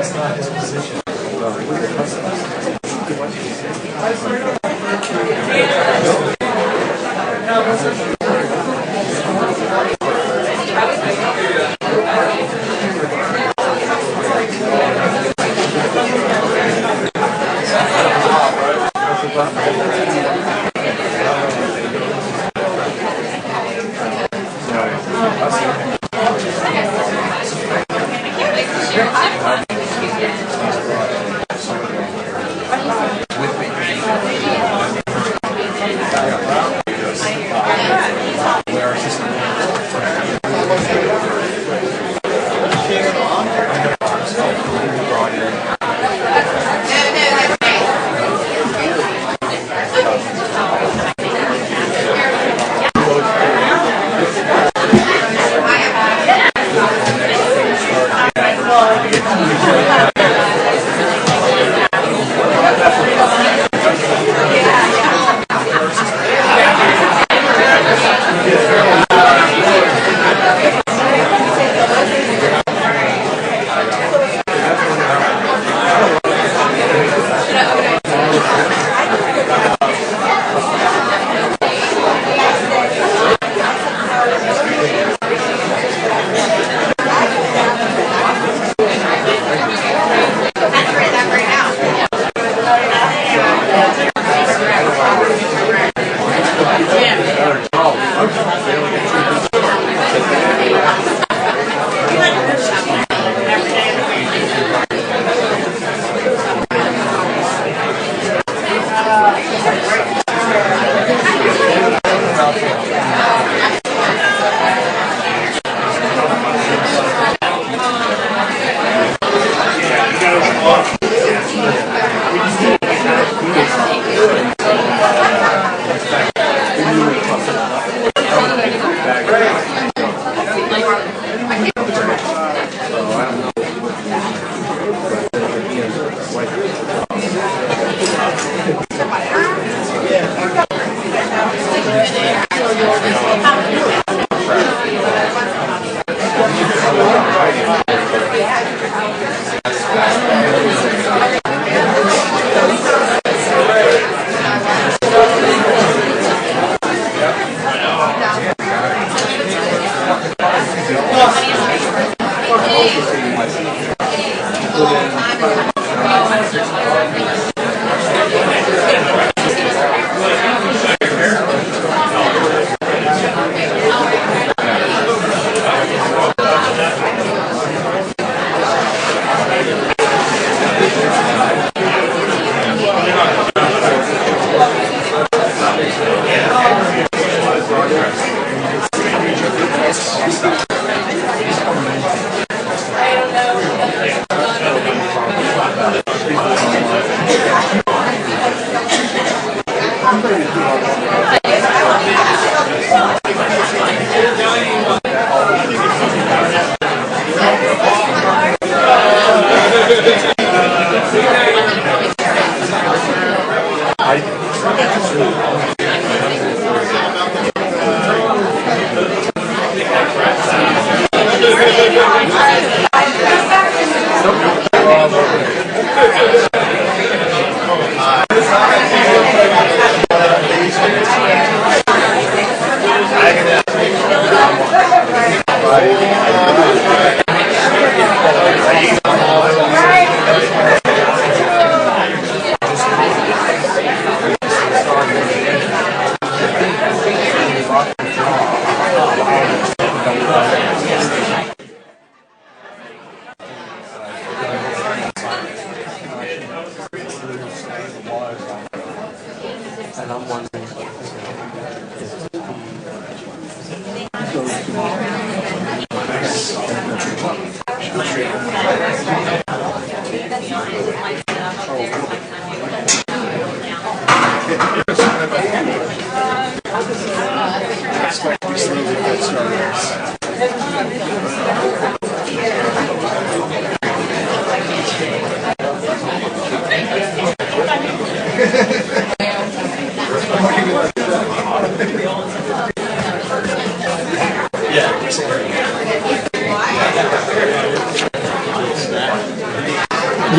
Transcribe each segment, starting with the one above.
That's not his position.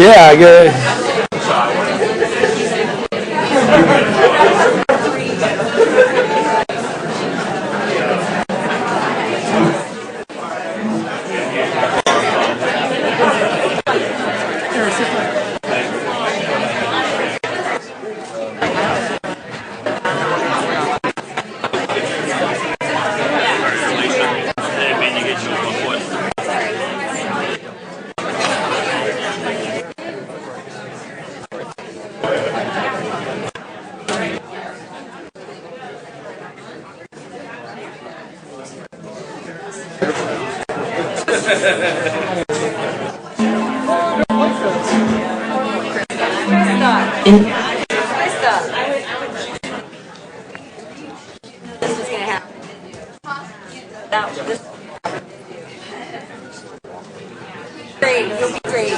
Yeah, good. This was gonna happen. Great, you'll be great.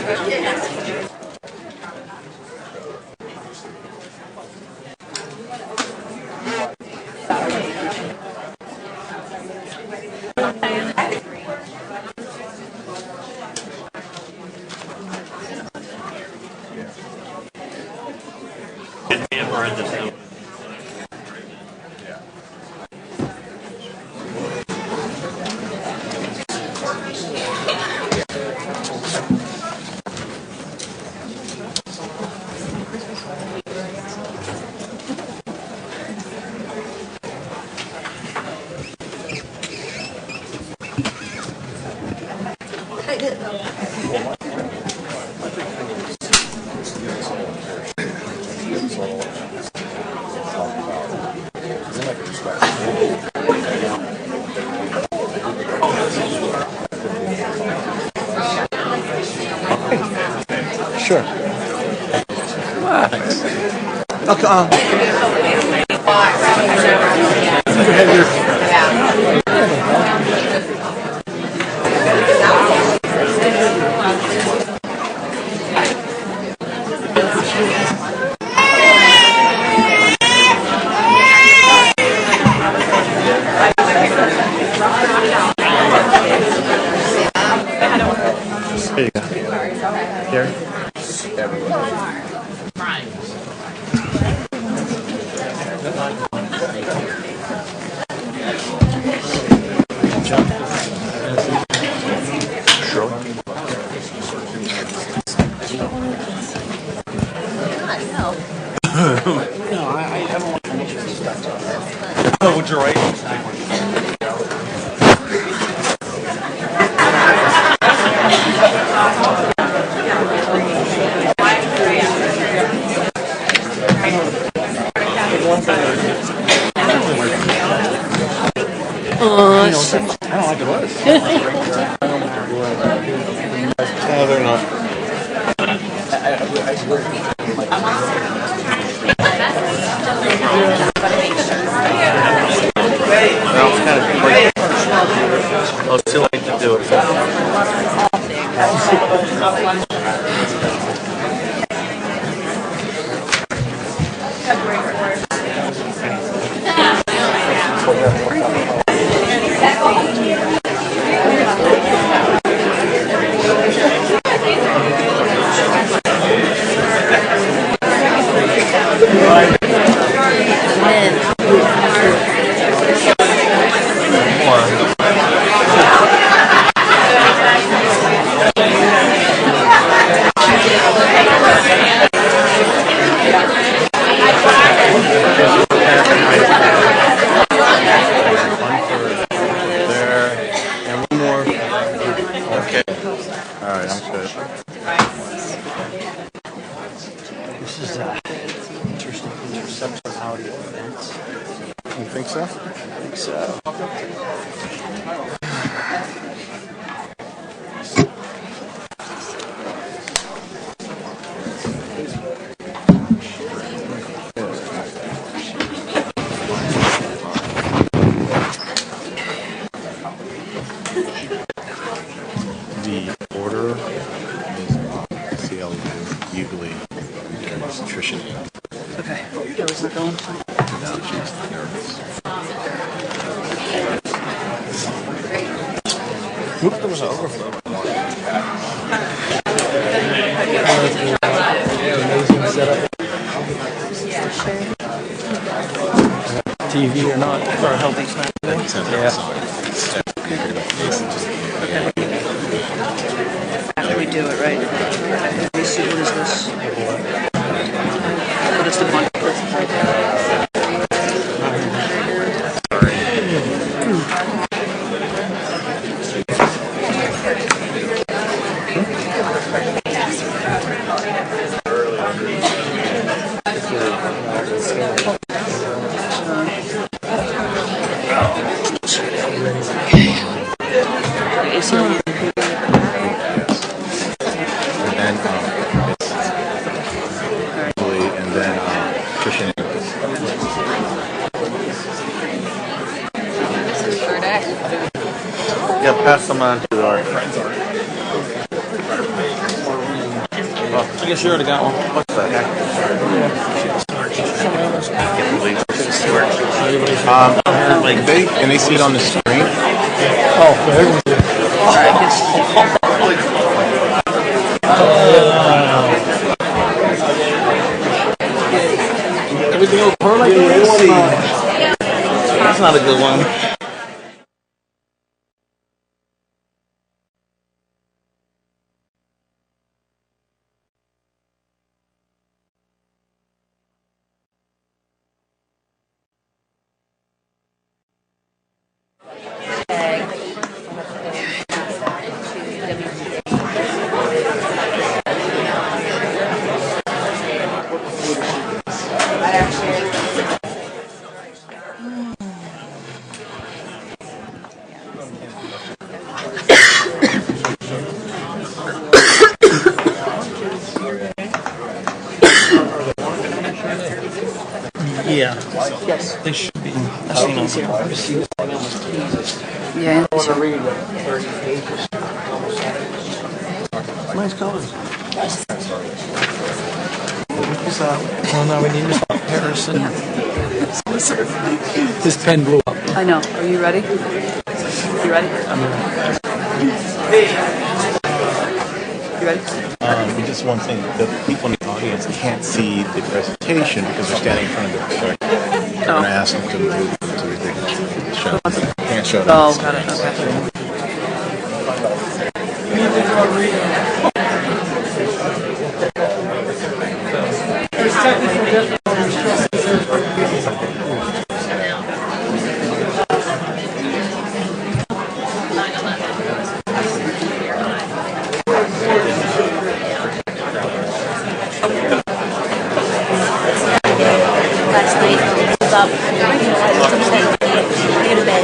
Sure. Thanks. Okay. There you go. Here. No, I haven't watched any of this stuff. Oh, would you write? I don't like the words. No, they're not. I'll still like to do it. This is interesting interceptionality events. You think so? I think so. The order is usually nutrition. Okay, that was not going. Now she's nervous. Oop, there was an overflow. Amazing setup. TV or not for a healthy snack today? Yeah. After we do it, right? Let me see, what is this? What is the bunch? Yeah, pass them on to our friends. I guess you already got one. What's that? Like they see it on the screen. Oh, everything else perfect? That's not a good one. Yeah. Yes. They should be. I've seen them. Yeah. Nice colors. Well, now we need to stop Harrison. His pen blew up. I know. Are you ready? You ready? You ready? Just one thing: the people in the audience can't see the presentation because they're standing in front of the projector. I'm going to ask them to move so they can show. Can't show them. Oh, got it. Last night, I was up. I go to bed.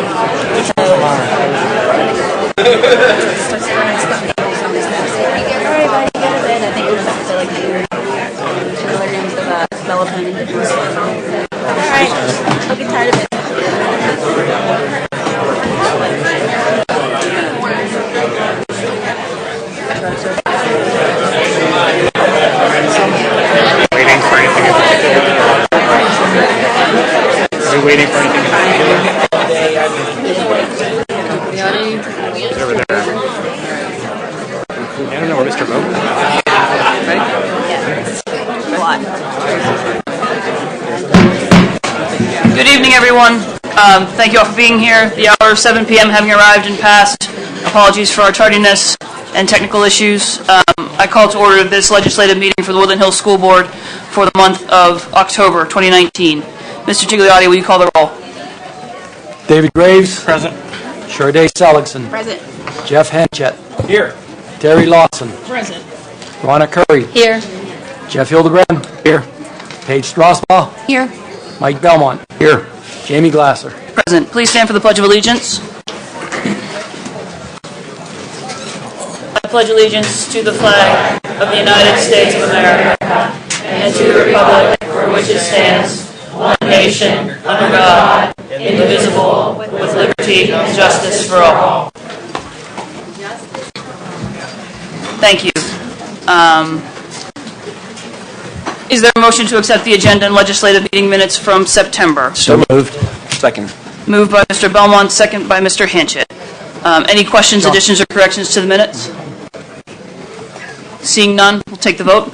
Alright, buddy, go to bed. I think it was up to like 2 milligrams of melatonin. Alright, I'll get tired of it. Waiting for anything in particular. Are we waiting for anything in particular? It's over there. I don't know where Mr. Moe. Good evening, everyone. Thank you all for being here. The hour of 7 p.m. having arrived and passed. Apologies for our tardiness and technical issues. I call to order this legislative meeting for the Woodland Hills School Board for the month of October 2019. Mr. Gigliotti, will you call the roll? David Graves. Present. Sharday Seligson. Present. Jeff Henchett. Here. Terry Lawson. Present. Ronna Curry. Here. Jeff Hildebrand. Here. Paige Strasbaugh. Here. Mike Belmont. Here. Jamie Glasser. Present. Please stand for the Pledge of Allegiance. I pledge allegiance to the flag of the United States of America and to the republic for which it stands, one nation, under God, indivisible, with liberty and justice for all. Thank you. Is there a motion to accept the agenda and legislative meeting minutes from September? So moved. Second. Moved by Mr. Belmont, second by Mr. Hinchett. Any questions, additions, or corrections to the minutes? Seeing none, we'll take the vote.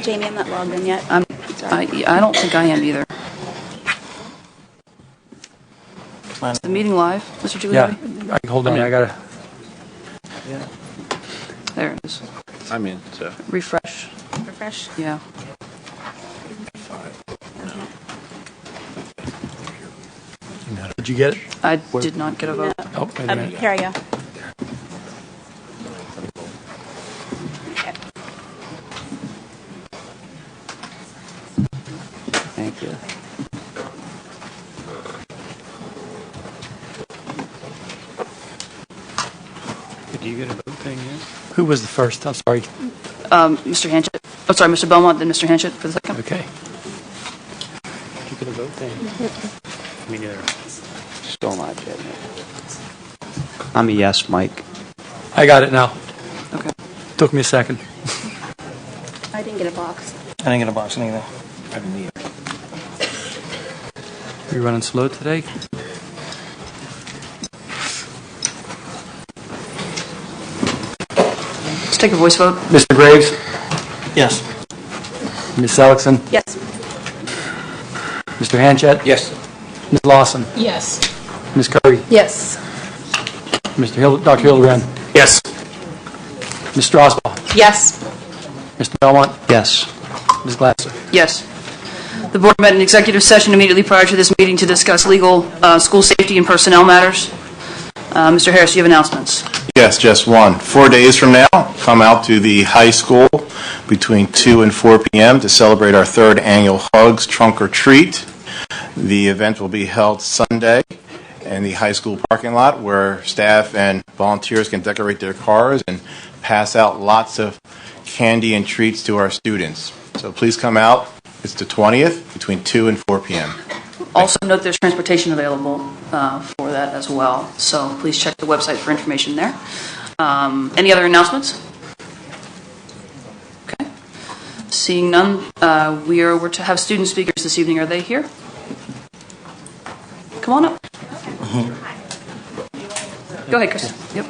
Jamie, I'm not logged in yet. I don't think I am either. Is the meeting live, Mr. Yeah. Gigliotti? I can hold it. I got to. There it is. I'm in, so. Refresh. Refresh. Yeah. Did you get it? I did not get a vote. Oh, wait a minute. Here I go. Thank you. Did you get it? Who was the first? I'm sorry. Mr. Hanchett. Oh, sorry, Mr. Belmont, then Mr. Hanchett for the second. Okay. You gonna vote then? Me neither. Still not getting it. I'm a yes, Mike. I got it now. Okay. Took me a second. I didn't get a box. I didn't get a box either. We running slow today? Let's take a voice vote. Mr. Graves? Yes. Ms. Seligson? Yes. Mr. Hanchett? Yes. Ms. Lawson? Yes. Ms. Curry? Yes. Dr. Hildebrand? Yes. Ms. Strasbaugh? Yes. Mr. Belmont? Yes. Ms. Glasser? Yes. The board met in executive session immediately prior to this meeting to discuss legal, school safety, and personnel matters. Mr. Harris, do you have announcements? Yes, just one. 4 days from now, come out to the high school between 2 and 4 p.m. to celebrate our third annual Hugs Trunk or Treat. The event will be held Sunday in the high school parking lot where staff and volunteers can decorate their cars and pass out lots of candy and treats to our students. So please come out. It's the 20th between 2 and 4 p.m. Also note there's transportation available for that as well, so please check the website for information there. Any other announcements? Okay. Seeing none, we're to have student speakers this evening. Are they here? Come on up. Go ahead, Chris. Yep.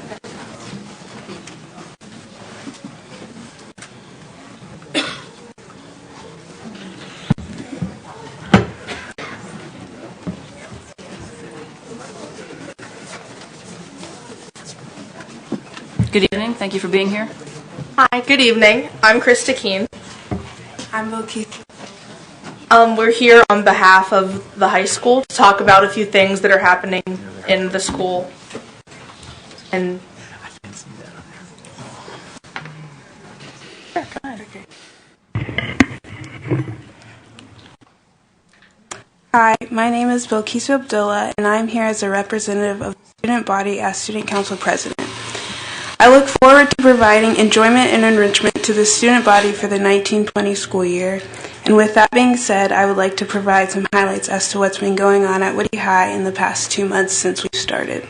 Good evening. Thank you for being here. Hi, good evening. I'm Krista Keene. I'm Will Keith. We're here on behalf of the high school to talk about a few things that are happening in the school. And Hi, my name is Bilkisu Abdullah, and I'm here as a representative of the student body as student council president. I look forward to providing enjoyment and enrichment to the student body for the 1920 school year. And with that being said, I would like to provide some highlights as to what's been going on at Woody High in the past 2 months since we've started.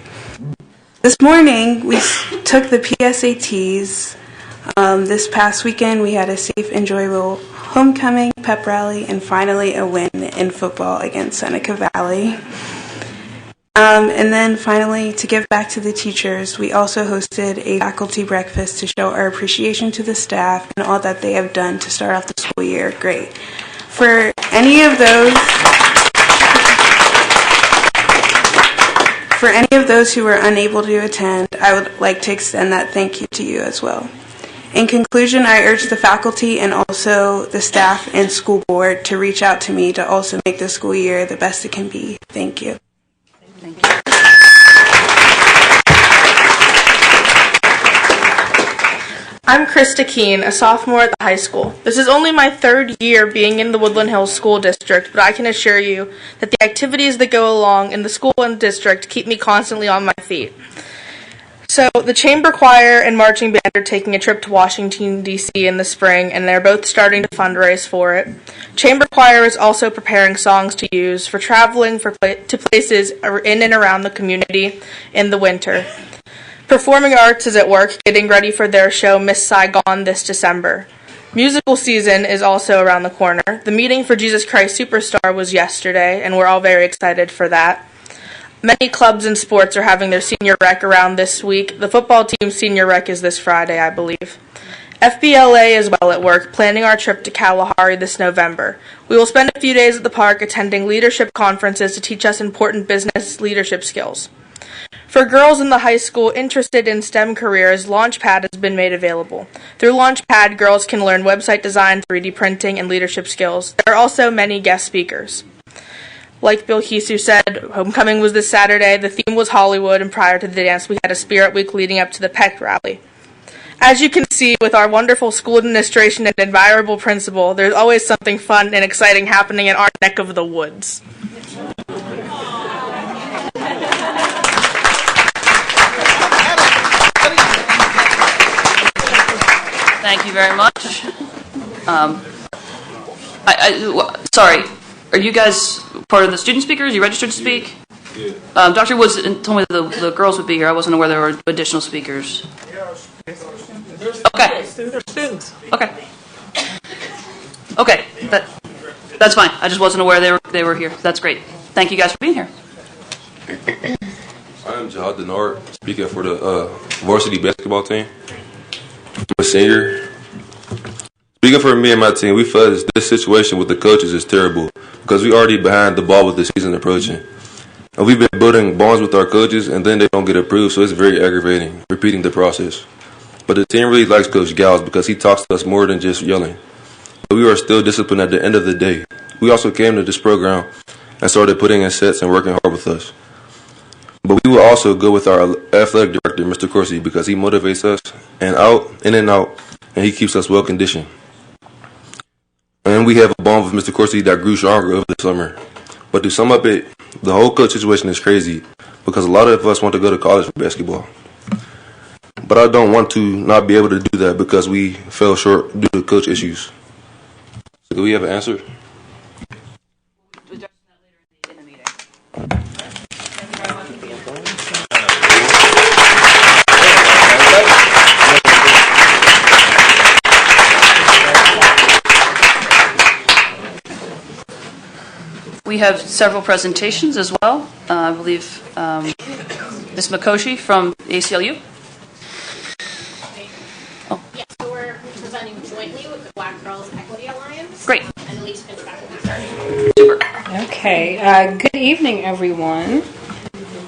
This morning, we took the PSATs. This past weekend, we had a safe, enjoyable homecoming, pep rally, and finally a win in football against Seneca Valley. And then finally, to give back to the teachers, we also hosted a faculty breakfast to show our appreciation to the staff and all that they have done to start off the school year great. For any of those who were unable to attend, I would like to extend that thank you to you as well. In conclusion, I urge the faculty and also the staff and school board to reach out to me to also make the school year the best it can be. Thank you. Thank you. I'm Krista Keene, a sophomore at the high school. This is only my third year being in the Woodland Hills School District, but I can assure you that the activities that go along in the school and district keep me constantly on my feet. So, the chamber choir and marching band are taking a trip to Washington, D.C. in the spring, and they're both starting to fundraise for it. Chamber choir is also preparing songs to use for traveling to places in and around the community in the winter. Performing Arts is at work getting ready for their show Miss Saigon this December. Musical season is also around the corner. The meeting for Jesus Christ Superstar was yesterday, and we're all very excited for that. Many clubs and sports are having their senior rec around this week. The football team's senior rec is this Friday, I believe. FBLA is well at work, planning our trip to Kalahari this November. We will spend a few days at the park attending leadership conferences to teach us important business leadership skills. For girls in the high school interested in STEM careers, Launchpad has been made available. Through Launchpad, girls can learn website design, 3D printing, and leadership skills. There are also many guest speakers. Like Bill Hisu said, homecoming was this Saturday, the theme was Hollywood, and prior to the dance we had a spirit week leading up to the pep rally. As you can see, with our wonderful school administration and admirable principal, there's always something fun and exciting happening in our neck of the woods. Thank you very much. Sorry, are you guys part of the student speakers? Are you registered to speak? Yeah. Dr. Woods told me the girls would be here. I wasn't aware there were additional speakers. Okay. Okay. Okay. That's fine. I just wasn't aware they were here. That's great. Thank you guys for being here. I am Jihad Denard, speaking for the varsity basketball team. I'm a senior. Speaking for me and my team, we feel this situation with the coaches is terrible because we already behind the ball with the season approaching. And we've been building bonds with our coaches, and then they don't get approved, so it's very aggravating, repeating the process. But the team really likes Coach Gals because he talks to us more than just yelling. But we are still disciplined at the end of the day. We also came to this program and started putting in sets and working hard with us. But we will also go with our athletic director, Mr. Corsi, because he motivates us in and out, and he keeps us well conditioned. And we have a bond with Mr. Corsi that grew stronger over the summer. But to sum up it, the whole coach situation is crazy because a lot of us want to go to college for basketball. But I don't want to not be able to do that because we fell short due to coach issues. So do we have an answer? We have several presentations as well. I believe Ms. Makoshi from ACLU. Oh. Yes, so we're presenting jointly with the Black Girls Equity Alliance. Great. And Elise Pinchback will be starting. Super. Okay. Good evening, everyone.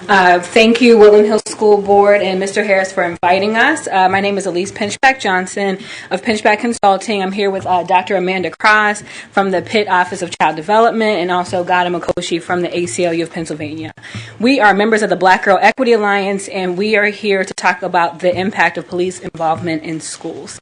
Thank you, Woodland Hills School Board and Mr. Harris for inviting us. My name is Elise Pinchback Johnson of Pinchback Consulting. I'm here with Dr. Amanda Cross from the Pitt Office of Child Development and also Gada Makoshi from the ACLU of Pennsylvania. We are members of the Black Girl Equity Alliance, and we are here to talk about the impact of police involvement in schools.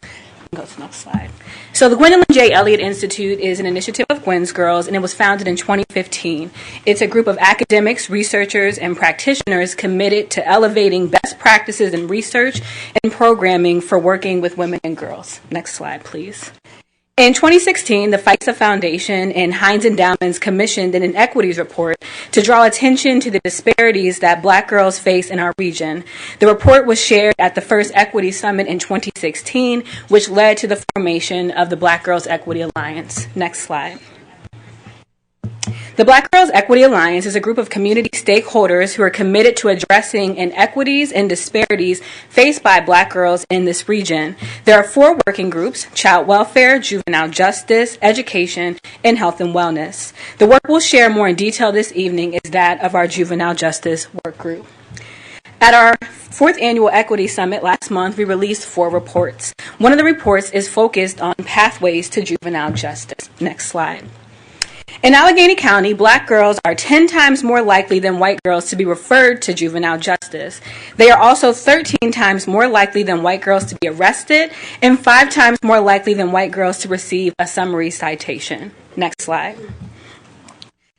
Go to the next slide. So the Gwendolyn J. Elliott Institute is an initiative of Gwen's Girls, and it was founded in 2015. It's a group of academics, researchers, and practitioners committed to elevating best practices in research and programming for working with women and girls. Next slide, please. In 2016, the FISA Foundation and Heinz Endowments commissioned an inequities report to draw attention to the disparities that Black girls face in our region. The report was shared at the first Equity Summit in 2016, which led to the formation of the Black Girls Equity Alliance. Next slide. The Black Girls Equity Alliance is a group of community stakeholders who are committed to addressing inequities and disparities faced by Black girls in this region. There are 4 working groups: child welfare, juvenile justice, education, and health and wellness. The work we'll share more in detail this evening is that of our juvenile justice work group. At our 4th annual Equity Summit last month, we released 4 reports. One of the reports is focused on pathways to juvenile justice. Next slide. In Allegheny County, Black girls are 10 times more likely than white girls to be referred to juvenile justice. They are also 13 times more likely than white girls to be arrested and 5 times more likely than white girls to receive a summary citation. Next slide.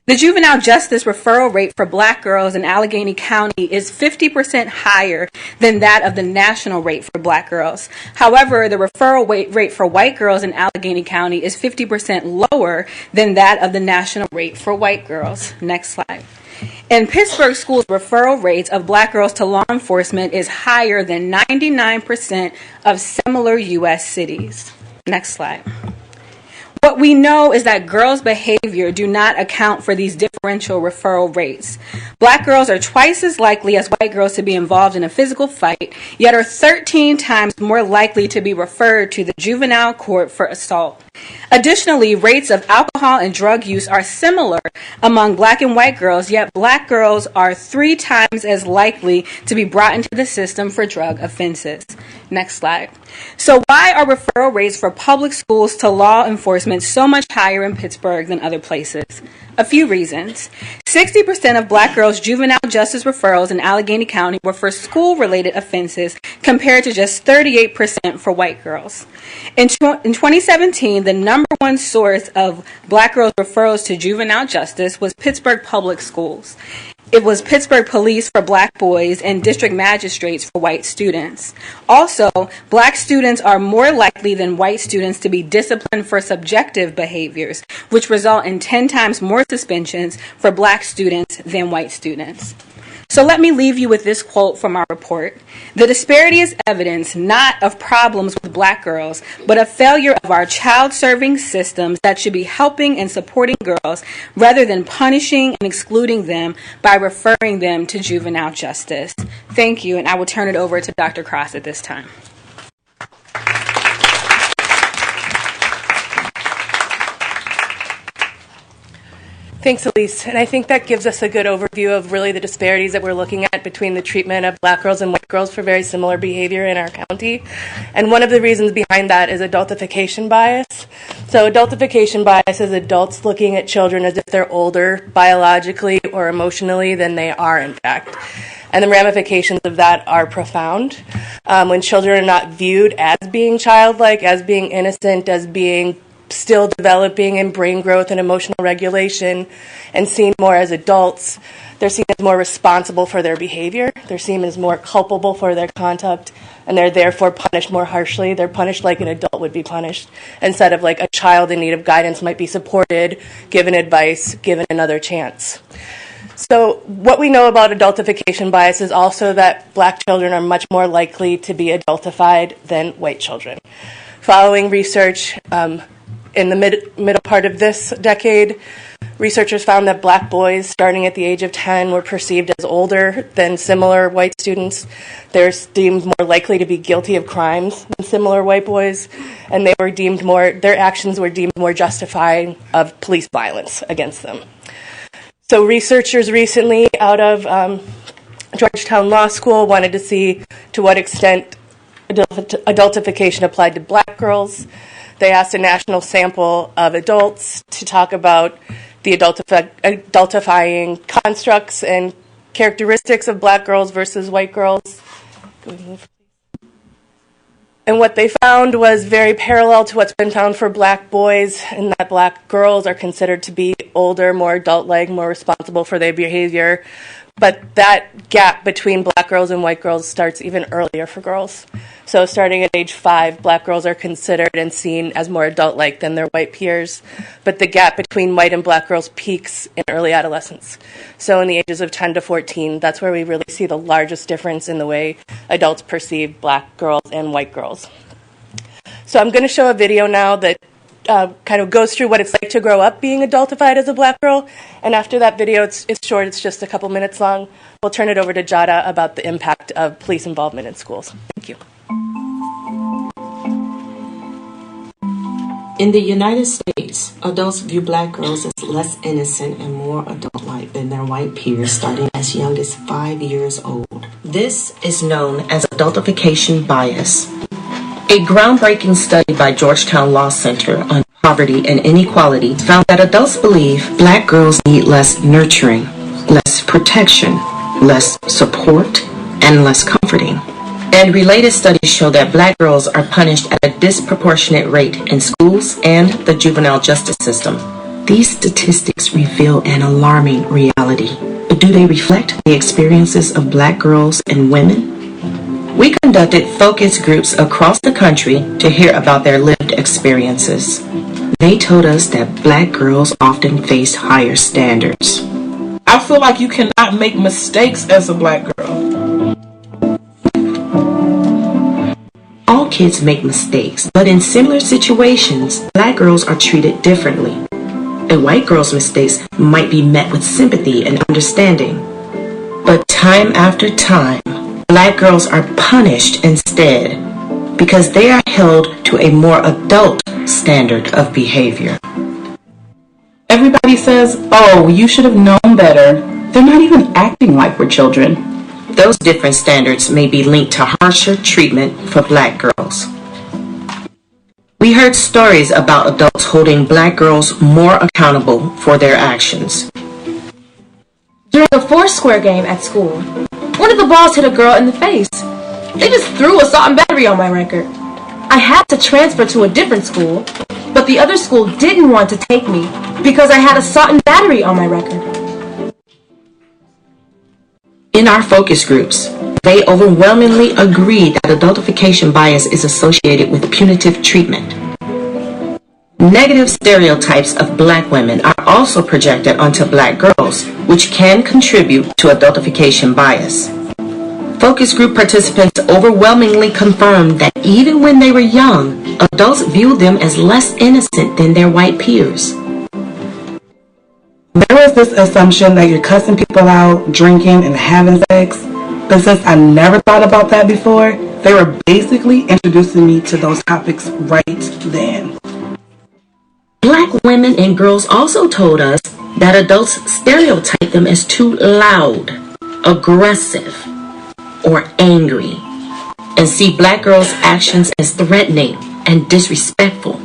The juvenile justice referral rate for Black girls in Allegheny County is 50% higher than that of the national rate for Black girls. However, the referral rate for white girls in Allegheny County is 50% lower than that of the national rate for white girls. Next slide. In Pittsburgh schools, referral rates of Black girls to law enforcement is higher than 99% of similar U.S. cities. Next slide. What we know is that girls' behavior do not account for these differential referral rates. Black girls are twice as likely as white girls to be involved in a physical fight, yet are 13 times more likely to be referred to the juvenile court for assault. Additionally, rates of alcohol and drug use are similar among Black and white girls, yet Black girls are 3 times as likely to be brought into the system for drug offenses. Next slide. So why are referral rates for public schools to law enforcement so much higher in Pittsburgh than other places? A few reasons. 60% of Black girls' juvenile justice referrals in Allegheny County were for school-related offenses compared to just 38% for white girls. In 2017, the number one source of Black girls' referrals to juvenile justice was Pittsburgh Public Schools. It was Pittsburgh police for black boys and district magistrates for white students. Also, black students are more likely than white students to be disciplined for subjective behaviors, which result in 10 times more suspensions for black students than white students. So let me leave you with this quote from our report. The disparity is evidence not of problems with black girls, but a failure of our child-serving systems that should be helping and supporting girls rather than punishing and excluding them by referring them to juvenile justice. Thank you, and I will turn it over to Dr. Cross at this time. Thanks, Elise. And I think that gives us a good overview of really the disparities that we're looking at between the treatment of black girls and white girls for very similar behavior in our county. And one of the reasons behind that is adultification bias. So adultification bias is adults looking at children as if they're older biologically or emotionally than they are, in fact. And the ramifications of that are profound. When children are not viewed as being childlike, as being innocent, as being still developing in brain growth and emotional regulation, and seen more as adults, they're seen as more responsible for their behavior. They're seen as more culpable for their conduct, and they're therefore punished more harshly. They're punished like an adult would be punished, instead of like a child in need of guidance might be supported, given advice, given another chance. So what we know about adultification bias is also that black children are much more likely to be adultified than white children. Following research, in the middle part of this decade, researchers found that black boys starting at the age of 10 were perceived as older than similar white students. They're deemed more likely to be guilty of crimes than similar white boys, and their actions were deemed more justifying of police violence against them. So researchers recently out of Georgetown Law School wanted to see to what extent adultification applied to black girls. They asked a national sample of adults to talk about the adultifying constructs and characteristics of black girls versus white girls. And what they found was very parallel to what's been found for black boys, in that black girls are considered to be older, more adult-like, more responsible for their behavior. But that gap between black girls and white girls starts even earlier for girls. So starting at age 5, black girls are considered and seen as more adult-like than their white peers. But the gap between white and black girls peaks in early adolescence. So in the ages of 10 to 14, that's where we really see the largest difference in the way adults perceive black girls and white girls. So I'm going to show a video now that kind of goes through what it's like to grow up being adultified as a black girl. And after that video, it's short, it's just a couple minutes long. We'll turn it over to Jada about the impact of police involvement in schools. Thank you. In the United States, adults view black girls as less innocent and more adult-like than their white peers starting as young as 5 years old. This is known as adultification bias. A groundbreaking study by Georgetown Law Center on poverty and inequality found that adults believe black girls need less nurturing, less protection, less support, and less comforting. And related studies show that black girls are punished at a disproportionate rate in schools and the juvenile justice system. These statistics reveal an alarming reality. But do they reflect the experiences of black girls and women? We conducted focus groups across the country to hear about their lived experiences. They told us that black girls often face higher standards. I feel like you cannot make mistakes as a black girl. All kids make mistakes, but in similar situations, black girls are treated differently. A white girl's mistakes might be met with sympathy and understanding. But time after time, black girls are punished instead because they are held to a more adult standard of behavior. Everybody says, oh, you should have known better. They're not even acting like we're children. Those different standards may be linked to harsher treatment for black girls. We heard stories about adults holding black girls more accountable for their actions. During a Foursquare game at school, one of the balls hit a girl in the face. They just threw assault and battery on my record. I had to transfer to a different school, but the other school didn't want to take me because I had assault and battery on my record. In our focus groups, they overwhelmingly agree that adultification bias is associated with punitive treatment. Negative stereotypes of black women are also projected onto black girls, which can contribute to adultification bias. Focus group participants overwhelmingly confirmed that even when they were young, adults viewed them as less innocent than their white peers. There was this assumption that you're cussing people out, drinking, and having sex, but since I never thought about that before, they were basically introducing me to those topics right then. Black women and girls also told us that adults stereotype them as too loud, aggressive, or angry, and see black girls' actions as threatening and disrespectful.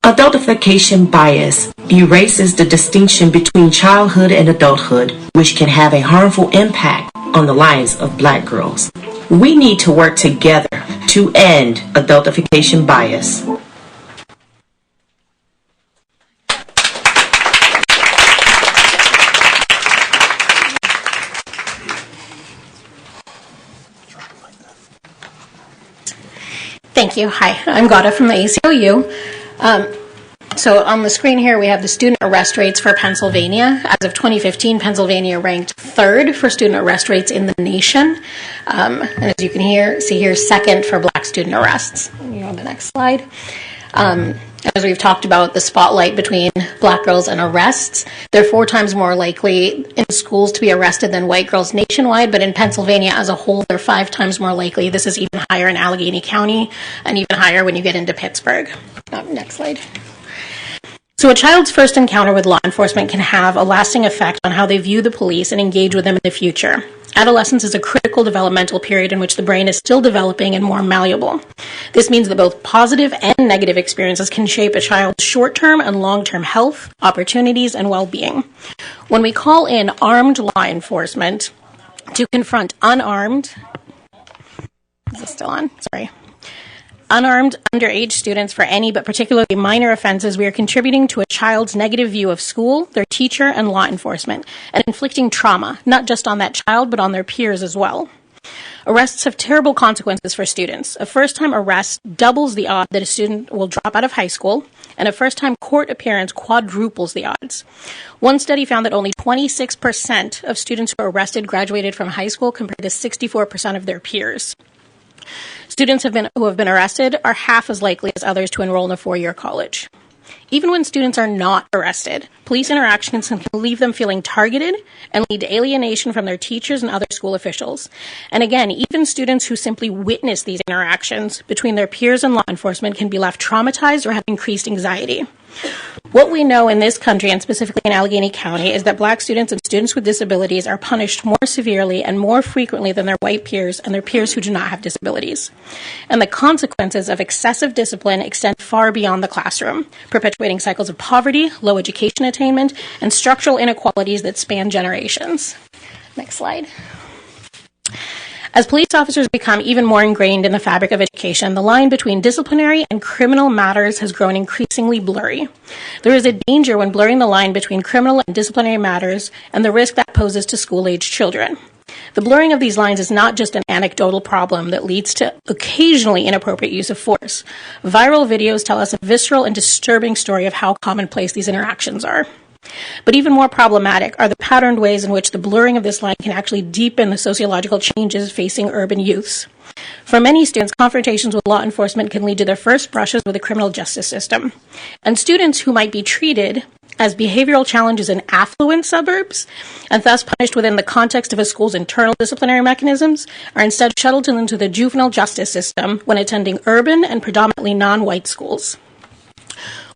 Adultification bias erases the distinction between childhood and adulthood, which can have a harmful impact on the lives of black girls. We need to work together to end adultification bias. Thank you. Hi, I'm Gada from the ACLU. So on the screen here, we have the student arrest rates for Pennsylvania. As of 2015, Pennsylvania ranked 3rd for student arrest rates in the nation. And as you can see here, 2nd for black student arrests. You're on the next slide. As we've talked about the spotlight between black girls and arrests, they're 4 times more likely in schools to be arrested than white girls nationwide, but in Pennsylvania as a whole, they're 5 times more likely. This is even higher in Allegheny County and even higher when you get into Pittsburgh. Next slide. So a child's first encounter with law enforcement can have a lasting effect on how they view the police and engage with them in the future. Adolescence is a critical developmental period in which the brain is still developing and more malleable. This means that both positive and negative experiences can shape a child's short-term and long-term health, opportunities, and well-being. When we call in armed law enforcement to confront unarmed underage students for any but particularly minor offenses, we are contributing to a child's negative view of school, their teacher, and law enforcement, and inflicting trauma, not just on that child, but on their peers as well. Arrests have terrible consequences for students. A first-time arrest doubles the odds that a student will drop out of high school, and a first-time court appearance quadruples the odds. One study found that only 26% of students who were arrested graduated from high school compared to 64% of their peers. Students who have been arrested are half as likely as others to enroll in a 4-year college. Even when students are not arrested, police interactions can leave them feeling targeted and lead to alienation from their teachers and other school officials. And again, even students who simply witness these interactions between their peers and law enforcement can be left traumatized or have increased anxiety. What we know in this country, and specifically in Allegheny County, is that black students and students with disabilities are punished more severely and more frequently than their white peers and their peers who do not have disabilities. And the consequences of excessive discipline extend far beyond the classroom, perpetuating cycles of poverty, low education attainment, and structural inequalities that span generations. Next slide. As police officers become even more ingrained in the fabric of education, the line between disciplinary and criminal matters has grown increasingly blurry. There is a danger when blurring the line between criminal and disciplinary matters and the risk that poses to school-aged children. The blurring of these lines is not just an anecdotal problem that leads to occasionally inappropriate use of force. Viral videos tell us a visceral and disturbing story of how commonplace these interactions are. But even more problematic are the patterned ways in which the blurring of this line can actually deepen the sociological changes facing urban youths. For many students, confrontations with law enforcement can lead to their first brushes with the criminal justice system. And students who might be treated as behavioral challenges in affluent suburbs, and thus punished within the context of a school's internal disciplinary mechanisms, are instead shuttled into the juvenile justice system when attending urban and predominantly non-white schools.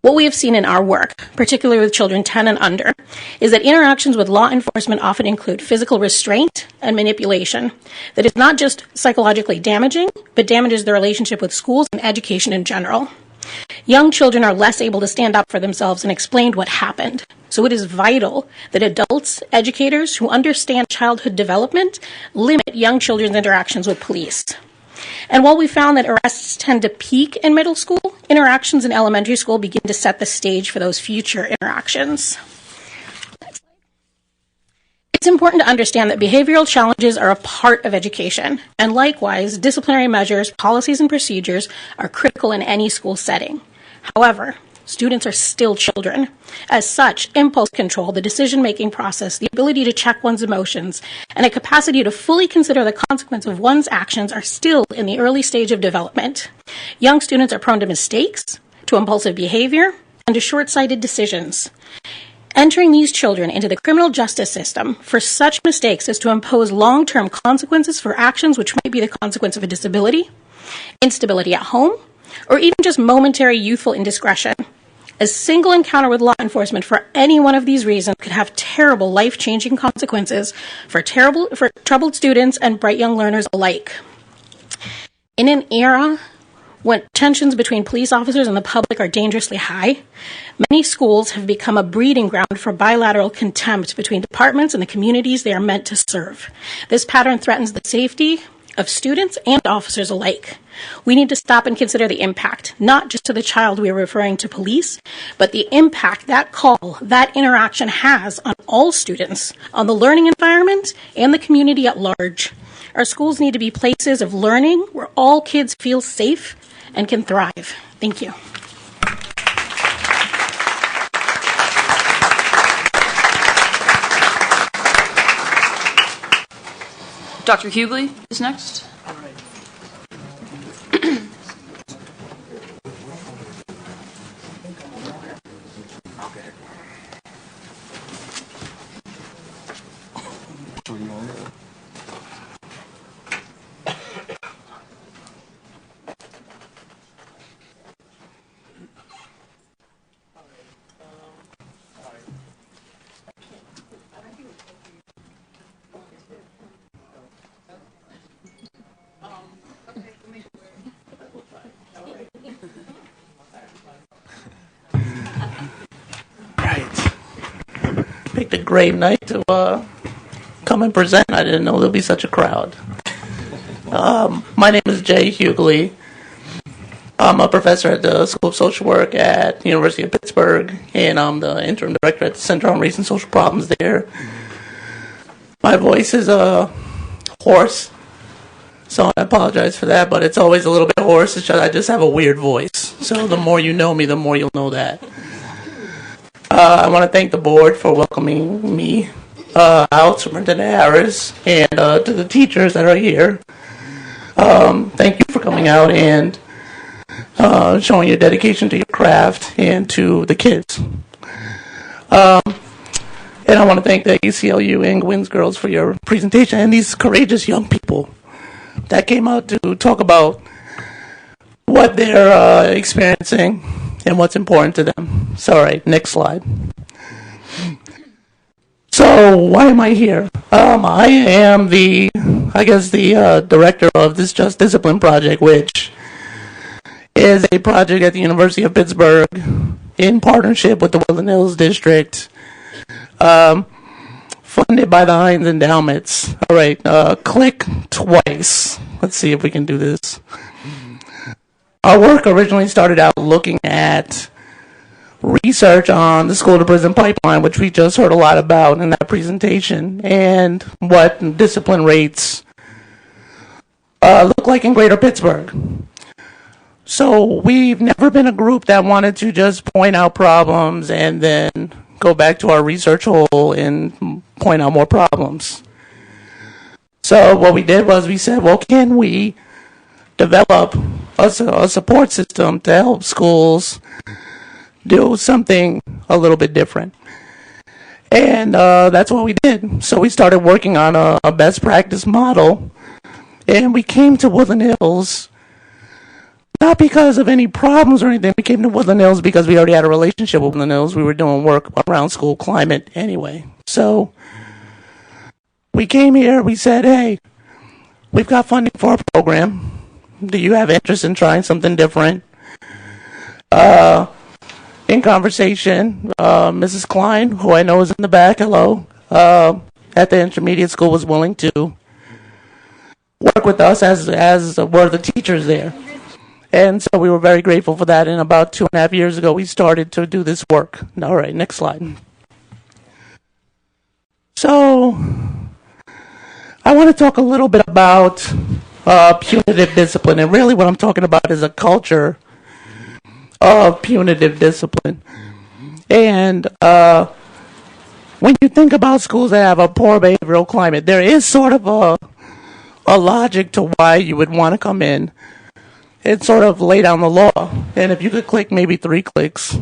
What we have seen in our work, particularly with children 10 and under, is that interactions with law enforcement often include physical restraint and manipulation that is not just psychologically damaging, but damages their relationship with schools and education in general. Young children are less able to stand up for themselves and explain what happened. So it is vital that adults, educators who understand childhood development, limit young children's interactions with police. And while we found that arrests tend to peak in middle school, interactions in elementary school begin to set the stage for those future interactions. It's important to understand that behavioral challenges are a part of education, and likewise, disciplinary measures, policies, and procedures are critical in any school setting. However, students are still children. As such, impulse control, the decision-making process, the ability to check one's emotions, and a capacity to fully consider the consequence of one's actions are still in the early stage of development. Young students are prone to mistakes, to impulsive behavior, and to short-sighted decisions. Entering these children into the criminal justice system for such mistakes is to impose long-term consequences for actions which might be the consequence of a disability, instability at home, or even just momentary youthful indiscretion. A single encounter with law enforcement for any one of these reasons could have terrible life-changing consequences for troubled students and bright young learners alike. In an era when tensions between police officers and the public are dangerously high, many schools have become a breeding ground for bilateral contempt between departments and the communities they are meant to serve. This pattern threatens the safety of students and officers alike. We need to stop and consider the impact, not just to the child we are referring to police, but the impact that call, that interaction has on all students, on the learning environment, and the community at large. Our schools need to be places of learning where all kids feel safe and can thrive. Thank you. Dr. Hughley is next. Picked a great night to come and present. I didn't know there'd be such a crowd. My name is Jay Hughley. I'm a professor at the School of Social Work at the University of Pittsburgh, and I'm the interim director at the Center on Race and Social Problems there. My voice is hoarse, so I apologize for that, but it's always a little bit hoarse. It's just, I just have a weird voice. So the more you know me, the more you'll know that. I want to thank the board for welcoming me out, Superintendent Harris, and to the teachers that are here. Thank you for coming out and showing your dedication to your craft and to the kids. And I want to thank the ACLU and Gwyn's girls for your presentation and these courageous young people that came out to talk about what they're experiencing and what's important to them. So, all right, next slide. So, why am I here? I am the director of this Just Discipline project, which is a project at the University of Pittsburgh in partnership with the Woodland Hills District, funded by the Heinz Endowments. All right, click twice. Let's see if we can do this. Our work originally started out looking at research on the school-to-prison pipeline, which we just heard a lot about in that presentation, and what discipline rates look like in Greater Pittsburgh. So we've never been a group that wanted to just point out problems and then go back to our research hole and point out more problems. So what we did was we said, well, can we develop a support system to help schools do something a little bit different? And that's what we did. So we started working on a best practice model, and we came to Woodland Hills not because of any problems or anything. We came to Woodland Hills because we already had a relationship with Woodland Hills. We were doing work around school climate anyway. So we came here, we said, hey, we've got funding for our program. Do you have interest in trying something different? In conversation, Mrs. Klein, who I know is in the back, hello, at the intermediate school, was willing to work with us as were the teachers there. And so we were very grateful for that. And about 2.5 years ago, we started to do this work. All right, next slide. So, I want to talk a little bit about punitive discipline, and really what I'm talking about is a culture of punitive discipline. And when you think about schools that have a poor behavioral climate, there is sort of a logic to why you would want to come in and sort of lay down the law. And if you could click maybe 3 clicks,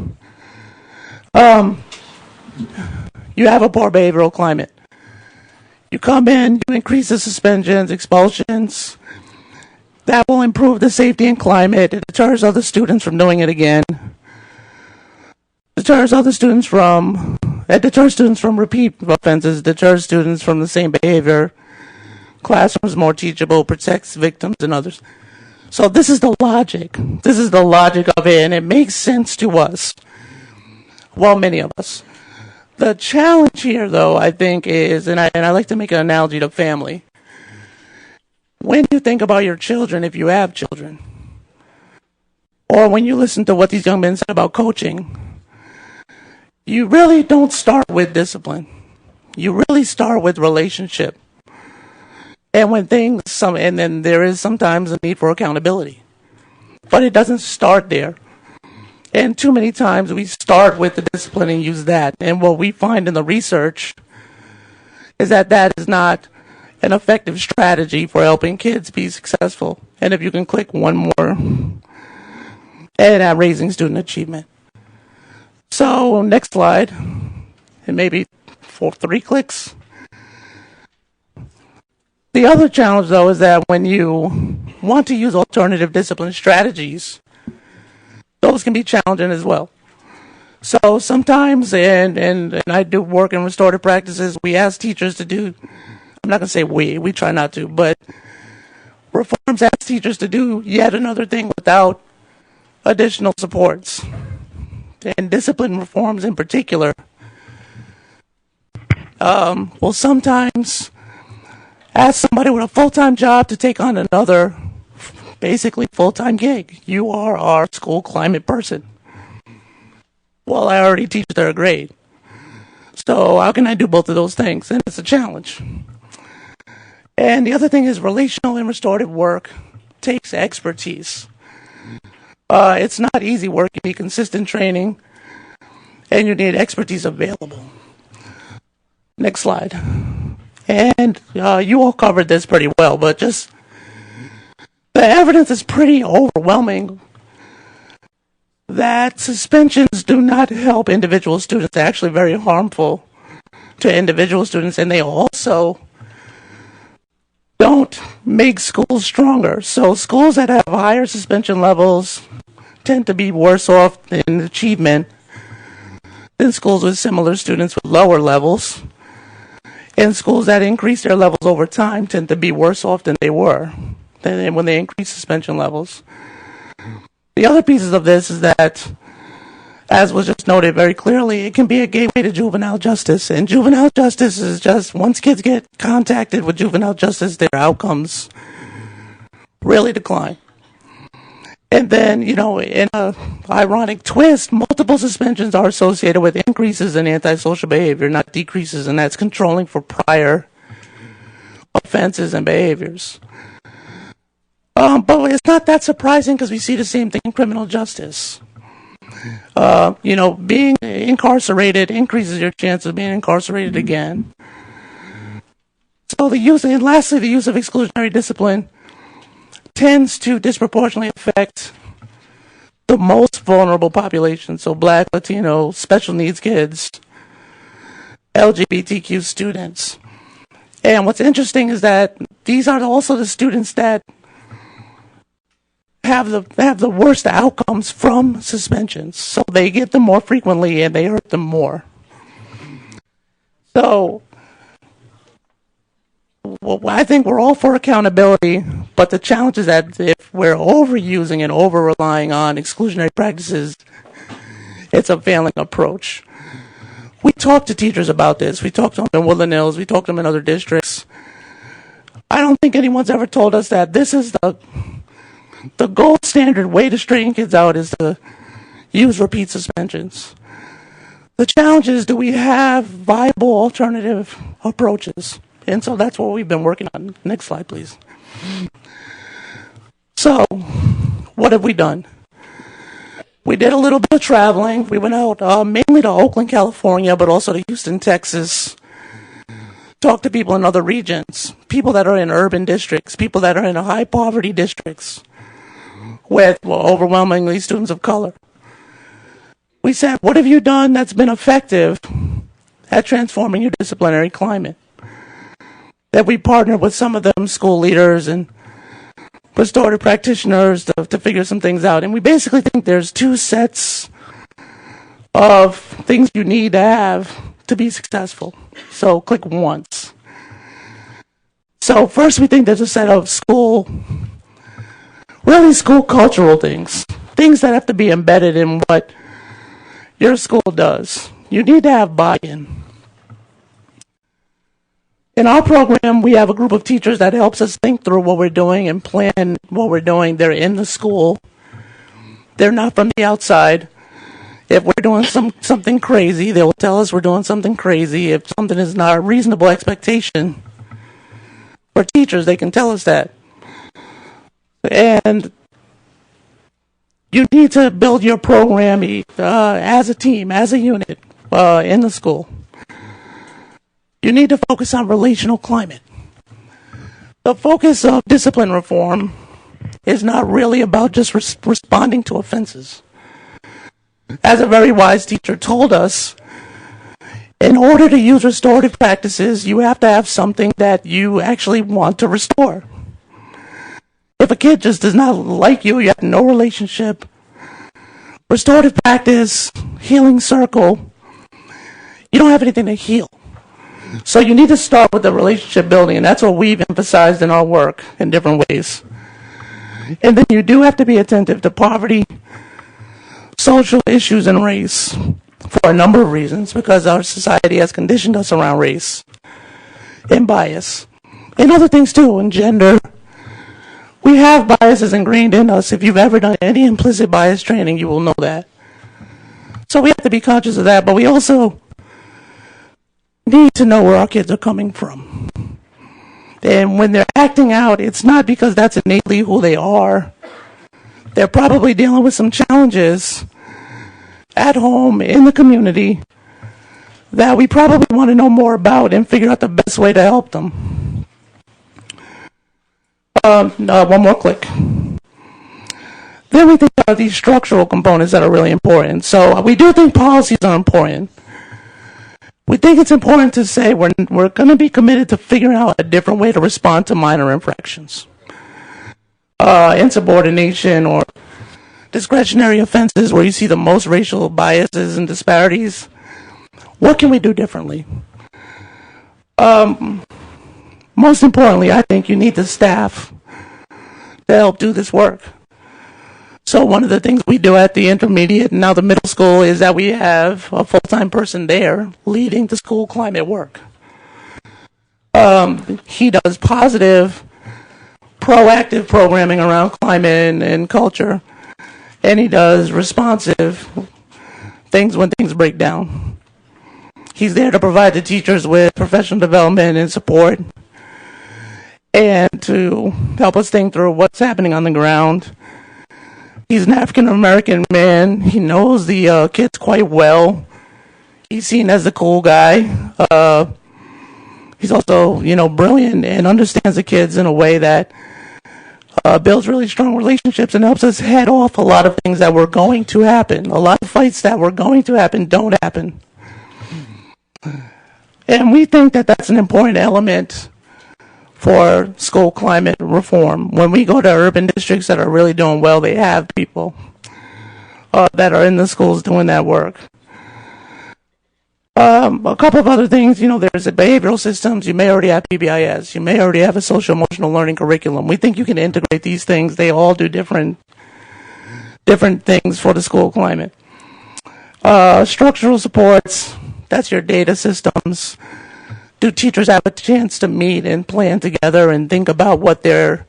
you have a poor behavioral climate. You come in, you increase the suspensions, expulsions. That will improve the safety and climate. It deters other students from doing it again. It deters students from repeat offenses, deters students from the same behavior. Classrooms more teachable, protects victims and others. So this is the logic. This is the logic of it, and it makes sense to us. Well, many of us. The challenge here, though, I think is, and I like to make an analogy to family. When you think about your children, if you have children, or when you listen to what these young men said about coaching, you really don't start with discipline. You really start with relationship. And and then there is sometimes a need for accountability. But it doesn't start there. And too many times we start with the discipline and use that. And what we find in the research is that that is not an effective strategy for helping kids be successful. And if you can click one more, and raising student achievement. So next slide, and maybe 3 clicks. The other challenge, though, is that when you want to use alternative discipline strategies, those can be challenging as well. So sometimes, and I do work in restorative practices, we ask teachers to do, I'm not going to say we try not to, but reforms ask teachers to do yet another thing without additional supports. And discipline reforms in particular will sometimes ask somebody with a full-time job to take on another, basically full-time gig. You are our school climate person. Well, I already teach 3rd grade. So how can I do both of those things? And it's a challenge. And the other thing is relational and restorative work takes expertise. It's not easy work. You need consistent training, and you need expertise available. Next slide. And you all covered this pretty well, but just the evidence is pretty overwhelming that suspensions do not help individual students. They're actually very harmful to individual students, and they also don't make schools stronger. So schools that have higher suspension levels tend to be worse off in achievement than schools with similar students with lower levels. And schools that increase their levels over time tend to be worse off than they were when they increase suspension levels. The other pieces of this is that, as was just noted very clearly, it can be a gateway to juvenile justice. And juvenile justice is just, once kids get contacted with juvenile justice, their outcomes really decline. And then, in a ironic twist, multiple suspensions are associated with increases in antisocial behavior, not decreases, and that's controlling for prior offenses and behaviors. But it's not that surprising because we see the same thing in criminal justice. Being incarcerated increases your chance of being incarcerated again. So lastly, the use of exclusionary discipline tends to disproportionately affect the most vulnerable population, so Black, Latino, special needs kids, LGBTQ students. And what's interesting is that these are also the students that have the worst outcomes from suspensions, so they get them more frequently and they hurt them more. So I think we're all for accountability, but the challenge is that if we're overusing and over-relying on exclusionary practices, it's a failing approach. We talk to teachers about this. We talk to them in Woodland Hills. We talk to them in other districts. I don't think anyone's ever told us that this is the gold standard way to straighten kids out is to use repeat suspensions. The challenge is, do we have viable alternative approaches? And so that's what we've been working on. Next slide, please. So, what have we done? We did a little bit of traveling. We went out mainly to Oakland, California, but also to Houston, Texas. Talked to people in other regions, people that are in urban districts, people that are in high poverty districts with overwhelmingly students of color. We said, what have you done that's been effective at transforming your disciplinary climate? That we partnered with some of them, school leaders and restorative practitioners to figure some things out. And we basically think there's two sets of things you need to have to be successful. So click once. So first we think there's a set of school cultural things that have to be embedded in what your school does. You need to have buy-in. In our program, we have a group of teachers that helps us think through what we're doing and plan what we're doing. They're in the school. They're not from the outside. If we're doing something crazy, they will tell us we're doing something crazy. If something is not a reasonable expectation for teachers, they can tell us that. And you need to build your program as a team, as a unit in the school. You need to focus on relational climate. The focus of discipline reform is not really about just responding to offenses. As a very wise teacher told us, in order to use restorative practices, you have to have something that you actually want to restore. If a kid just does not like you, you have no relationship. Restorative practice, healing circle, you don't have anything to heal. So you need to start with the relationship building, and that's what we've emphasized in our work in different ways. And then you do have to be attentive to poverty, social issues, and race for a number of reasons, because our society has conditioned us around race and bias. And other things too, and gender. We have biases ingrained in us. If you've ever done any implicit bias training, you will know that. So we have to be conscious of that, but we also need to know where our kids are coming from. And when they're acting out, it's not because that's innately who they are. They're probably dealing with some challenges at home, in the community, that we probably want to know more about and figure out the best way to help them. One more click. Then we think about these structural components that are really important. So we do think policies are important. We think it's important to say we're going to be committed to figuring out a different way to respond to minor infractions. Insubordination or discretionary offenses where you see the most racial biases and disparities. What can we do differently? Most importantly, I think you need the staff to help do this work. So one of the things we do at the intermediate and now the middle school is that we have a full-time person there leading the school climate work. He does positive, proactive programming around climate and culture, and he does responsive things when things break down. He's there to provide the teachers with professional development and support, and to help us think through what's happening on the ground. He's an African-American man. He knows the kids quite well. He's seen as the cool guy. He's also, brilliant and understands the kids in a way that builds really strong relationships and helps us head off a lot of things that were going to happen. A lot of fights that were going to happen don't happen. And we think that that's an important element for school climate reform. When we go to urban districts that are really doing well, they have people that are in the schools doing that work. A couple of other things, there's the behavioral systems. You may already have PBIS. You may already have a social emotional learning curriculum. We think you can integrate these things. They all do different things for the school climate. Structural supports, that's your data systems. Do teachers have a chance to meet and plan together and think about what their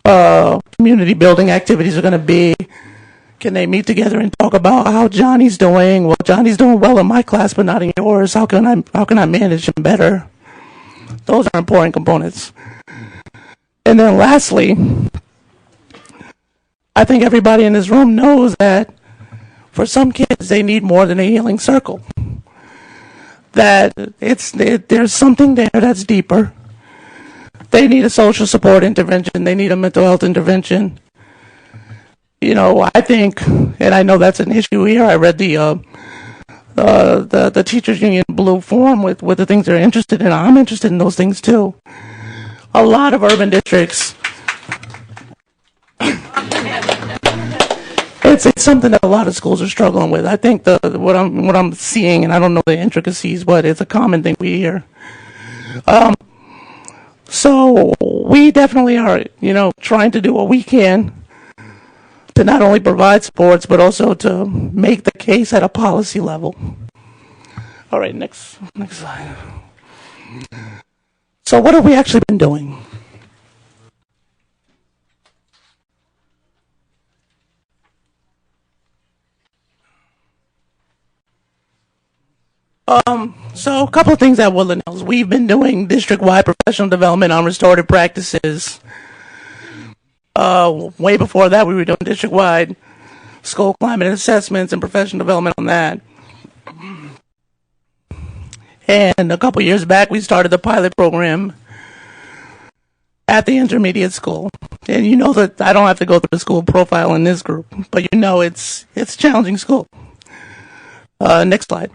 community building activities are going to be? Can they meet together and talk about how Johnny's doing? Well, Johnny's doing well in my class, but not in yours. How can I manage him better? Those are important components. And then lastly, I think everybody in this room knows that for some kids, they need more than a healing circle. That there's something there that's deeper. They need a social support intervention. They need a mental health intervention. You know, I think, and I know that's an issue here. I read the teachers union blue form with the things they're interested in. I'm interested in those things too. A lot of urban districts. It's something that a lot of schools are struggling with. I think what I'm seeing, and I don't know the intricacies, but it's a common thing we hear. So we definitely are, trying to do what we can to not only provide supports, but also to make the case at a policy level. All right, next slide. So what have we actually been doing? So a couple of things at Woodland Hills. We've been doing district-wide professional development on restorative practices. Way before that, we were doing district-wide school climate assessments and professional development on that. And a couple years back, we started the pilot program at the intermediate school. And you know that I don't have to go through the school profile in this group, but you know it's a challenging school. Next slide.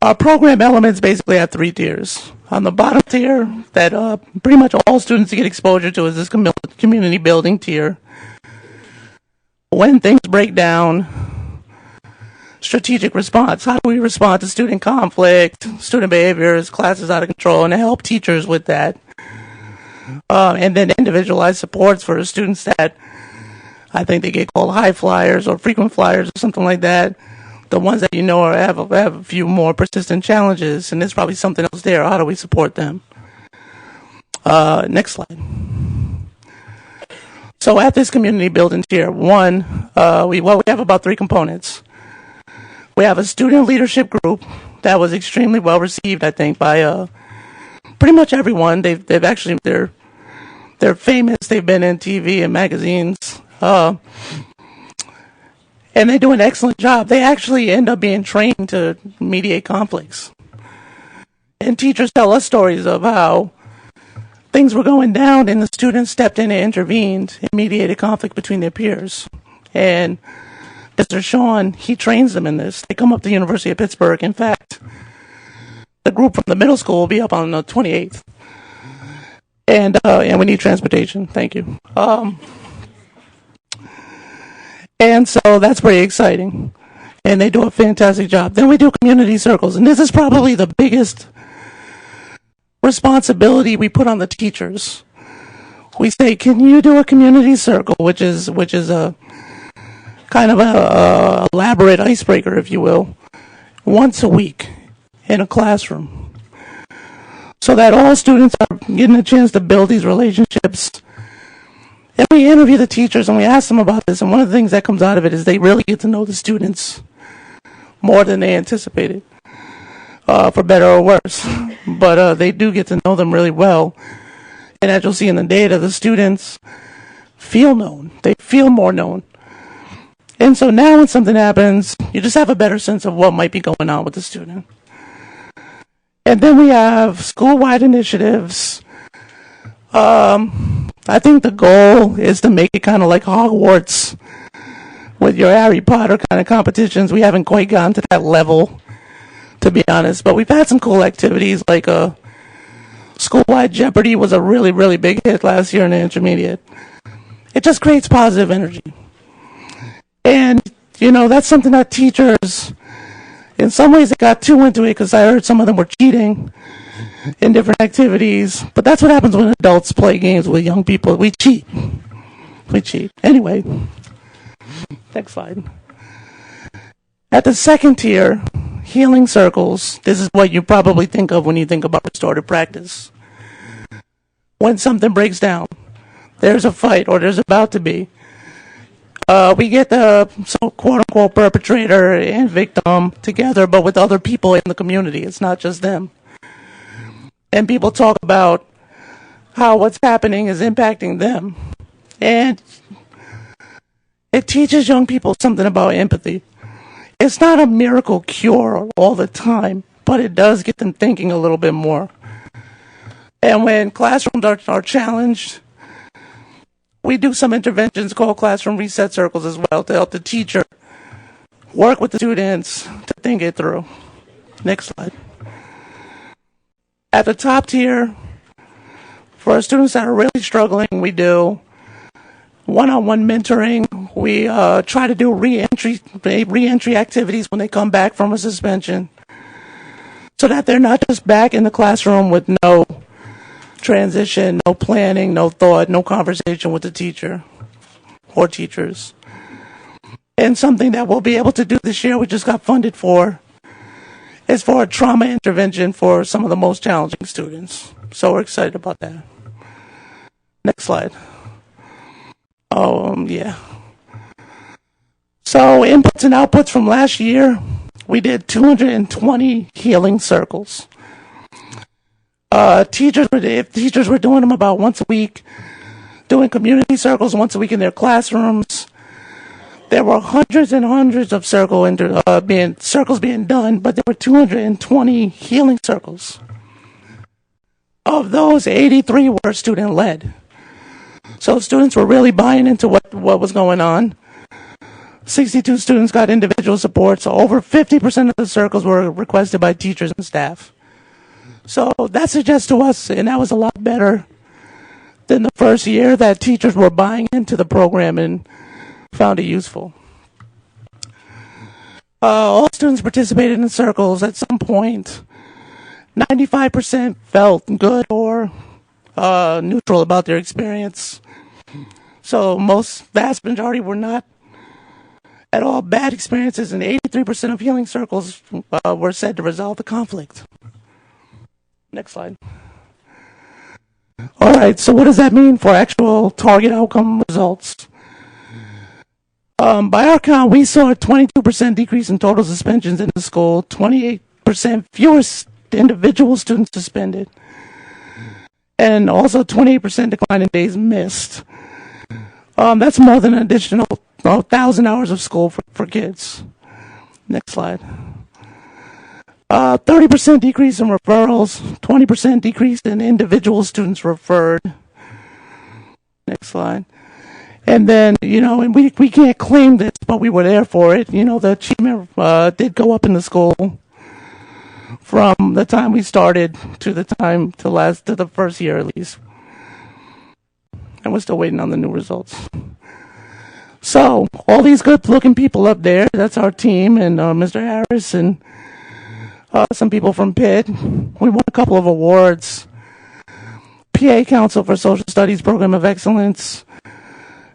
Our program elements basically have 3 tiers. On the bottom tier, that pretty much all students get exposure to, is this community building tier. When things break down, strategic response. How do we respond to student conflict, student behaviors, classes out of control, and help teachers with that. And then individualized supports for students that I think they get called high flyers or frequent flyers or something like that. The ones that have a few more persistent challenges, and there's probably something else there. How do we support them? Next slide. So at this community building tier, one, we have about 3 components. We have a student leadership group that was extremely well received, I think, by pretty much everyone. They're famous. They've been in TV and magazines. And they do an excellent job. They actually end up being trained to mediate conflicts. And teachers tell us stories of how things were going down and the students stepped in and intervened and mediated conflict between their peers. And Mr. Sean, he trains them in this. They come up to the University of Pittsburgh. In fact, the group from the middle school will be up on the 28th. And we need transportation. Thank you. And so that's pretty exciting. And they do a fantastic job. Then we do community circles. And this is probably the biggest responsibility we put on the teachers. We say, can you do a community circle, which is a kind of a elaborate icebreaker, if you will, once a week in a classroom, so that all students are getting a chance to build these relationships. And we interview the teachers and we ask them about this, and one of the things that comes out of it is they really get to know the students more than they anticipated, for better or worse. But they do get to know them really well. And as you'll see in the data, the students feel known. They feel more known. And so now when something happens, you just have a better sense of what might be going on with the student. And then we have school-wide initiatives. I think the goal is to make it kind of like Hogwarts with your Harry Potter kind of competitions. We haven't quite gotten to that level, to be honest. But we've had some cool activities, like school-wide Jeopardy was a really, really big hit last year in the intermediate. It just creates positive energy. And, that's something that teachers, in some ways, they got too into it because I heard some of them were cheating in different activities. But that's what happens when adults play games with young people. We cheat. Anyway, next slide. At the second tier, healing circles, this is what you probably think of when you think about restorative practice. When something breaks down, there's a fight or there's about to be. We get the quote-unquote perpetrator and victim together, but with other people in the community. It's not just them. And people talk about how what's happening is impacting them. And it teaches young people something about empathy. It's not a miracle cure all the time, but it does get them thinking a little bit more. And when classrooms are challenged, we do some interventions called classroom reset circles as well to help the teacher work with the students to think it through. Next slide. At the top tier, for our students that are really struggling, we do one-on-one mentoring. We try to do re-entry activities when they come back from a suspension so that they're not just back in the classroom with no transition, no planning, no thought, no conversation with the teacher or teachers. And something that we'll be able to do this year, we just got funded for, is for a trauma intervention for some of the most challenging students. So we're excited about that. Next slide. Yeah. So inputs and outputs from last year, we did 220 healing circles. Teachers were doing them about once a week, doing community circles once a week in their classrooms. There were hundreds and hundreds of circles being done, but there were 220 healing circles. Of those, 83 were student-led. So students were really buying into what was going on. 62 students got individual support, so over 50% of the circles were requested by teachers and staff. So that suggests to us, and that was a lot better than the first year, that teachers were buying into the program and found it useful. All students participated in circles at some point. 95% felt good or neutral about their experience. So vast majority were not at all bad experiences, and 83% of healing circles were said to resolve the conflict. Next slide. All right, so what does that mean for actual target outcome results? By our count, we saw a 22% decrease in total suspensions in the school, 28% fewer individual students suspended, and also 28% decline in days missed. That's more than an additional 1,000 hours of school for kids. Next slide. 30% decrease in referrals, 20% decrease in individual students referred. Next slide. And then, and we can't claim this, but we were there for it. The achievement did go up in the school from the time we started to the time to the first year at least. And we're still waiting on the new results. So, all these good-looking people up there, that's our team, and Mr. Harris, and some people from Pitt. We won a couple of awards. PA Council for Social Studies Program of Excellence,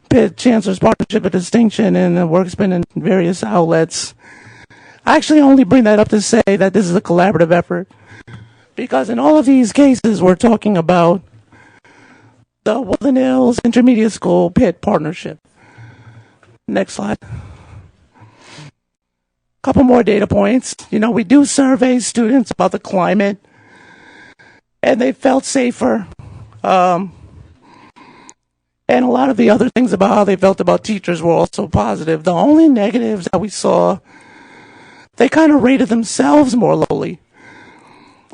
Pitt Chancellor's Partnership of Distinction, and the work's been in various outlets. I actually only bring that up to say that this is a collaborative effort, because in all of these cases, we're talking about the Woodland Hills Intermediate School Pitt Partnership. Next slide. Couple more data points. We do survey students about the climate, and they felt safer. And a lot of the other things about how they felt about teachers were also positive. The only negatives that we saw, they kind of rated themselves more lowly.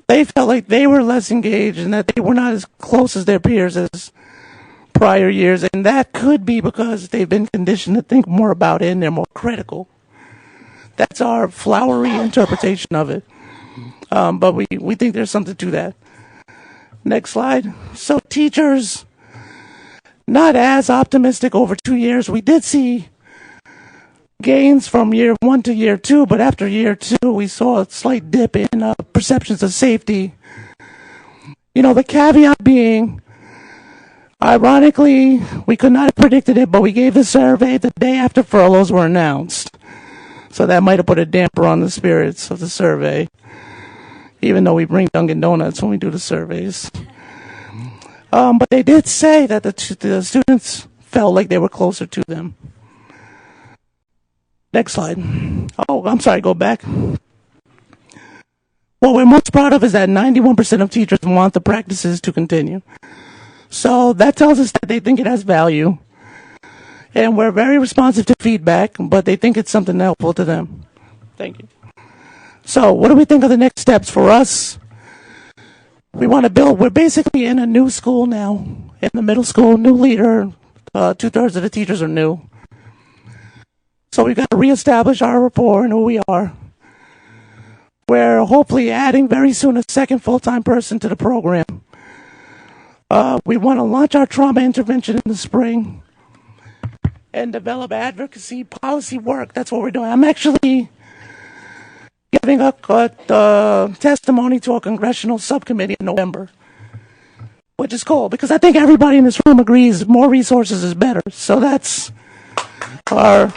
They felt like they were less engaged and that they were not as close as their peers as prior years. And that could be because they've been conditioned to think more about it and they're more critical. That's our flowery interpretation of it. But we think there's something to that. Next slide. So teachers, not as optimistic over 2 years. We did see gains from year 1 to year 2, but after year 2, we saw a slight dip in perceptions of safety. The caveat being, ironically, we could not have predicted it, but we gave the survey the day after furloughs were announced. So that might have put a damper on the spirits of the survey, even though we bring Dunkin' Donuts when we do the surveys. But they did say that the students felt like they were closer to them. Next slide. Oh, I'm sorry, go back. What we're most proud of is that 91% of teachers want the practices to continue. So that tells us that they think it has value. And we're very responsive to feedback, but they think it's something helpful to them. Thank you. So what do we think of the next steps for us? We want to build, we're basically in a new school now. In the middle school, new leader, 2/3 of the teachers are new. So we've got to reestablish our rapport and who we are. We're hopefully adding very soon a second full-time person to the program. We want to launch our trauma intervention in the spring and develop advocacy policy work. That's what we're doing. I'm actually giving a testimony to a congressional subcommittee in November, which is cool because I think everybody in this room agrees more resources is better. So that's our...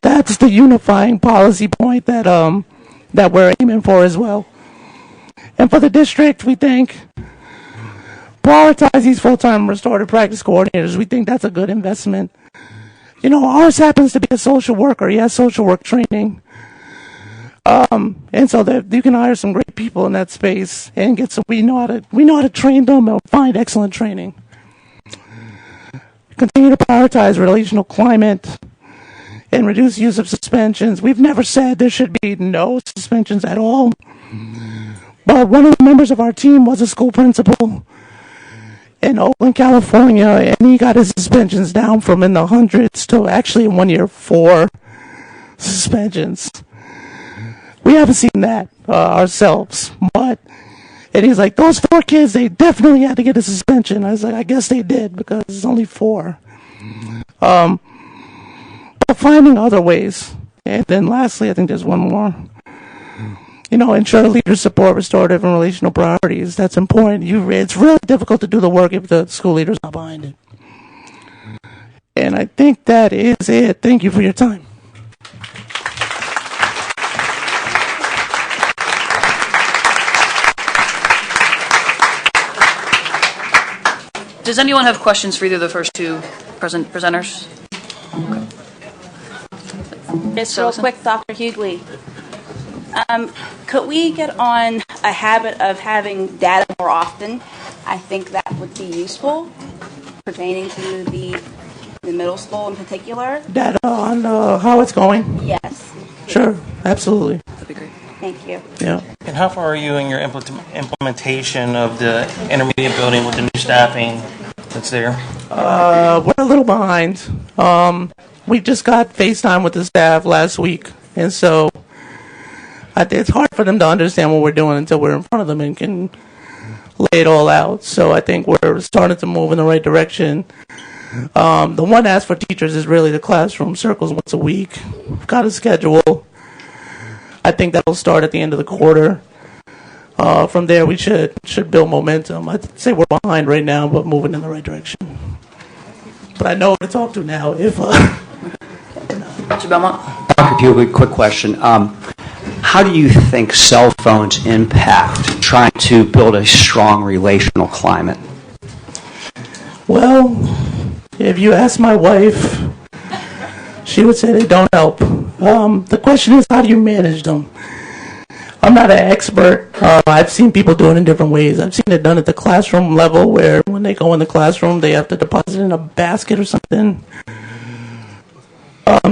That's the unifying policy point that that we're aiming for as well. And for the district, we think prioritize these full-time restorative practice coordinators. We think that's a good investment. You know, ours happens to be a social worker. He has social work training. And so that you can hire some great people in that space and get some, we know how to train them and find excellent training. Continue to prioritize relational climate and reduce use of suspensions. We've never said there should be no suspensions at all. But one of the members of our team was a school principal in Oakland, California, and he got his suspensions down from in the hundreds to actually in 1 year 4 suspensions. We haven't seen that ourselves, and he's like, those 4 kids, they definitely had to get a suspension. I was like, I guess they did because it's only 4. But finding other ways. And then lastly, I think there's one more. You know, ensure leaders support restorative and relational priorities. That's important. It's really difficult to do the work if the school leader's not behind it. And I think that is it. Thank you for your time. Does anyone have questions for either of the first two presenters? Just real quick, Dr. Hughley. Could we get on a habit of having data more often? I think that would be useful pertaining to the middle school in particular. Data on how it's going? Yes. Sure, absolutely. That'd be great. Thank you. Yeah. And how far are you in your implementation of the intermediate building with the new staffing that's there? We're a little behind. We just got FaceTime with the staff last week, and so it's hard for them to understand what we're doing until we're in front of them and can lay it all out. So I think we're starting to move in the right direction. The one ask for teachers is really the classroom circles once a week. We've got a schedule. I think that'll start at the end of the quarter. From there, we should build momentum. I'd say we're behind right now, but moving in the right direction. But I know who to talk to now. If Mr. Belmont? Dr. Hughley, quick question. How do you think cell phones impact trying to build a strong relational climate? Well, if you ask my wife, she would say they don't help. The question is, how do you manage them? I'm not an expert. I've seen people do it in different ways. I've seen it done at the classroom level where when they go in the classroom, they have to deposit in a basket or something.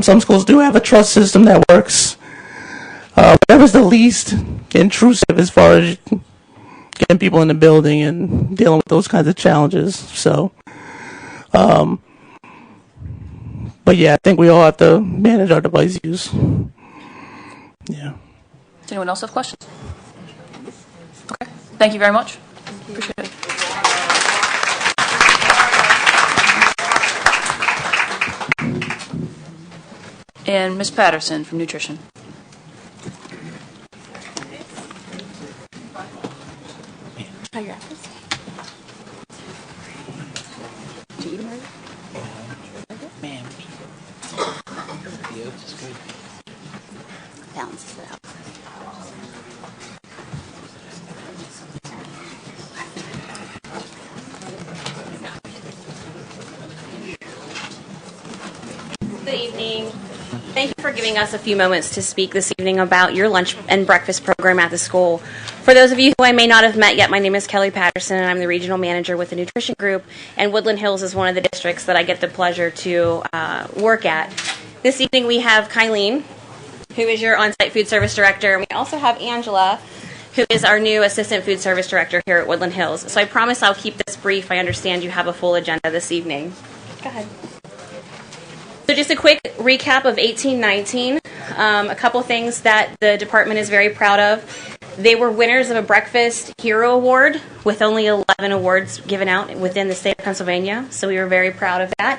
Some schools do have a trust system that works. Whatever's the least intrusive as far as getting people in the building and dealing with those kinds of challenges. So, but yeah, I think we all have to manage our device use. Yeah. Does anyone else have questions? Okay. Thank you very much. Appreciate it. And Ms. Patterson from Nutrition. Hi, your apples. Did you eat them already? Man, the oats is good. Balances it out. Thank you for giving us a few moments to speak this evening about your lunch and breakfast program at the school. For those of you who I may not have met yet, my name is Kelly Patterson, and I'm the regional manager with the nutrition group, and Woodland Hills is one of the districts that I get the pleasure to work at. This evening we have Kylene, who is your on-site food service director, and we also have Angela, who is our new assistant food service director here at Woodland Hills. So I promise I'll keep this brief. I understand you have a full agenda this evening. Go ahead. So just a quick recap of 18-19. A couple things that the department is very proud of. They were winners of a Breakfast Hero Award with only 11 awards given out within the state of Pennsylvania. So we were very proud of that.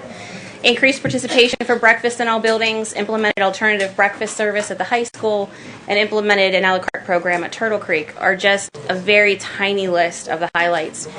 Increased participation for breakfast in all buildings, implemented alternative breakfast service at the high school, and implemented an a la carte program at Turtle Creek are just a very tiny list of the highlights.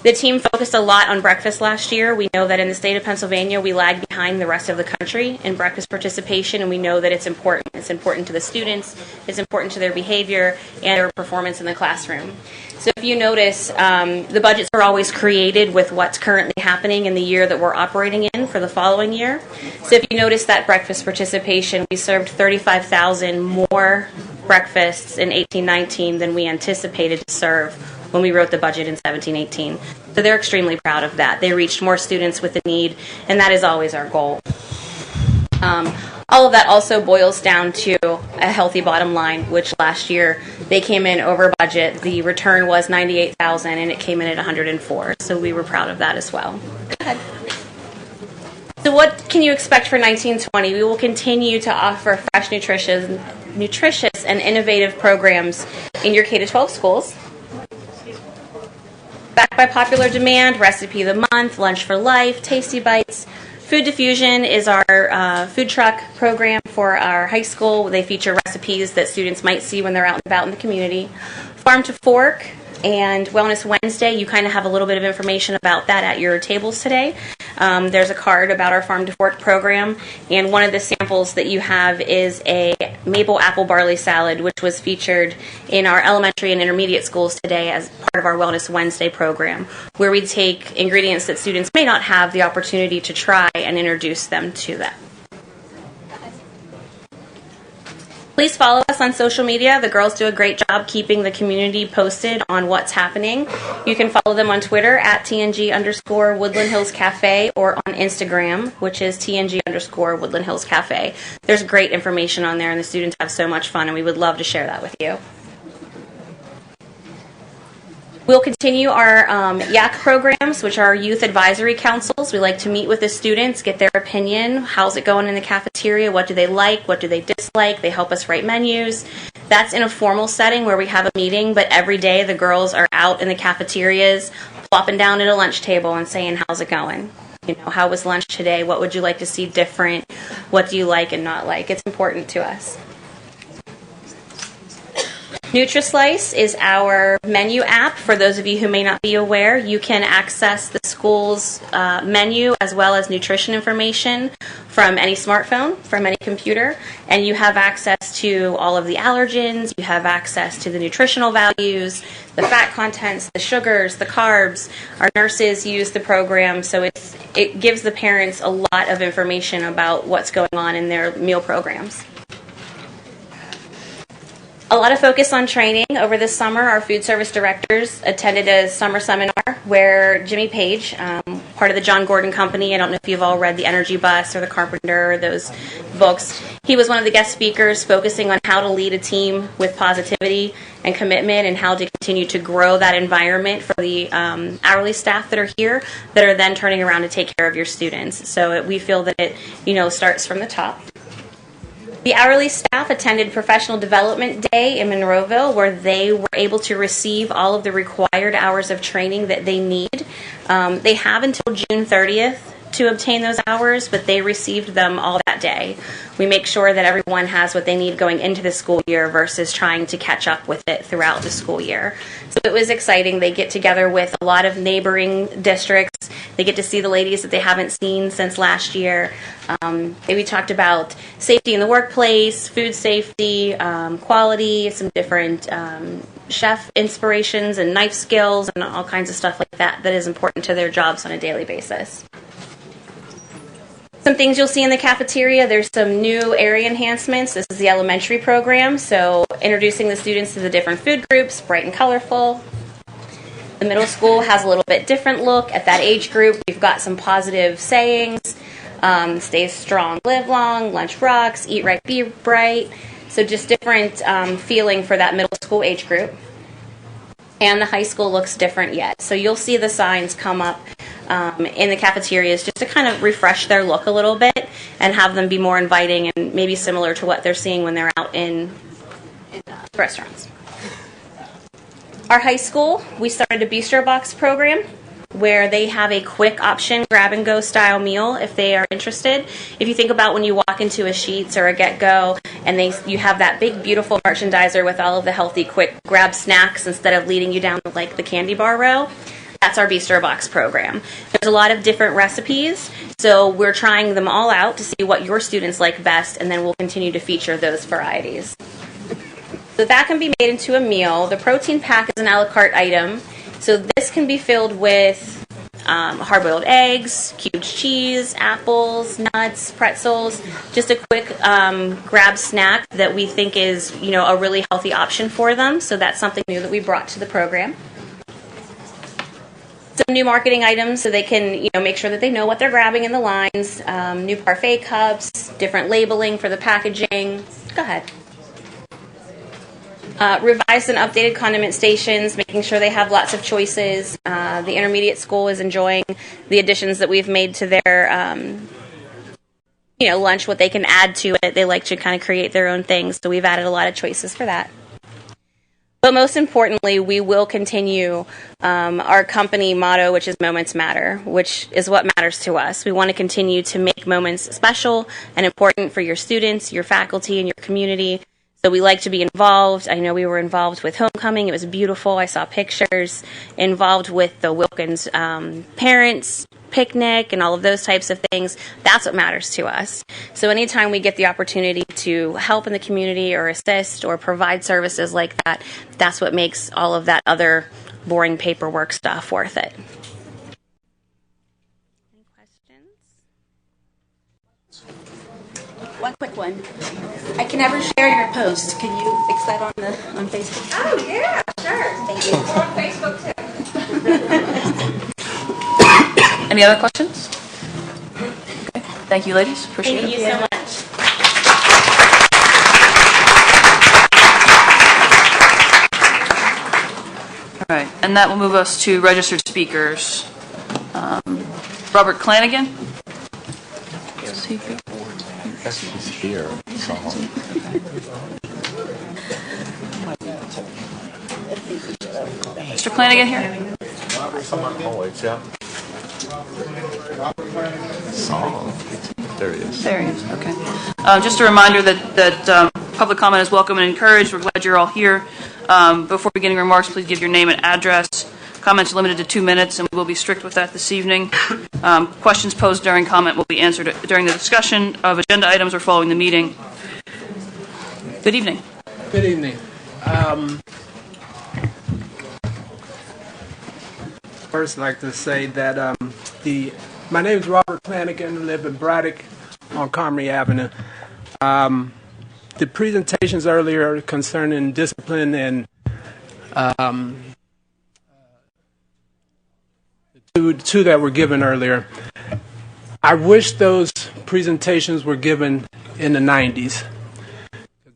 The team focused a lot on breakfast last year. We know that in the state of Pennsylvania, we lag behind the rest of the country in breakfast participation, and we know that it's important. It's important to the students, it's important to their behavior and their performance in the classroom. So if you notice, the budgets are always created with what's currently happening in the year that we're operating in for the following year. So if you notice that breakfast participation, we served 35,000 more breakfasts in 18-19 than we anticipated to serve when we wrote the budget in 17-18. So they're extremely proud of that. They reached more students with the need, and that is always our goal. All of that also boils down to a healthy bottom line, which last year they came in over budget. The return was $98,000, and it came in at $104. So we were proud of that as well. Go ahead. So what can you expect for 1920? We will continue to offer fresh, nutritious and innovative programs in your K-12 schools. Backed by popular demand, Recipe of the Month, Lunch for Life, Tasty Bites. Food Diffusion is our food truck program for our high school. They feature recipes that students might see when they're out and about in the community. Farm to Fork and Wellness Wednesday, you kind of have a little bit of information about that at your tables today. There's a card about our Farm to Fork program, and one of the samples that you have is a maple apple barley salad, which was featured in our elementary and intermediate schools today as part of our Wellness Wednesday program, where we take ingredients that students may not have the opportunity to try and introduce them to them. Please follow us on social media. The girls do a great job keeping the community posted on what's happening. You can follow them on Twitter at TNG_Woodland Hills Cafe or on Instagram, which is TNG_Woodland Hills Cafe. There's great information on there, and the students have so much fun, and we would love to share that with you. We'll continue our YAC programs, which are youth advisory councils. We like to meet with the students, get their opinion. How's it going in the cafeteria? What do they like? What do they dislike? They help us write menus. That's in a formal setting where we have a meeting, but every day the girls are out in the cafeterias, plopping down at a lunch table and saying, how's it going? You know, how was lunch today? What would you like to see different? What do you like and not like? It's important to us. NutriSlice is our menu app. For those of you who may not be aware, you can access the school's menu as well as nutrition information from any smartphone, from any computer, and you have access to all of the allergens, you have access to the nutritional values, the fat contents, the sugars, the carbs. Our nurses use the program, so it gives the parents a lot of information about what's going on in their meal programs. A lot of focus on training. Over this summer, our food service directors attended a summer seminar where Jimmy Page, part of the John Gordon Company, I don't know if you've all read The Energy Bus or The Carpenter or those books, he was one of the guest speakers focusing on how to lead a team with positivity and commitment and how to continue to grow that environment for the hourly staff that are here that are then turning around to take care of your students. So we feel that it starts from the top. The hourly staff attended Professional Development Day in Monroeville, where they were able to receive all of the required hours of training that they need. They have until June 30th to obtain those hours, but they received them all that day. We make sure that everyone has what they need going into the school year versus trying to catch up with it throughout the school year. So it was exciting. They get together with a lot of neighboring districts. They get to see the ladies that they haven't seen since last year. We talked about safety in the workplace, food safety, quality, some different chef inspirations and knife skills and all kinds of stuff like that that is important to their jobs on a daily basis. Some things you'll see in the cafeteria, there's some new area enhancements. This is the elementary program, so introducing the students to the different food groups, bright and colorful. The middle school has a little bit different look at that age group. We've got some positive sayings, stay strong, live long, lunch rocks, eat right, be bright. So just different feeling for that middle school age group. And the high school looks different yet. So you'll see the signs come up in the cafeterias just to kind of refresh their look a little bit and have them be more inviting and maybe similar to what they're seeing when they're out in restaurants. Our high school, we started a bistro box program where they have a quick option grab-and-go style meal if they are interested. If you think about when you walk into a Sheetz or a Get-Go and you have that big, beautiful merchandiser with all of the healthy, quick grab snacks instead of leading you down like the candy bar row, that's our bistro box program. There's a lot of different recipes, so we're trying them all out to see what your students like best, and then we'll continue to feature those varieties. So that can be made into a meal. The protein pack is an a la carte item. So this can be filled with hard-boiled eggs, cubed cheese, apples, nuts, pretzels, just a quick grab snack that we think is, a really healthy option for them. So that's something new that we brought to the program. Some new marketing items so they can, make sure that they know what they're grabbing in the lines. New parfait cups, different labeling for the packaging. Go ahead. Revised and updated condiment stations, making sure they have lots of choices. The intermediate school is enjoying the additions that we've made to their, lunch, what they can add to it. They like to kind of create their own things, so we've added a lot of choices for that. But most importantly, we will continue our company motto, which is Moments Matter, which is what matters to us. We want to continue to make moments special and important for your students, your faculty, and your community. So we like to be involved. I know we were involved with homecoming. It was beautiful. I saw pictures. Involved with the Wilkins parents picnic and all of those types of things. That's what matters to us. So anytime we get the opportunity to help in the community or assist or provide services like that, that's what makes all of that other boring paperwork stuff worth it. Any questions? One quick one. I can never share your post. Can you fix that on Facebook? Oh, yeah, sure. Thank you. We're on Facebook, too. Any other questions? Okay. Thank you, ladies. Appreciate it. Thank you so much. All right, and that will move us to registered speakers. Robert Clanigan. Is he here? He's here. Mr. Clanigan here? There he is. There he is, okay. Just a reminder that public comment is welcome and encouraged. We're glad you're all here. Before beginning remarks, please give your name and address. Comments are limited to 2 minutes, and we will be strict with that this evening. Questions posed during comment will be answered during the discussion of agenda items or following the meeting. Good evening. Good evening. First, I'd like to say that my name is Robert Flanagan. I live in Braddock on Comrie Avenue. The presentations earlier concerning discipline and the two that were given earlier, I wish those presentations were given in the 90s.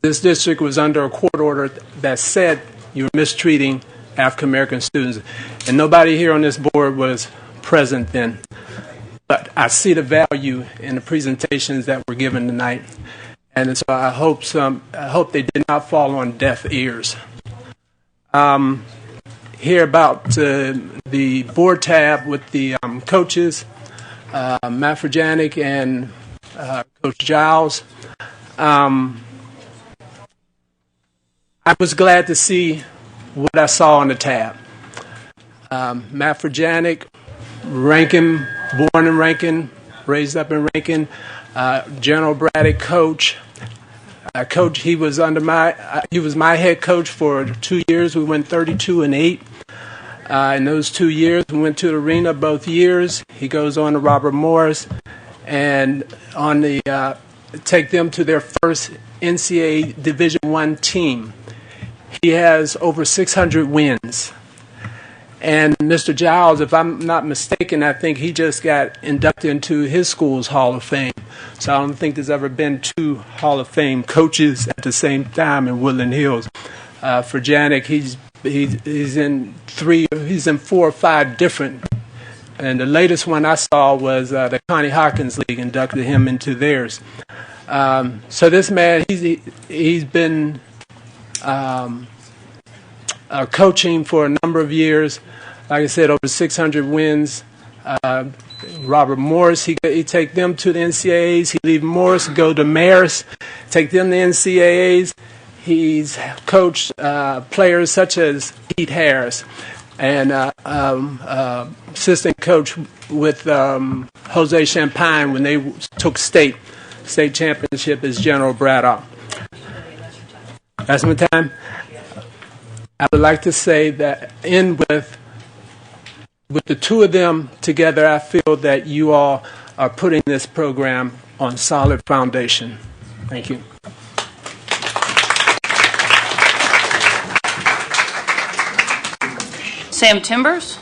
This district was under a court order that said you were mistreating African American students, and nobody here on this board was present then. But I see the value in the presentations that were given tonight, and so I hope they did not fall on deaf ears. Hear about the board tab with the coaches, Matt Frajanic and Coach Giles. I was glad to see what I saw on the tab. Matt Frajanic, Rankin, born in Rankin, raised up in Rankin, General Braddock coach. Coach, he was my head coach for 2 years. We went 32-8. In those 2 years, we went to the arena both years. He goes on to Robert Morris, and on the take them to their first NCAA Division I team. He has over 600 wins. And Mr. Giles, if I'm not mistaken, I think he just got inducted into his school's Hall of Fame. So I don't think there's ever been two Hall of Fame coaches at the same time in Woodland Hills. For Janik, he's in 4 or 5 different. And the latest one I saw was the Connie Hawkins League inducted him into theirs. So this man, he's been coaching for a number of years. Like I said, over 600 wins. Robert Morris, he take them to the NCAAs. He leave Morris, go to Marist, take them to NCAAs. He's coached players such as Pete Harris, and assistant coach with Jose Champagne when they took state championship as General Braddock. That's my time. I would like to say that with the two of them together, I feel that you all are putting this program on solid foundation. Thank you. Sam Timbers.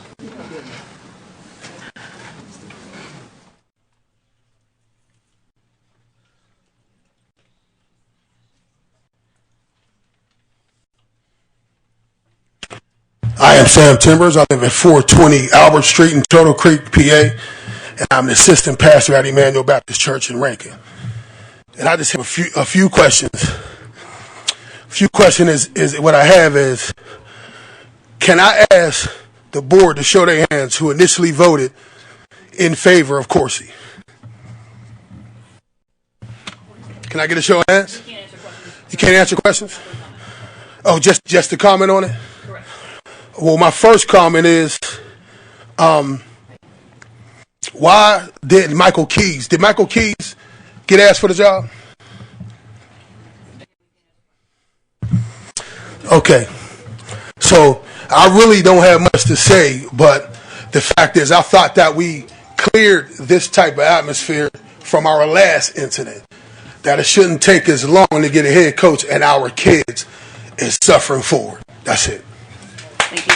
I am Sam Timbers. I live at 420 Albert Street in Turtle Creek, PA, and I'm the assistant pastor at Emmanuel Baptist Church in Rankin. And I just have a few questions. A few questions is what I have is, can I ask the board to show their hands who initially voted in favor of Corsi? Can I get a show of hands? You can't answer questions? Oh, just to comment on it? Well, my first comment is, why did Michael Keys get asked for the job? Okay, so I really don't have much to say, but the fact is I thought that we cleared this type of atmosphere from our last incident, that it shouldn't take as long to get a head coach and our kids is suffering forward. That's it. Thank you.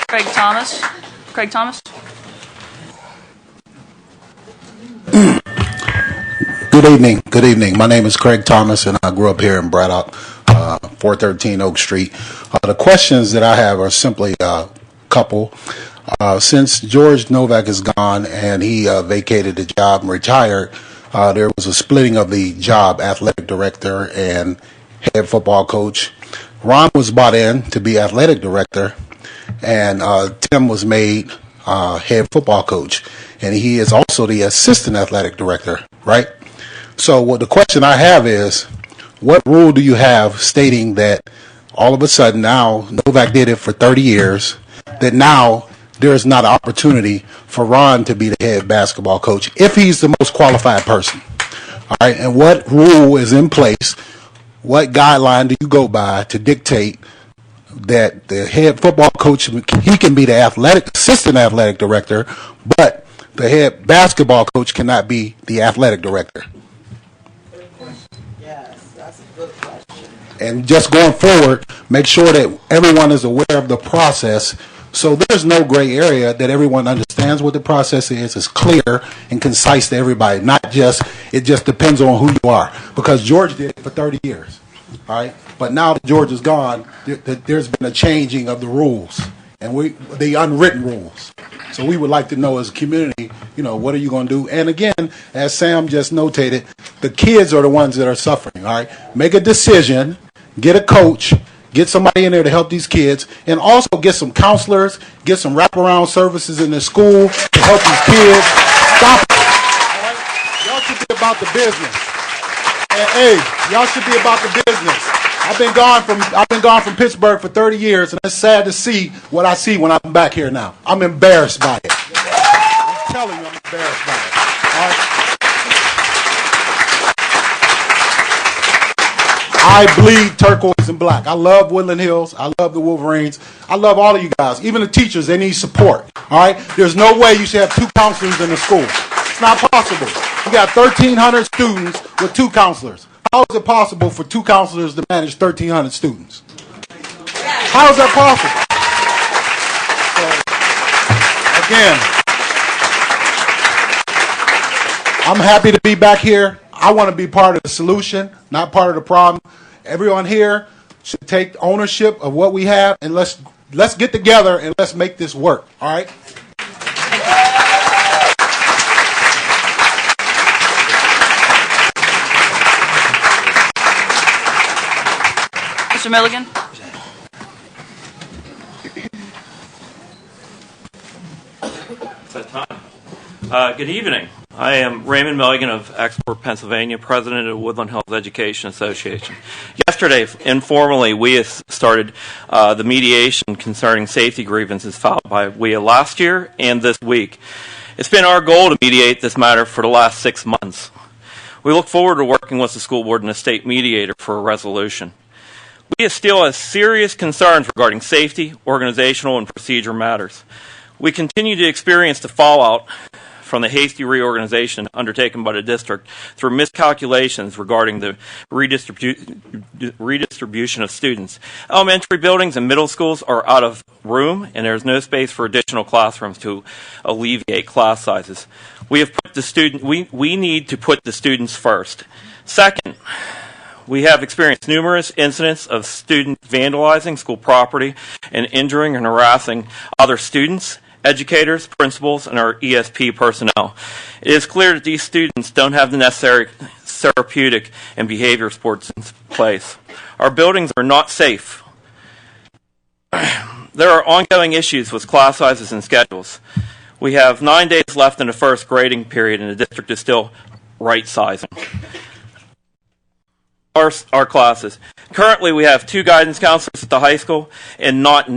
Craig Thomas. Good evening. My name is Craig Thomas, and I grew up here in Braddock, 413 Oak Street. The questions that I have are simply a couple. Since George Novak is gone and he vacated the job and retired, there was a splitting of the job, athletic director and head football coach. Ron was brought in to be athletic director, and Tim was made head football coach, and he is also the assistant athletic director, right? So what the question I have is, what rule do you have stating that all of a sudden now, Novak did it for 30 years, that now there's not an opportunity for Ron to be the head basketball coach if he's the most qualified person? All right, and what rule is in place? What guideline do you go by to dictate that the head football coach, he can be the assistant athletic director, but the head basketball coach cannot be the athletic director? Yes, that's a good question. And just going forward, make sure that everyone is aware of the process, so there's no gray area, that everyone understands what the process is. It's clear and concise to everybody, not just, it just depends on who you are. Because George did it for 30 years, all right? But now that George is gone, there's been a changing of the rules, and the unwritten rules. So we would like to know as a community, what are you going to do? And again, as Sam just notated, the kids are the ones that are suffering, all right? Make a decision, get a coach, get somebody in there to help these kids, and also get some counselors, get some wraparound services in the school to help these kids. Stop it. All right? Y'all should be about the business. And hey, y'all should be about the business. I've been gone from Pittsburgh for 30 years, and it's sad to see what I see when I'm back here now. I'm embarrassed by it. I'm telling you, I'm embarrassed by it. All right? I bleed turquoise in black. I love Woodland Hills. I love the Wolverines. I love all of you guys. Even the teachers, they need support. All right? There's no way you should have 2 counselors in the school. It's not possible. You got 1,300 students with 2 counselors. How is it possible for 2 counselors to manage 1,300 students? How is that possible? So, again, I'm happy to be back here. I want to be part of the solution, not part of the problem. Everyone here should take ownership of what we have, and let's get together and let's make this work. All right? Mr. Milligan? Good evening. I am Raymond Milligan of Export, Pennsylvania, president of Woodland Hills Education Association. Yesterday, informally, we started the mediation concerning safety grievances filed by WIA last year and this week. It's been our goal to mediate this matter for the last 6 months. We look forward to working with the school board and the state mediator for a resolution. WIA still has serious concerns regarding safety, organizational, and procedure matters. We continue to experience the fallout from the hasty reorganization undertaken by the district through miscalculations regarding the redistribution of students. Elementary buildings and middle schools are out of room, and there's no space for additional classrooms to alleviate class sizes. We have put we need to put the students first. Second, we have experienced numerous incidents of students vandalizing school property and injuring and harassing other students, educators, principals, and our ESP personnel. It is clear that these students don't have the necessary therapeutic and behavior supports in place. Our buildings are not safe. There are ongoing issues with class sizes and schedules. We have 9 days left in the first grading period, and the district is still right-sizing our classes. Currently, we have 2 guidance counselors at the high school and not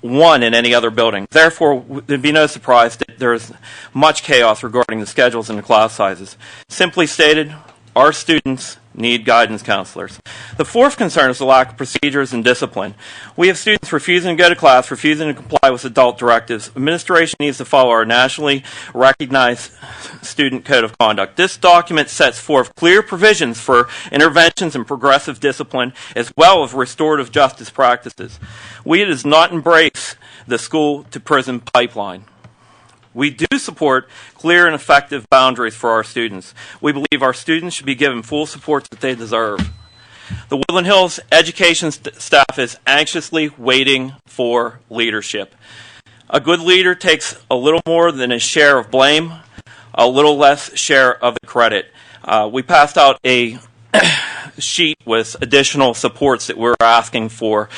one in any other building. Therefore, there'd be no surprise that there is much chaos regarding the schedules and the class sizes. Simply stated, our students need guidance counselors. The fourth concern is the lack of procedures and discipline. We have students refusing to go to class, refusing to comply with adult directives. Administration needs to follow our nationally recognized student code of conduct. This document sets forth clear provisions for interventions and progressive discipline, as well as restorative justice practices. We does not embrace the school-to-prison pipeline. We do support clear and effective boundaries for our students. We believe our students should be given full support that they deserve. The Woodland Hills education staff is anxiously waiting for leadership. A good leader takes a little more than a share of blame, a little less share of the credit. We passed out a sheet with additional supports that we're asking for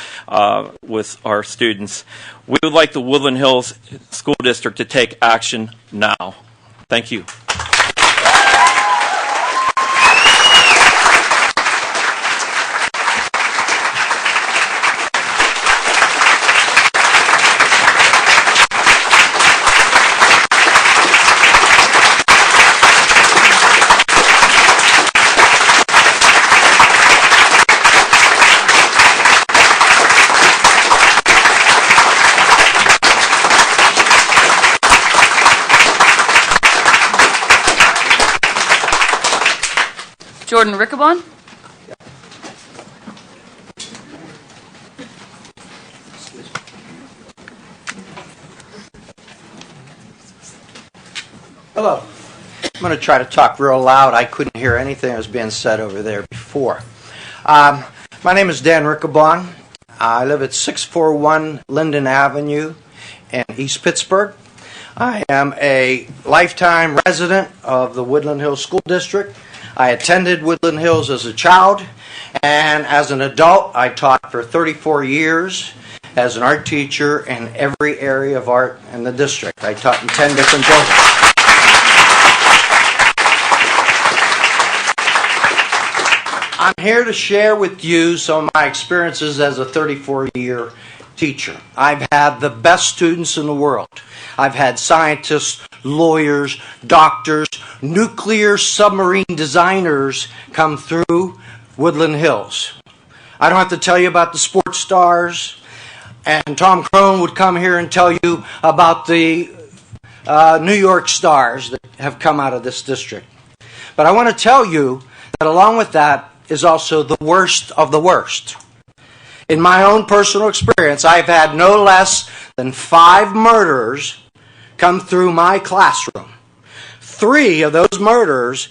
with our students. We would like the Woodland Hills School District to take action now. Thank you. Jordan Riccobon? Hello. I'm going to try to talk real loud. I couldn't hear anything that was being said over there before. My name is Dan Riccobon. I live at 641 Linden Avenue in East Pittsburgh. I am a lifetime resident of the Woodland Hills School District. I attended Woodland Hills as a child, and as an adult, I taught for 34 years as an art teacher in every area of art in the district. I taught in 10 different buildings. I'm here to share with you some of my experiences as a 34-year teacher. I've had the best students in the world. I've had scientists, lawyers, doctors, nuclear submarine designers come through Woodland Hills. I don't have to tell you about the sports stars. And Tom Crone would come here and tell you about the New York stars that have come out of this district. But I want to tell you that along with that is also the worst of the worst. In my own personal experience, I've had no less than 5 murderers come through my classroom. 3 of those murderers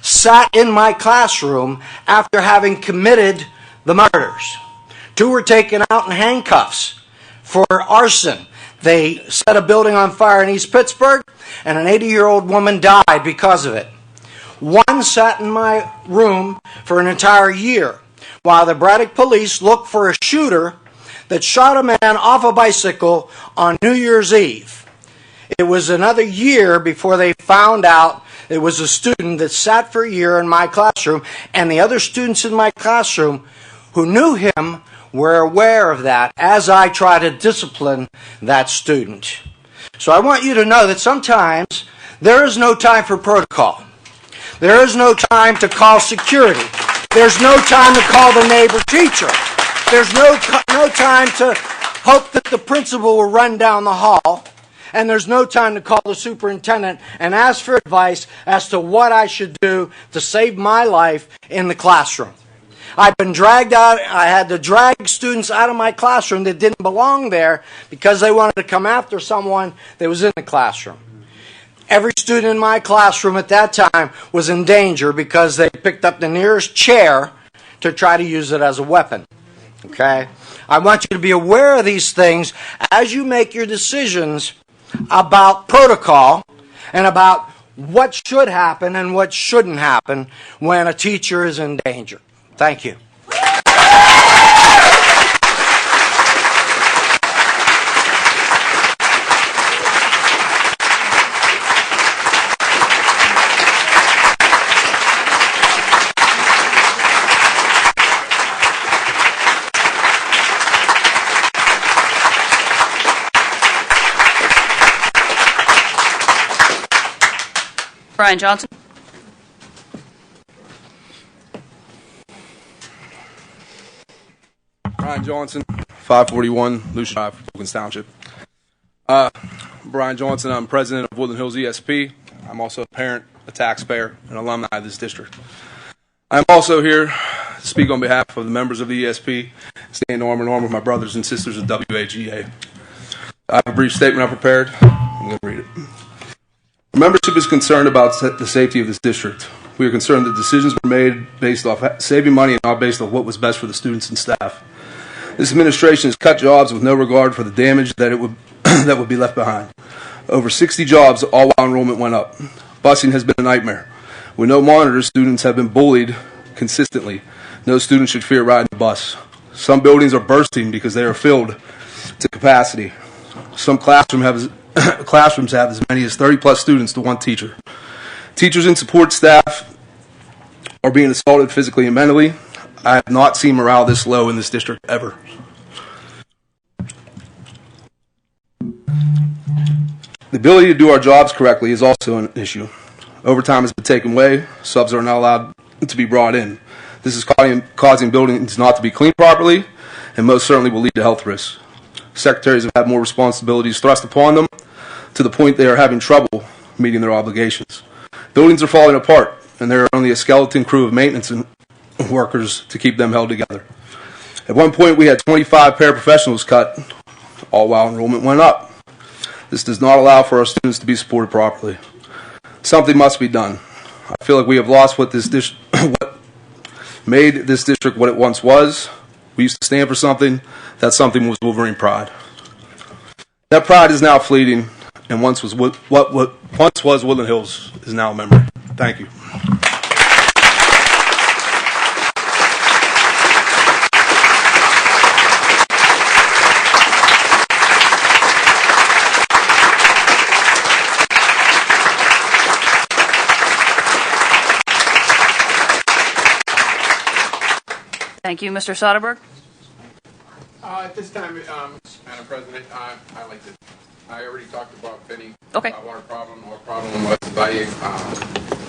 sat in my classroom after having committed the murders. 2 were taken out in handcuffs for arson. They set a building on fire in East Pittsburgh, and an 80-year-old woman died because of it. 1 sat in my room for an entire year while the Braddock police looked for a shooter that shot a man off a bicycle on New Year's Eve. It was another year before they found out it was a student that sat for a year in my classroom, and the other students in my classroom who knew him were aware of that as I try to discipline that student. So I want you to know that sometimes there is no time for protocol. There is no time to call security. There's no time to call the neighbor teacher. There's no time to hope that the principal will run down the hall. And there's no time to call the superintendent and ask for advice as to what I should do to save my life in the classroom. I've been dragged out. I had to drag students out of my classroom that didn't belong there because they wanted to come after someone that was in the classroom. Every student in my classroom at that time was in danger because they picked up the nearest chair to try to use it as a weapon. Okay? I want you to be aware of these things as you make your decisions about protocol and about what should happen and what shouldn't happen when a teacher is in danger. Thank you. Brian Johnson. Brian Johnson, 541 Lucia Drive, Wilkins Township. Brian Johnson, I'm president of Woodland Hills ESP. I'm also a parent, a taxpayer, and alumni of this district. I'm also here to speak on behalf of the members of the ESP, stand arm in arm with my brothers and sisters of WAGA. I have a brief statement I prepared. I'm going to read it. Our membership is concerned about the safety of this district. We are concerned that decisions were made based off saving money and not based on what was best for the students and staff. This administration has cut jobs with no regard for the damage that would be left behind. Over 60 jobs, all while enrollment went up. Busing has been a nightmare. With no monitors, students have been bullied consistently. No student should fear riding the bus. Some buildings are bursting because they are filled to capacity. Some classrooms have as many as 30-plus students to one teacher. Teachers and support staff are being assaulted physically and mentally. I have not seen morale this low in this district ever. The ability to do our jobs correctly is also an issue. Overtime has been taken away. Subs are not allowed to be brought in. This is causing buildings not to be cleaned properly and most certainly will lead to health risks. Secretaries have had more responsibilities thrust upon them to the point they are having trouble meeting their obligations. Buildings are falling apart, and there are only a skeleton crew of maintenance and workers to keep them held together. At one point, we had 25 paraprofessionals cut, all while enrollment went up. This does not allow for our students to be supported properly. Something must be done. I feel like we have lost what made this district what it once was. We used to stand for something. That something was Wolverine pride. That pride is now fleeting, and what once was Woodland Hills is now a memory. Thank you. Thank you. Mr. Soderberg? At this time, Madam President, I already talked about Benny. Okay. Water problem. Our problem was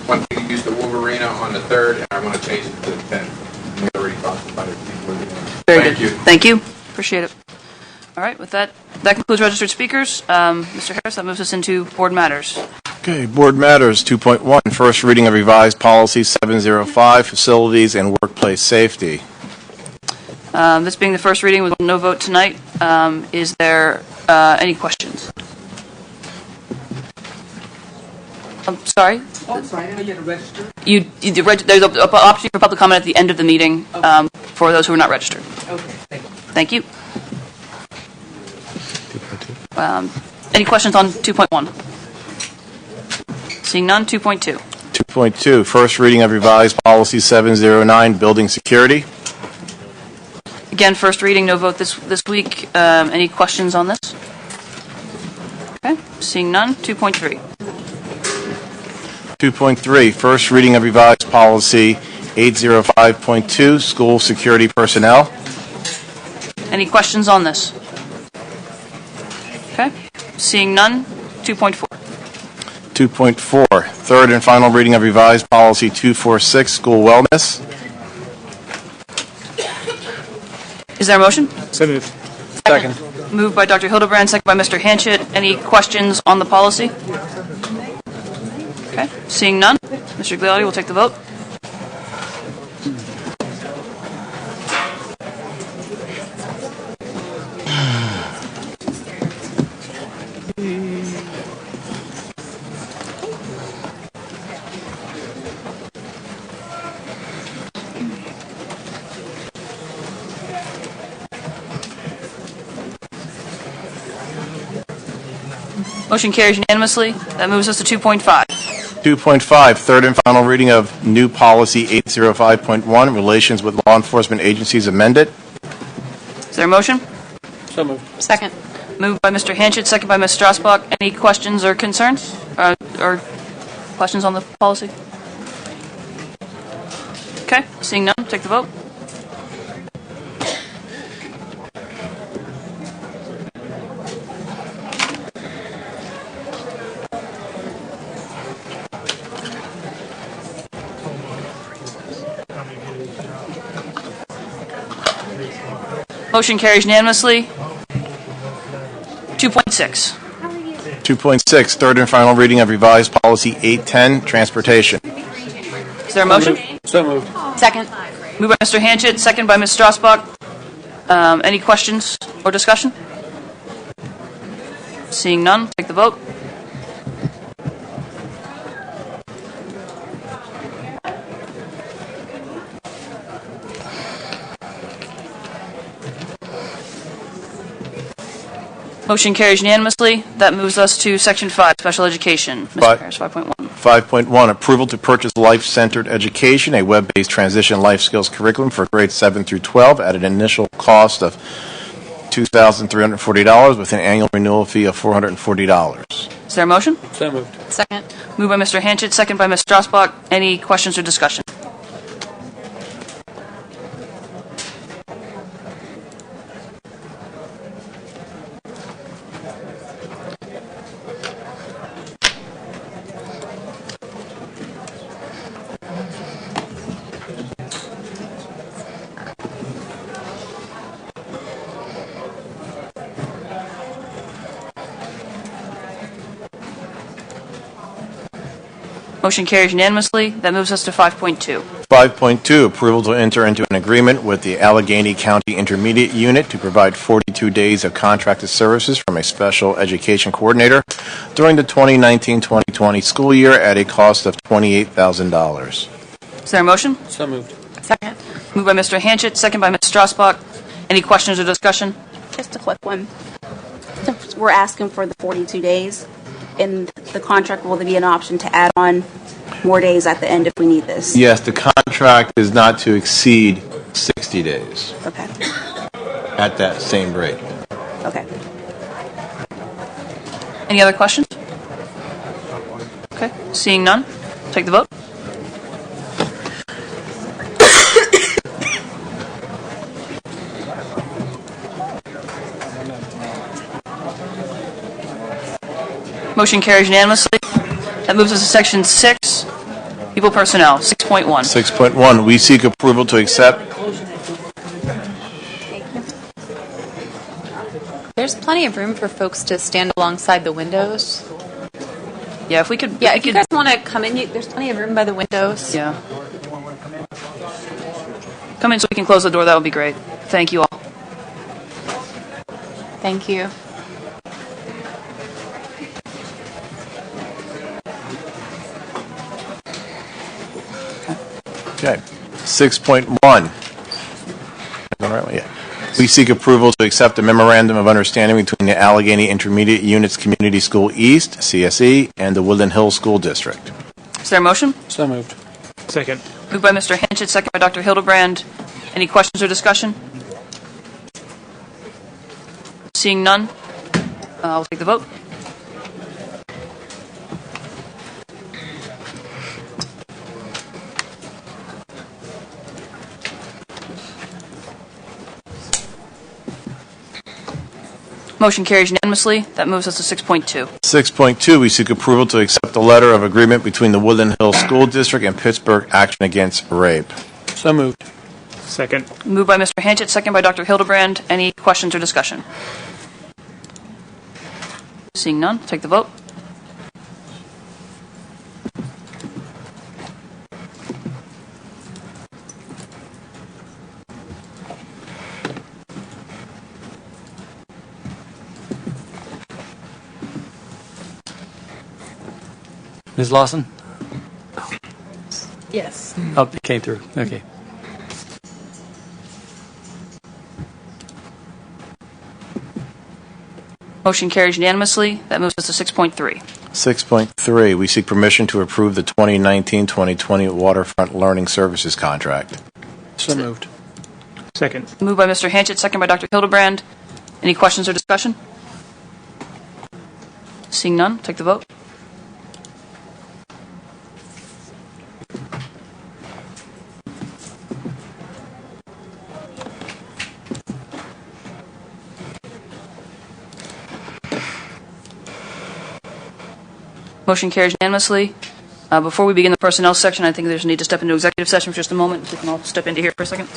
one thing used the Wolverina on the 3rd, and I want to change it to the 10th. We already talked about it before the end. Very good. Thank you. Appreciate it. All right, with that concludes registered speakers. Mr. Harris, that moves us into board matters. Okay, Board Matters 2.1, first reading of revised policy 705, facilities and workplace safety. This being the first reading with no vote tonight, is there any questions? I'm sorry? I'm sorry, I didn't get registered. There's an opportunity for public comment at the end of the meeting for those who are not registered. Okay, thank you. Thank you. Any questions on 2.1? Seeing none, 2.2. 2.2, first reading of revised policy 709, building security. Again, first reading, no vote this week. Any questions on this? Okay, seeing none, 2.3. 2.3, first reading of revised policy 805.2, school security personnel. Any questions on this? Okay, seeing none, 2.4. 2.4, third and final reading of revised policy 246, school wellness. Is there a motion? So moved. Second. Moved by Dr. Hildebrand, second by Mr. Hanchett. Any questions on the policy? Okay, seeing none, Mr. Gliotti will take the vote. Motion carries unanimously. That moves us to 2.5. 2.5, third and final reading of new policy 805.1, relations with law enforcement agencies amended. Is there a motion? So moved. Second. Moved by Mr. Hanchett, second by Ms. Strasbach. Any questions or concerns? Or questions on the policy? Okay, seeing none, take the vote. Motion carries unanimously. 2.6. 2.6, third and final reading of revised policy 810, transportation. Is there a motion? So moved. Second. Moved by Mr. Hanchett, second by Ms. Strasbach. Any questions or discussion? Seeing none, take the vote. Motion carries unanimously. That moves us to Section 5, Special Education. Mr. Harris, 5.1. 5.1, approval to purchase life-centered education, a web-based transition life skills curriculum for grades 7 through 12 at an initial cost of $2,340 with an annual renewal fee of $440. Is there a motion? So moved. Second. Moved by Mr. Hanchett, second by Ms. Strasbach. Any questions or discussion? Motion carries unanimously. That moves us to 5.2. 5.2, approval to enter into an agreement with the Allegheny County Intermediate Unit to provide 42 days of contracted services from a special education coordinator during the 2019-2020 school year at a cost of $28,000. Is there a motion? So moved. Second. Moved by Mr. Hanchett, second by Ms. Strasbach. Any questions or discussion? Just a quick one. We're asking for the 42 days. In the contract, will there be an option to add on more days at the end if we need this? Yes, the contract is not to exceed 60 days Okay. at that same rate. Okay. Any other questions? Okay. Seeing none, take the vote. Motion carries unanimously. That moves us to Section 6, People Personnel, 6.1. 6.1, we seek approval to accept. there's plenty of room for folks to stand alongside the windows. Yeah, if we could. Yeah, if you guys want to come in, there's plenty of room by the windows. Yeah. Come in so we can close the door. That would be great. Thank you all. Thank you. Okay. 6.1. We seek approval to accept a memorandum of understanding between the Allegheny Intermediate Units Community School East, CSE, and the Woodland Hills School District. Is there a motion? So moved. Second. Moved by Mr. Hanchett, second by Dr. Hildebrand. Any questions or discussion? Seeing none, I'll take the vote. Motion carries unanimously. That moves us to 6.2. 6.2, we seek approval to accept the letter of agreement between the Woodland Hills School District and Pittsburgh Action Against Rape. So moved. Second. Moved by Mr. Hanchett, second by Dr. Hildebrand. Any questions or discussion? Seeing none, take the vote. Ms. Lawson? Yes. Oh, it came through. Okay. Motion carries unanimously. That moves us to 6.3. 6.3, we seek permission to approve the 2019-2020 Waterfront Learning Services contract. So moved. Second. Moved by Mr. Hanchett, second by Dr. Hildebrand. Any questions or discussion? Seeing none, take the vote. Motion carries unanimously. Before we begin the personnel section, I think there's a need to step into executive session for just a moment. We can all step into here for a second.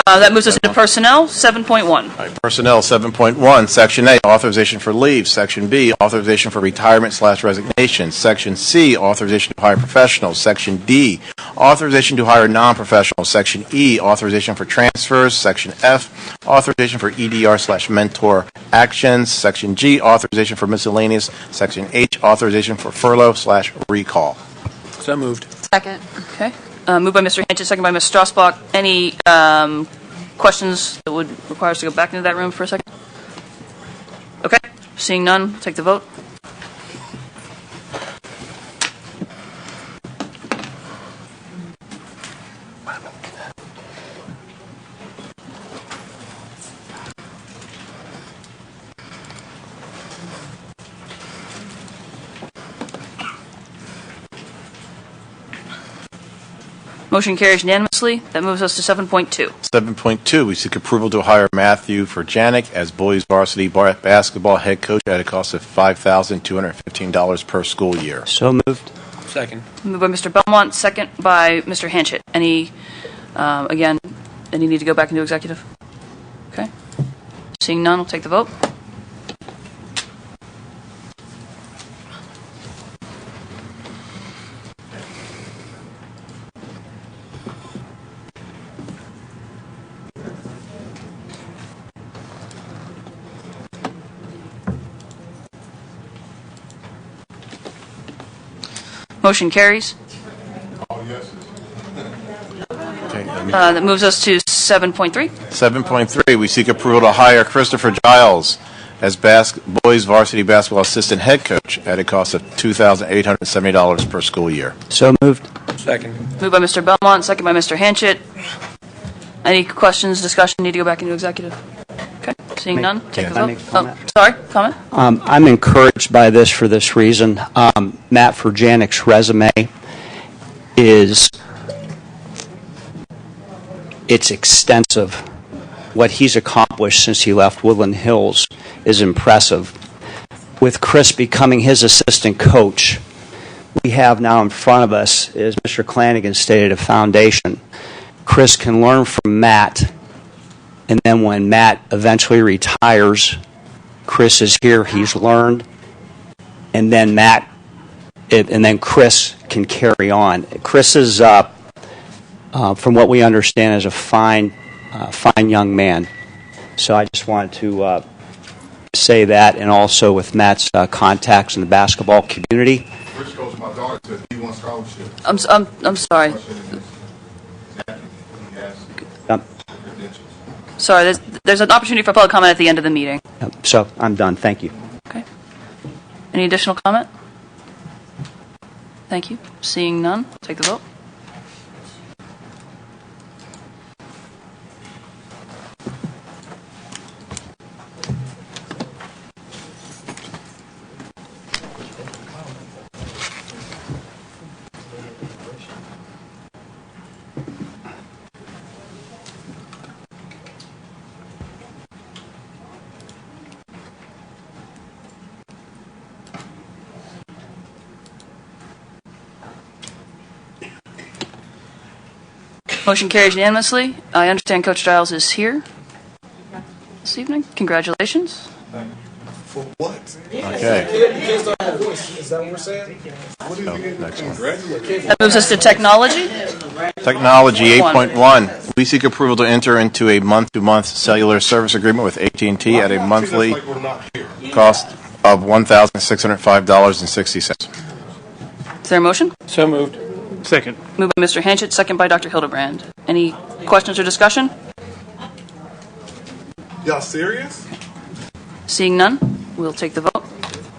That moves us into personnel, 7.1. Personnel, 7.1, Section A, authorization for leave. Section B, authorization for retirement/resignation. Section C, authorization to hire professionals. Section D, authorization to hire non-professionals. Section E, authorization for transfers. Section F, authorization for EDR/mentor actions. Section G, authorization for miscellaneous. Section H, authorization for furlough/recall. So moved. Second. Okay. Moved by Mr. Hanchett, second by Ms. Strasbach. Any questions that would require us to go back into that room for a second? Okay. Seeing none, take the vote. Motion carries unanimously. That moves us to 7.2. 7.2, we seek approval to hire Matthew Furjanic as boys varsity basketball head coach at a cost of $5,215 per school year. So moved. Second. Moved by Mr. Belmont, second by Mr. Hanchett. Any need to go back into executive? Okay. Seeing none, we'll take the vote. Motion carries. That moves us to 7.3. 7.3, we seek approval to hire Christopher Giles as boys varsity basketball assistant head coach at a cost of $2,870 per school year. So moved. Second. Moved by Mr. Belmont, second by Mr. Hanchett. Any questions, discussion, need to go back into executive? Okay, seeing none, take the Can I vote. make a comment? Sorry, comment? I'm encouraged by this for this reason. Matt Furjanic's resume it's extensive. What he's accomplished since he left Woodland Hills is impressive. With Chris becoming his assistant coach, we have now in front of us, as Mr. Clanigan stated, a foundation. Chris can learn from Matt, and then when Matt eventually retires, Chris is here, he's learned, and then Chris can carry on. Chris is, from what we understand, is a fine young man. So I just wanted to say that, and also with Matt's contacts in the basketball community. First coach, my daughter to a D1 scholarship. I'm sorry. Sorry, there's an opportunity for public comment at the end of the meeting. So I'm done. Thank you. Okay. Any additional comment? Thank you. Seeing none, take the vote. Motion carries unanimously. I understand Coach Giles is here this evening. Congratulations. For what? Okay. Kids don't have a voice. Is that what we're saying? What is Next one. That moves us to technology. Technology 8.1, we seek approval to enter into a month-to-month cellular service agreement with AT&T at a monthly cost of $1,605.60. Is there a motion? So moved. Second. Moved by Mr. Hanchett, second by Dr. Hildebrand. Any questions or discussion? Y'all serious? Seeing none, we'll take the vote.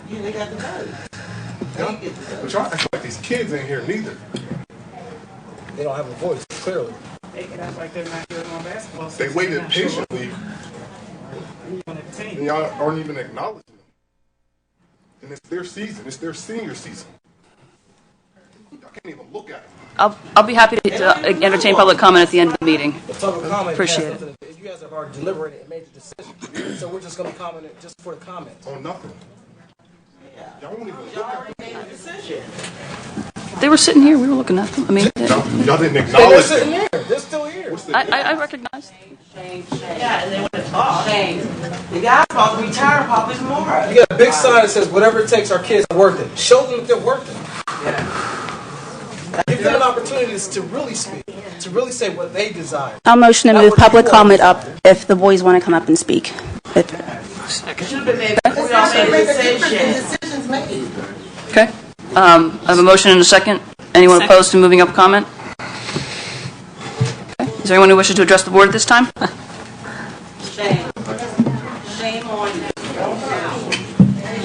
Yeah, they got the But y'all act like these kids ain't here neither. They don't have a voice, clearly. They can act like they're not here on basketball. They waited patiently, and y'all aren't even acknowledging them. And it's their season. It's their senior season. Y'all can't even look at them. I'll be happy to entertain public comment at the end of the meeting. Public comment. Appreciate it. You guys have already deliberated and made the decision, so we're just going to comment just for the comment. On nothing. Y'all won't even look at them. They were sitting here. We were looking at them. I mean, Y'all didn't acknowledge They're sitting them. here. They're still here. I recognize. Yeah, and they want to talk. Shame. The guy's supposed to retire probably tomorrow. You got a big sign that says, whatever it takes, our kids are worth it. Show them that they're worth it. Yeah. Give them an opportunity to really speak, to really say what they desire. I'll motion to move public comment up if the boys want to come up and speak. Should have been made before y'all made a decisions made. Okay. I have a motion and a second. Anyone opposed to moving up comment? Okay. Is there anyone who wishes to address the board at this time? Shame. Shame on you.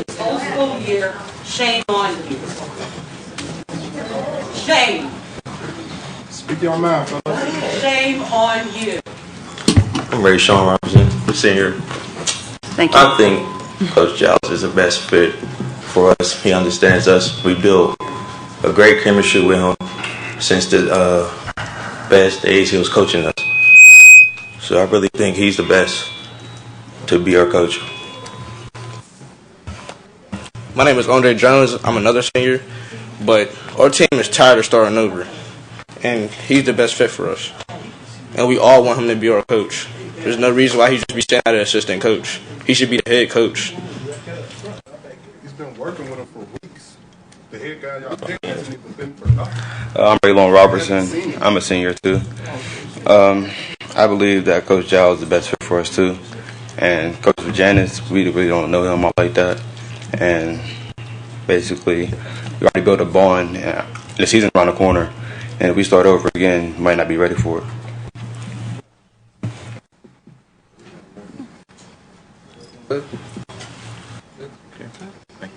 This whole school year, shame on you. Shame. Speak your mind, fellas. Shame on you. I'm Ray Sean Robinson, the senior. Thank you. I think Coach Giles is the best fit for us. He understands us. We built a great chemistry with him since the best days he was coaching us. So I really think he's the best to be our coach. My name is Andre Jones. I'm another senior, but our team is tired of starting over, and he's the best fit for us. And we all want him to be our coach. There's no reason why he should be staying as an assistant coach. He should be the head coach. He's been working with him for weeks. The head guy, y'all think hasn't even been for nothing. I'm Raylon Robertson. I'm a senior too. I believe that Coach Giles is the best fit for us too. And Coach Janice, we really don't know him all like that. And basically, we already built a bond. The season's around the corner. And if we start over again, we might not be ready for it.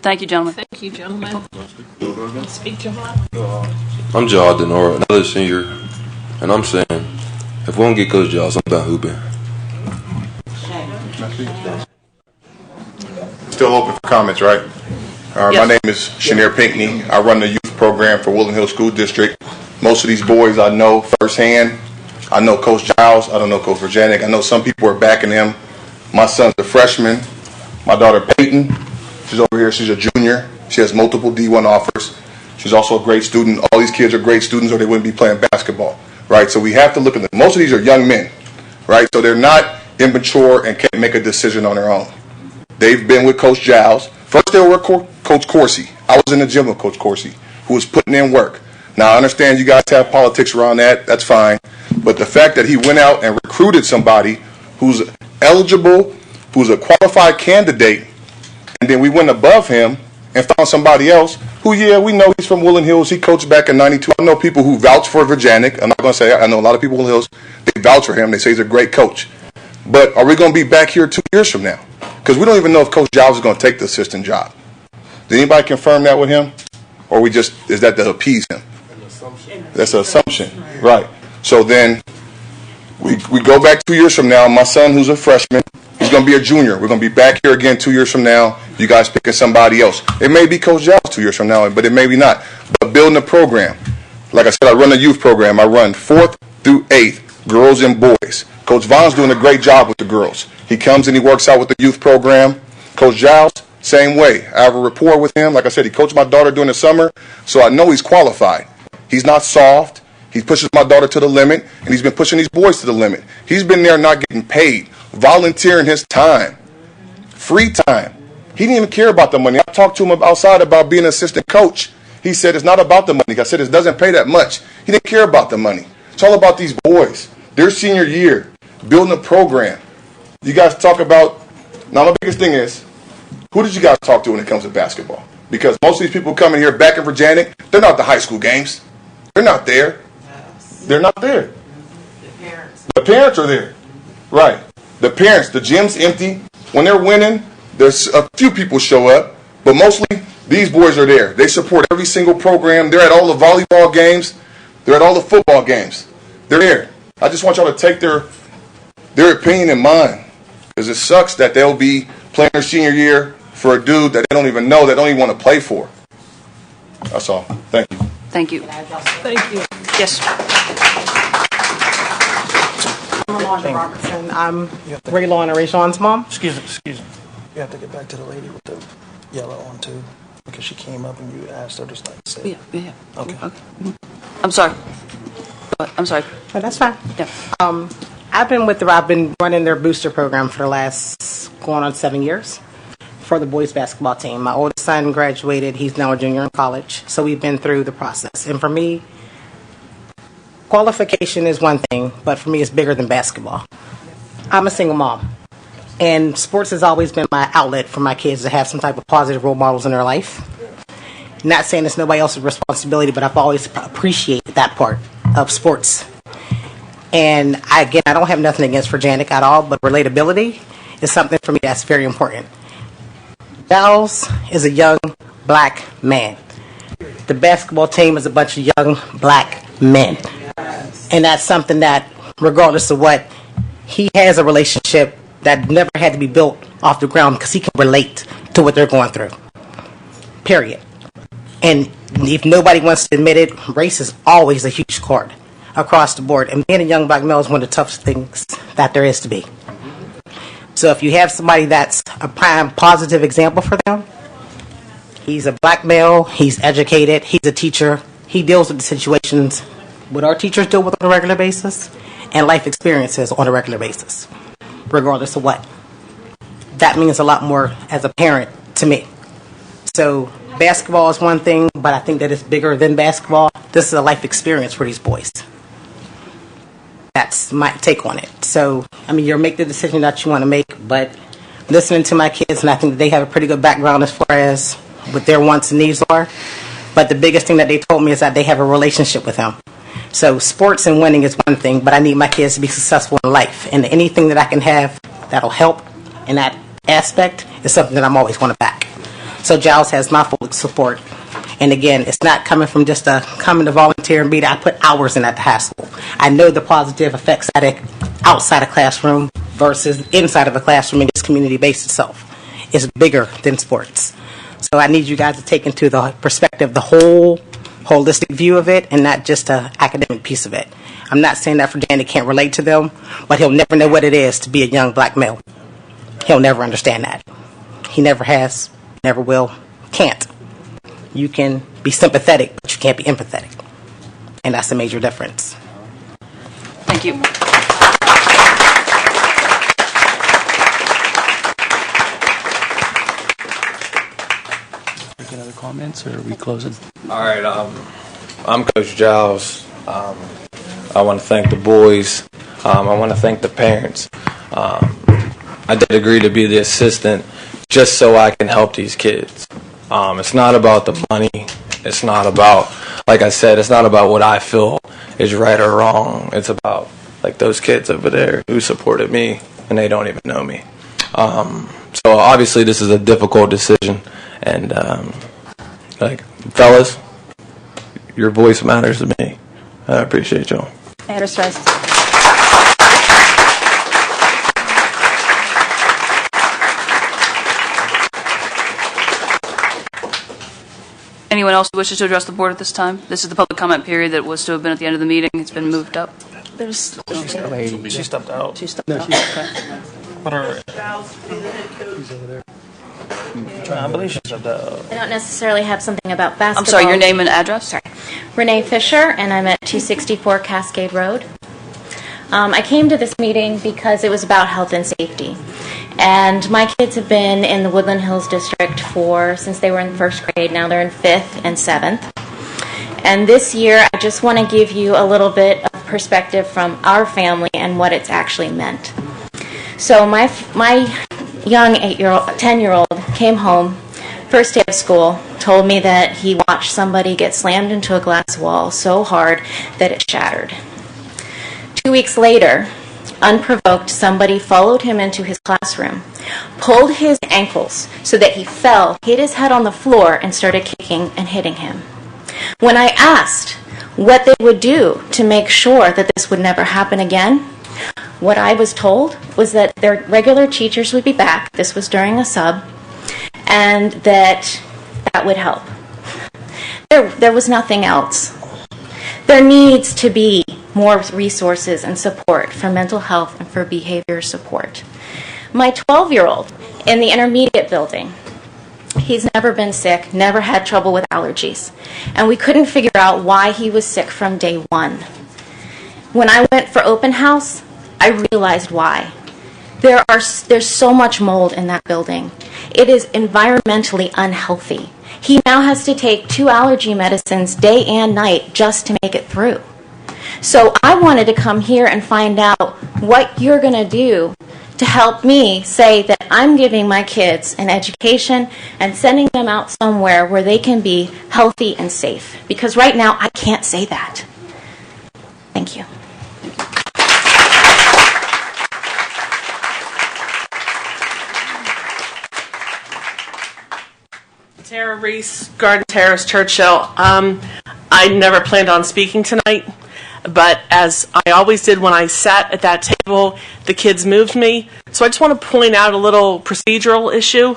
Thank you, gentlemen. Thank you, gentlemen. Speak to him. I'm Jawad Denora, another senior, and I'm saying, if we don't get Coach Giles, I'm done hooping. Still open for comments, right? My name is Shanier Pinckney. I run the youth program for Woodland Hills School District. Most of these boys I know firsthand. I know Coach Giles. I don't know Coach Virginik. I know some people are backing him. My son's a freshman. My daughter Peyton, she's over here. She's a junior. She has multiple D1 offers. She's also a great student. All these kids are great students or they wouldn't be playing basketball, right? So we have to look at them. Most of these are young men, right? So they're not immature and can't make a decision on their own. They've been with Coach Giles. First they were with Coach Corsi. I was in the gym with Coach Corsi, who was putting in work. Now, I understand you guys have politics around that. That's fine. But the fact that he went out and recruited somebody who's eligible, who's a qualified candidate, and then we went above him and found somebody else who, yeah, we know he's from Woodland Hills. He coached back in '92. I know people who vouch for Virginik. I'm not going to say I know a lot of people in Woodland Hills. They vouch for him. They say he's a great coach. But are we going to be back here 2 years from now? Because we don't even know if Coach Giles is going to take the assistant job. Did anybody confirm that with him? Or is that to appease him? That's an assumption. Right. So then we go back 2 years from now. My son, who's a freshman, he's going to be a junior. We're going to be back here again 2 years from now. You guys picking somebody else. It may be Coach Giles 2 years from now, but it may be not. But building a program. Like I said, I run a youth program. I run 4th through 8th, girls and boys. Coach Vaughn's doing a great job with the girls. He comes and he works out with the youth program. Coach Giles, same way. I have a rapport with him. Like I said, he coached my daughter during the summer, so I know he's qualified. He's not soft. He pushes my daughter to the limit, and he's been pushing these boys to the limit. He's been there not getting paid, volunteering his time, free time. He didn't even care about the money. I talked to him outside about being an assistant coach. He said it's not about the money. I said it doesn't pay that much. He didn't care about the money. It's all about these boys. Their senior year, building a program. You guys talk about, now my biggest thing is, who did you guys talk to when it comes to basketball? Because most of these people coming here back in Virginia, they're not at the high school games. They're not there. They're not there. The parents are there. Right. The parents, the gym's empty. When they're winning, there's a few people show up, but mostly these boys are there. They support every single program. They're at all the volleyball games. They're at all the football games. They're there. I just want y'all to take their opinion in mind, because it sucks that they'll be playing their senior year for a dude that they don't even know, that don't even want to play for. That's all. Thank you. Thank you. Thank you. Yes. I'm Alondra Robertson. I'm Raylon and Rayshawn's mom. Excuse me. You have to get back to the lady with the yellow on too, because she came up and you asked her to say. Yeah. Okay. I'm sorry. I'm sorry. Oh, that's fine. Yeah. I've been running their booster program for the last going on 7 years for the boys basketball team. My oldest son graduated. He's now a junior in college. So we've been through the process. And for me, qualification is one thing, but for me it's bigger than basketball. I'm a single mom. And sports has always been my outlet for my kids to have some type of positive role models in their life. Not saying it's nobody else's responsibility, but I've always appreciated that part of sports. And I don't have nothing against Virginik at all, but relatability is something for me that's very important. Giles is a young black man. The basketball team is a bunch of young black men. And that's something that, regardless of what, he has a relationship that never had to be built off the ground because he can relate to what they're going through. Period. And if nobody wants to admit it, race is always a huge across the board. And being a young black male is one of the toughest things that there is to be. So if you have somebody that's a prime positive example for them, he's a black male, he's educated, he's a teacher, he deals with the situations what our teachers deal with on a regular basis, and life experiences on a regular basis, regardless of what. That means a lot more as a parent to me. So basketball is one thing, but I think that it's bigger than basketball. This is a life experience for these boys. That's my take on it. So, I mean, you make the decision that you want to make, but listening to my kids, and I think that they have a pretty good background as far as what their wants and needs are. But the biggest thing that they told me is that they have a relationship with him. So sports and winning is one thing, but I need my kids to be successful in life. And anything that I can have that'll help in that aspect is something that I'm always going to back. So Giles has my full support. And again, it's not coming from just coming to volunteer and be that I put hours in at the high school. I know the positive effects at it outside a classroom versus inside of a classroom in this community-based itself. It's bigger than sports. So I need you guys to take into the perspective the whole holistic view of it and not just an academic piece of it. I'm not saying that for Dan, it can't relate to them, but he'll never know what it is to be a young black male. He'll never understand that. He never has, never will, can't. You can be sympathetic, but you can't be empathetic. And that's a major difference. Thank you. Any other comments, or are we closing? All right, I'm Coach Giles. I want to thank the boys. I want to thank the parents. I did agree to be the assistant just so I can help these kids. It's not about the money. It's not about, like I said, it's not about what I feel is right or wrong. It's about, like, those kids over there who supported me, and they don't even know me. So obviously this is a difficult decision, and like, fellas, your voice matters to me. I appreciate y'all. Anyone else who wishes to address the board at this time? This is the public comment period that was to have been at the end of the meeting. It's been moved up. There's she stepped out. She stepped out. Okay. But her, I believe she stepped out. I don't necessarily have something about basketball. I'm sorry, your name and address? Sorry. Renee Fisher, and I'm at 264 Cascade Road. I came to this meeting because it was about health and safety. And my kids have been in the Woodland Hills District since they were in first grade. Now they're in 5th and 7th. And this year, I just want to give you a little bit of perspective from our family and what it's actually meant. So my young 10-year-old came home, first day of school, told me that he watched somebody get slammed into a glass wall so hard that it shattered. 2 weeks later, unprovoked, somebody followed him into his classroom, pulled his ankles so that he fell, hit his head on the floor, and started kicking and hitting him. When I asked what they would do to make sure that this would never happen again, what I was told was that their regular teachers would be back, this was during a sub, and that would help. There was nothing else. There needs to be more resources and support for mental health and for behavior support. My 12-year-old in the intermediate building, he's never been sick, never had trouble with allergies, and we couldn't figure out why he was sick from day one. When I went for open house, I realized why. There's so much mold in that building. It is environmentally unhealthy. He now has to take 2 allergy medicines day and night just to make it through. So I wanted to come here and find out what you're going to do to help me say that I'm giving my kids an education and sending them out somewhere where they can be healthy and safe. Because right now, I can't say that. Thank you. Tara Reese, Garden Terrace, Churchill. I never planned on speaking tonight, but as I always did when I sat at that table, the kids moved me. So I just want to point out a little procedural issue.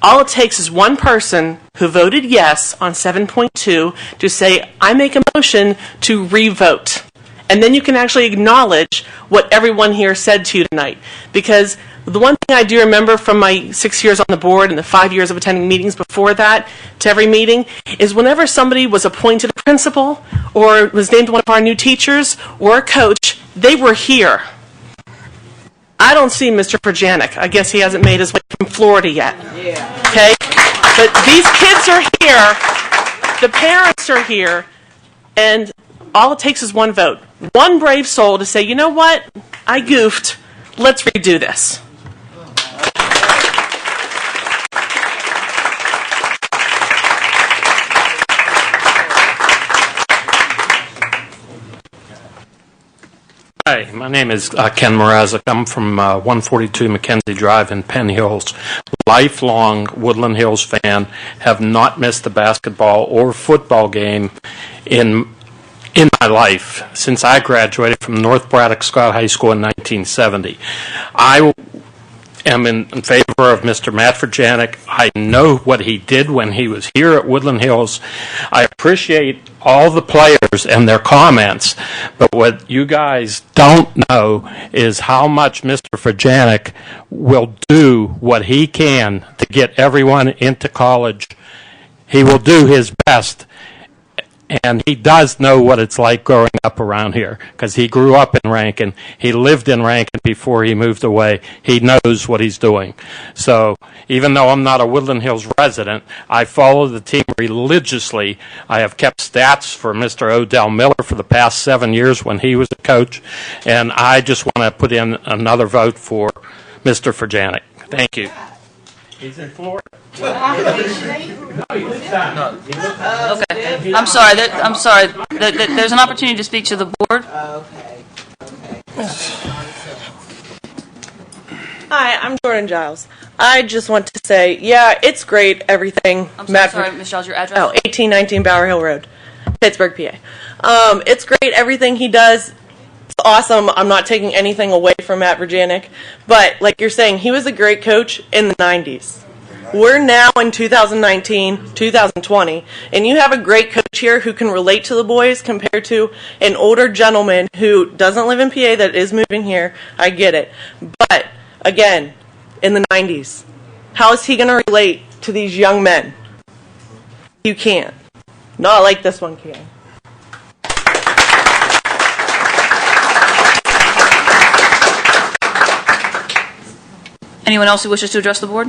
All it takes is one person who voted yes on 7.2 to say, I make a motion to re-vote. And then you can actually acknowledge what everyone here said to you tonight. Because the one thing I do remember from my 6 years on the board and the 5 years of attending meetings before that to every meeting is whenever somebody was appointed a principal or was named one of our new teachers or a coach, they were here. I don't see Mr. Perjanik. I guess he hasn't made his way from Florida yet. Okay? But these kids are here. The parents are here. And all it takes is one vote. One brave soul to say, you know what? I goofed. Let's redo this. Hi, my name is Ken Mrazek. I'm from 142 Mackenzie Drive in Penn Hills. Lifelong Woodland Hills fan, have not missed a basketball or football game in my life since I graduated from North Braddock Scott High School in 1970. I am in favor of Mr. Matt Verjanik. I know what he did when he was here at Woodland Hills. I appreciate all the players and their comments, but what you guys don't know is how much Mr. Verjanik will do what he can to get everyone into college. He will do his best. And he does know what it's like growing up around here because he grew up in Rankin. He lived in Rankin before he moved away. He knows what he's doing. So even though I'm not a Woodland Hills resident, I follow the team religiously. I have kept stats for Mr. Odell Miller for the past 7 years when he was a coach. And I just want to put in another vote for Mr. Verjanik. Thank you. He's in Florida. Okay. I'm sorry. There's an opportunity to speak to the board. Hi, I'm Jordan Giles. I just want to say, yeah, it's great, everything. I'm sorry, Ms. Giles, your address? 1819 Bower Hill Road, Pittsburgh, PA. It's great, everything he does. It's awesome. I'm not taking anything away from Matt Verjanik. But, like you're saying, he was a great coach in the 90s. We're now in 2019, 2020, and you have a great coach here who can relate to the boys compared to an older gentleman who doesn't live in PA that is moving here. I get it. But, again, in the 90s, how is he going to relate to these young men? You can't. Not like this one can. Anyone else who wishes to address the board?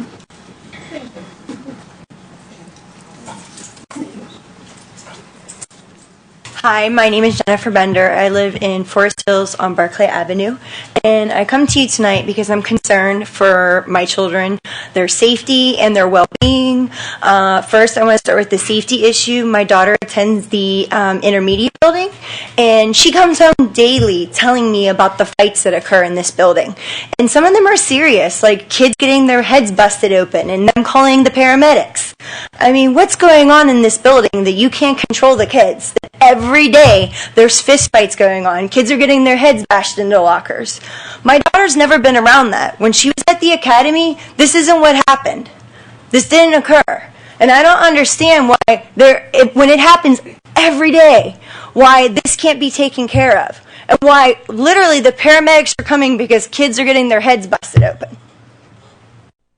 Hi, my name is Jennifer Bender. I live in Forest Hills on Barclay Avenue, and I come to you tonight because I'm concerned for my children, their safety and their well-being. First, I want to start with the safety issue. My daughter attends the intermediate building, and she comes home daily telling me about the fights that occur in this building. And some of them are serious, like kids getting their heads busted open and them calling the paramedics. I mean, what's going on in this building that you can't control the kids? Every day, there's fist fights going on. Kids are getting their heads bashed into lockers. My daughter's never been around that. When she was at the academy, this isn't what happened. This didn't occur. And I don't understand why, when it happens every day, why this can't be taken care of. And why, literally, the paramedics are coming because kids are getting their heads busted open.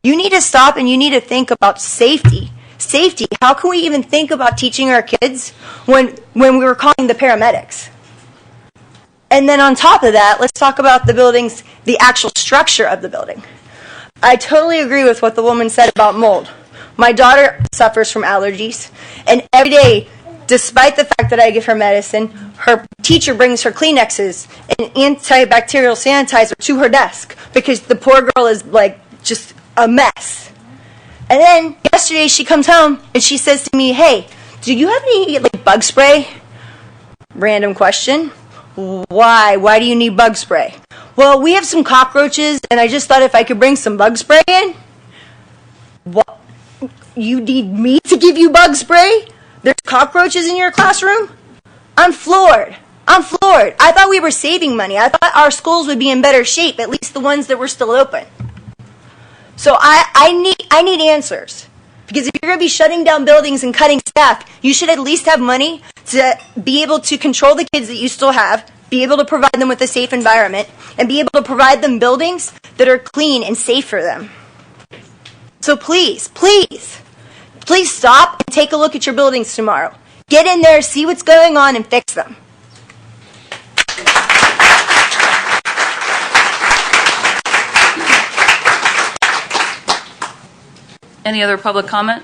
You need to stop and you need to think about safety. Safety. How can we even think about teaching our kids when we were calling the paramedics? And then on top of that, let's talk about the building's, the actual structure of the building. I totally agree with what the woman said about mold. My daughter suffers from allergies, and every day, despite the fact that I give her medicine, her teacher brings her Kleenexes and antibacterial sanitizer to her desk because the poor girl is like just a mess. And then yesterday she comes home and she says to me, "Hey, do you have any like bug spray?" Random question. Why? Why do you need bug spray? Well, we have some cockroaches and I just thought if I could bring some bug spray in. What? You need me to give you bug spray? There's cockroaches in your classroom? I'm floored. I'm floored. I thought we were saving money. I thought our schools would be in better shape, at least the ones that were still open. So I need answers. Because if you're going to be shutting down buildings and cutting staff, you should at least have money to be able to control the kids that you still have, be able to provide them with a safe environment, and be able to provide them buildings that are clean and safe for them. So please, please, please stop and take a look at your buildings tomorrow. Get in there, see what's going on, and fix them. Any other public comment?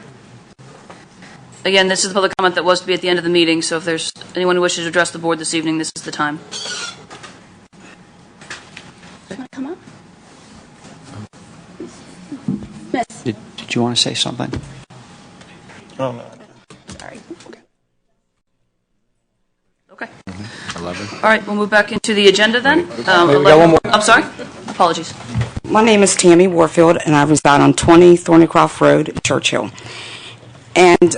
Again, this is the public comment that was to be at the end of the meeting, so if there's anyone who wishes to address the board this evening, this is the time. Come up. Did you want to say something? Oh, no. Sorry. Okay. 11. All right, we'll move back into the agenda then. We got one more. I'm sorry? Apologies. My name is Tammy Warfield, and I reside on 20 Thornycroft Road, Churchill. And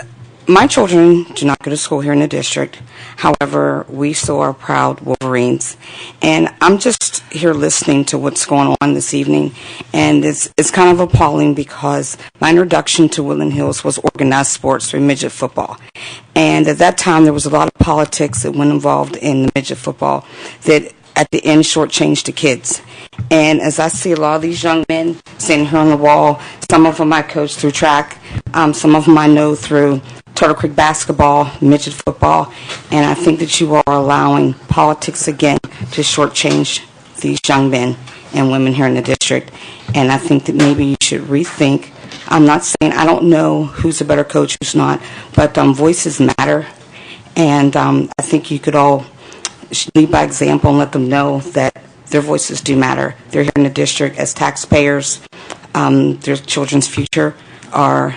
my children do not go to school here in the district. However, we still are proud Wolverines. And I'm just here listening to what's going on this evening. And it's kind of appalling because my introduction to Woodland Hills was organized sports through midget football. And at that time, there was a lot of politics that went involved in the midget football that at the end shortchanged the kids. And as I see a lot of these young men sitting here on the wall, some of them I coach through track, some of them I know through Turtle Creek basketball, midget football, and I think that you are allowing politics again to shortchange these young men and women here in the district. And I think that maybe you should rethink. I'm not saying I don't know who's a better coach, who's not, but voices matter. And I think you could all lead by example and let them know that their voices do matter. They're here in the district as taxpayers. Their children's future are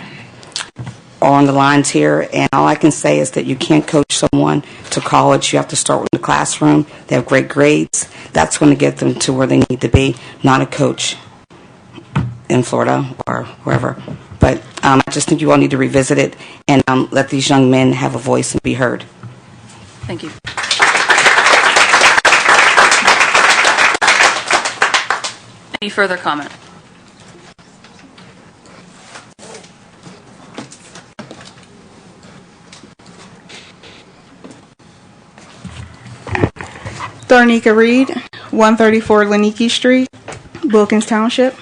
on the lines here, and all I can say is that you can't coach someone to college. You have to start with the classroom. They have great grades. That's going to get them to where they need to be, not a coach in Florida or wherever. But I just think you all need to revisit it and let these young men have a voice and be heard. Thank you. Any further comment? Darnika Reed, 134 Laniki Street, Wilkins Township.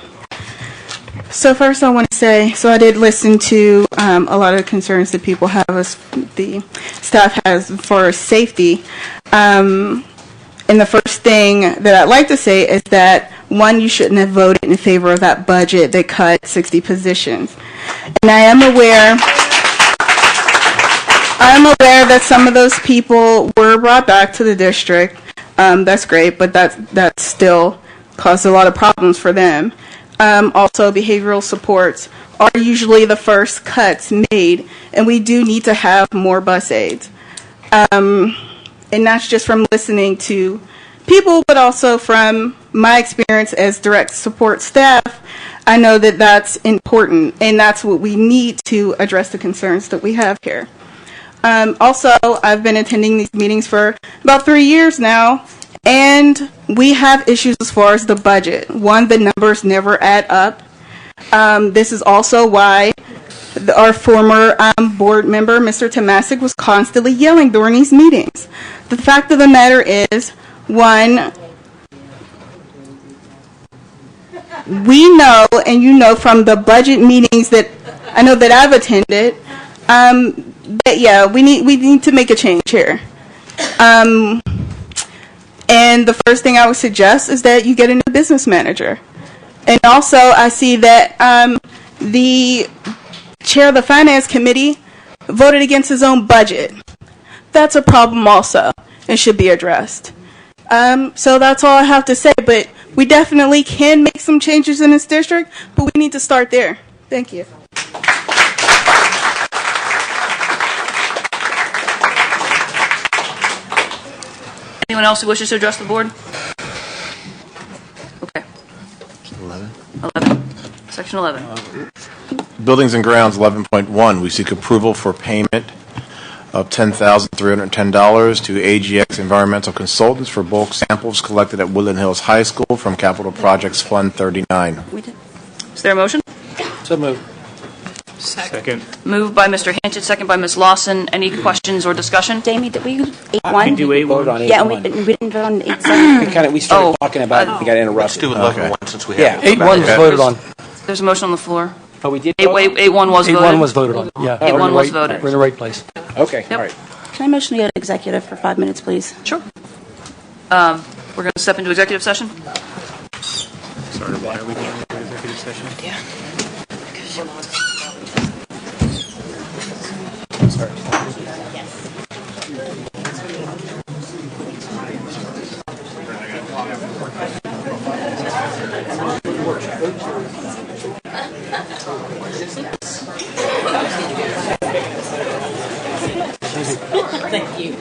So first I want to say, so I did listen to a lot of the concerns that people have, the staff has for safety. And the first thing that I'd like to say is that, one, you shouldn't have voted in favor of that budget that cut 60 positions. And I am aware that some of those people were brought back to the district. That's great, but that still caused a lot of problems for them. Also, behavioral supports are usually the first cuts made, and we do need to have more bus aides. And that's just from listening to people, but also from my experience as direct support staff. I know that that's important, and that's what we need to address the concerns that we have here. Also, I've been attending these meetings for about 3 years now, and we have issues as far as the budget. One, the numbers never add up. This is also why our former board member, Mr. Tomasic, was constantly yelling during these meetings. The fact of the matter is, one, we know, and you know from the budget meetings that I know that I've attended, that yeah, we need to make a change here. And the first thing I would suggest is that you get a new business manager. And also, I see that the chair of the finance committee voted against his own budget. That's a problem also and should be addressed. So that's all I have to say, but we definitely can make some changes in this district, but we need to start there. Thank you. Anyone else who wishes to address the board? Okay. 11. Section 11. Buildings and Grounds 11.1, we seek approval for payment of $10,310 to AGX Environmental Consultants for bulk samples collected at Woodland Hills High School from Capital Projects Fund 39. Is there a motion? So moved. Second. Moved by Mr. Hanchett, second by Ms. Lawson. Any questions or discussion? Jamie, did we 8-1? I do 8-1. Yeah, we didn't vote on 8-7. We started talking about it, we got interrupted. Let's do it like one since we Yeah, have. 8-1 was voted on. There's a motion on the floor. Oh, we did? 8-1 was voted. 8-1 was voted on, yeah. 8-1 was voted. We're in the right place. Okay, all right. Can I motion to go to executive for 5 minutes, please? Sure. We're going to step into executive session. Sorry, why are we going into executive session? Yeah. Thank you.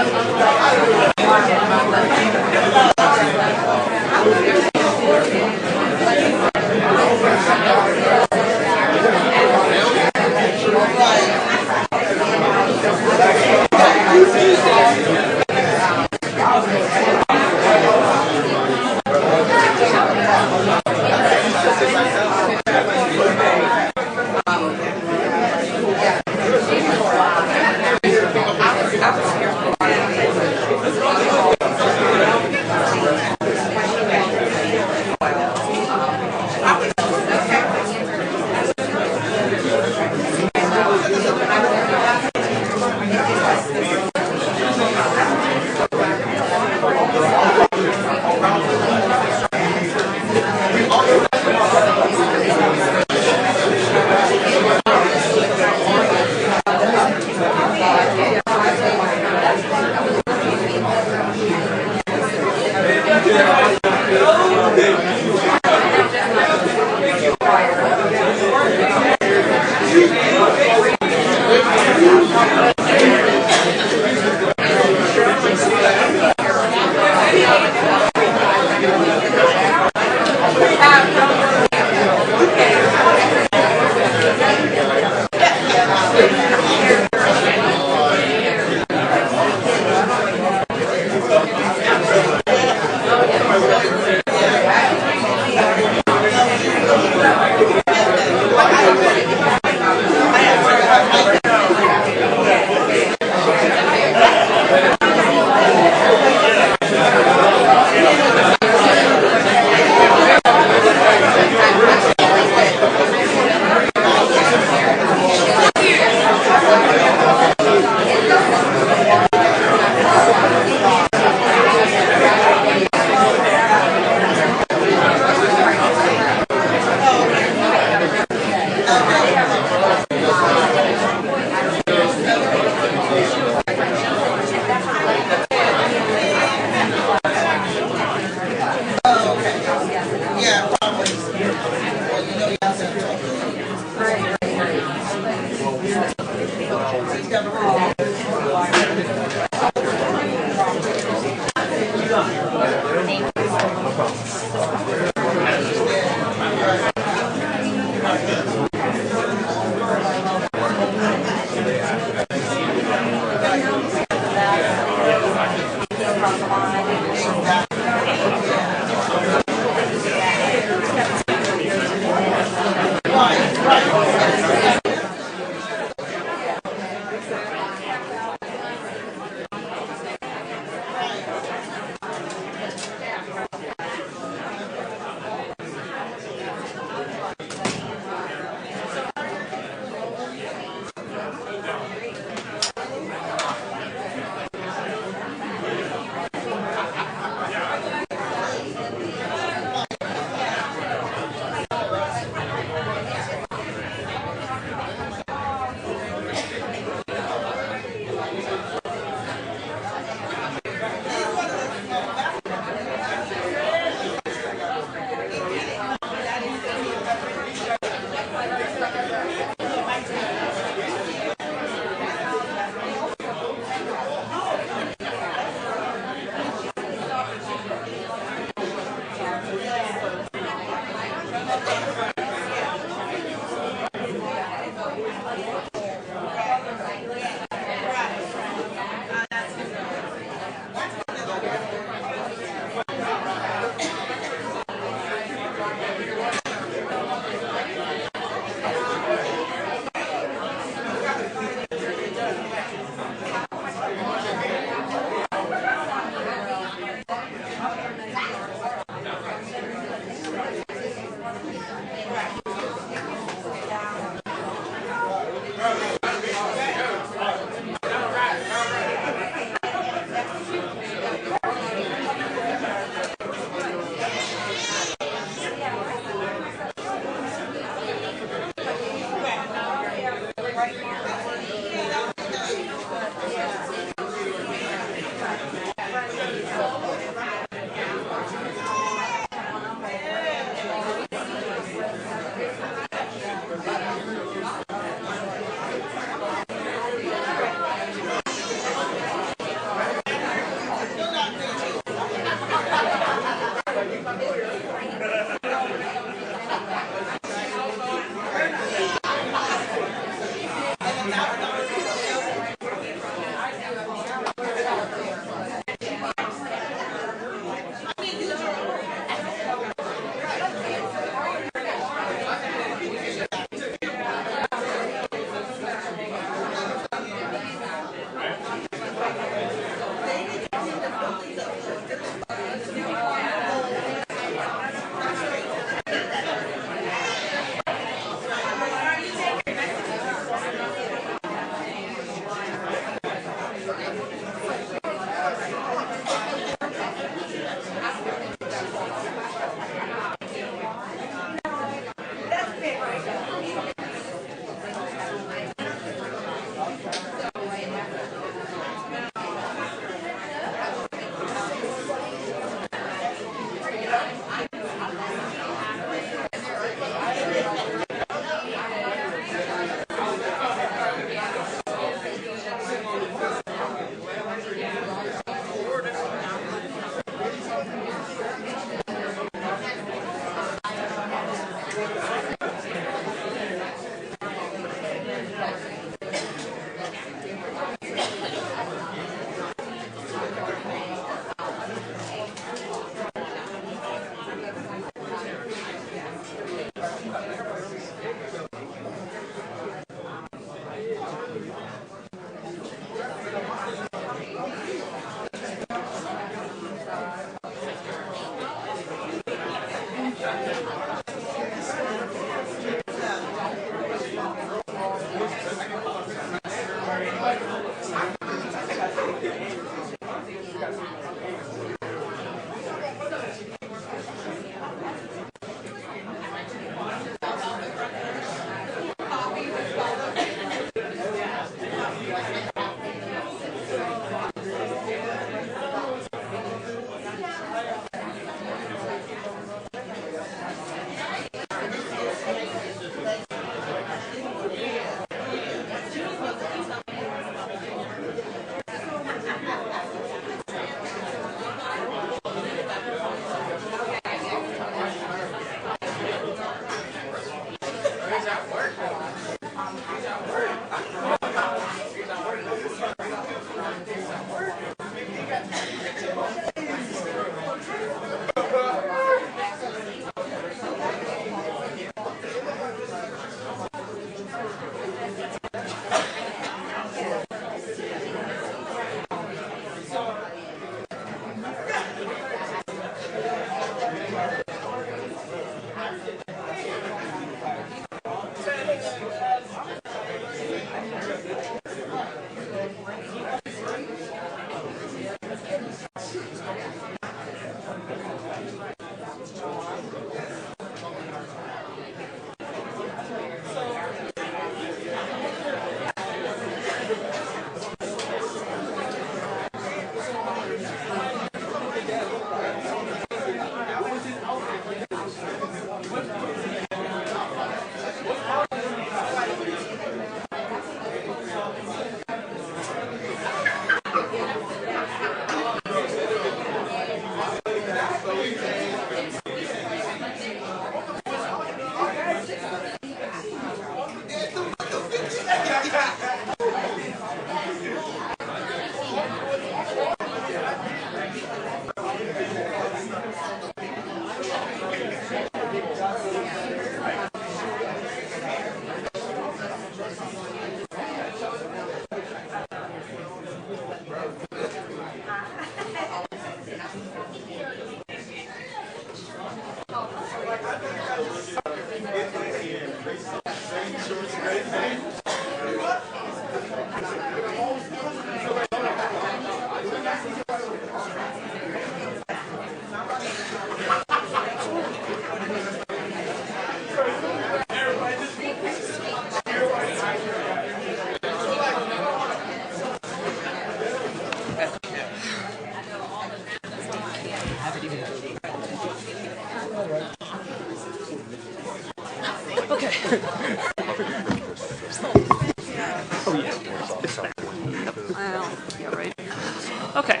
Okay.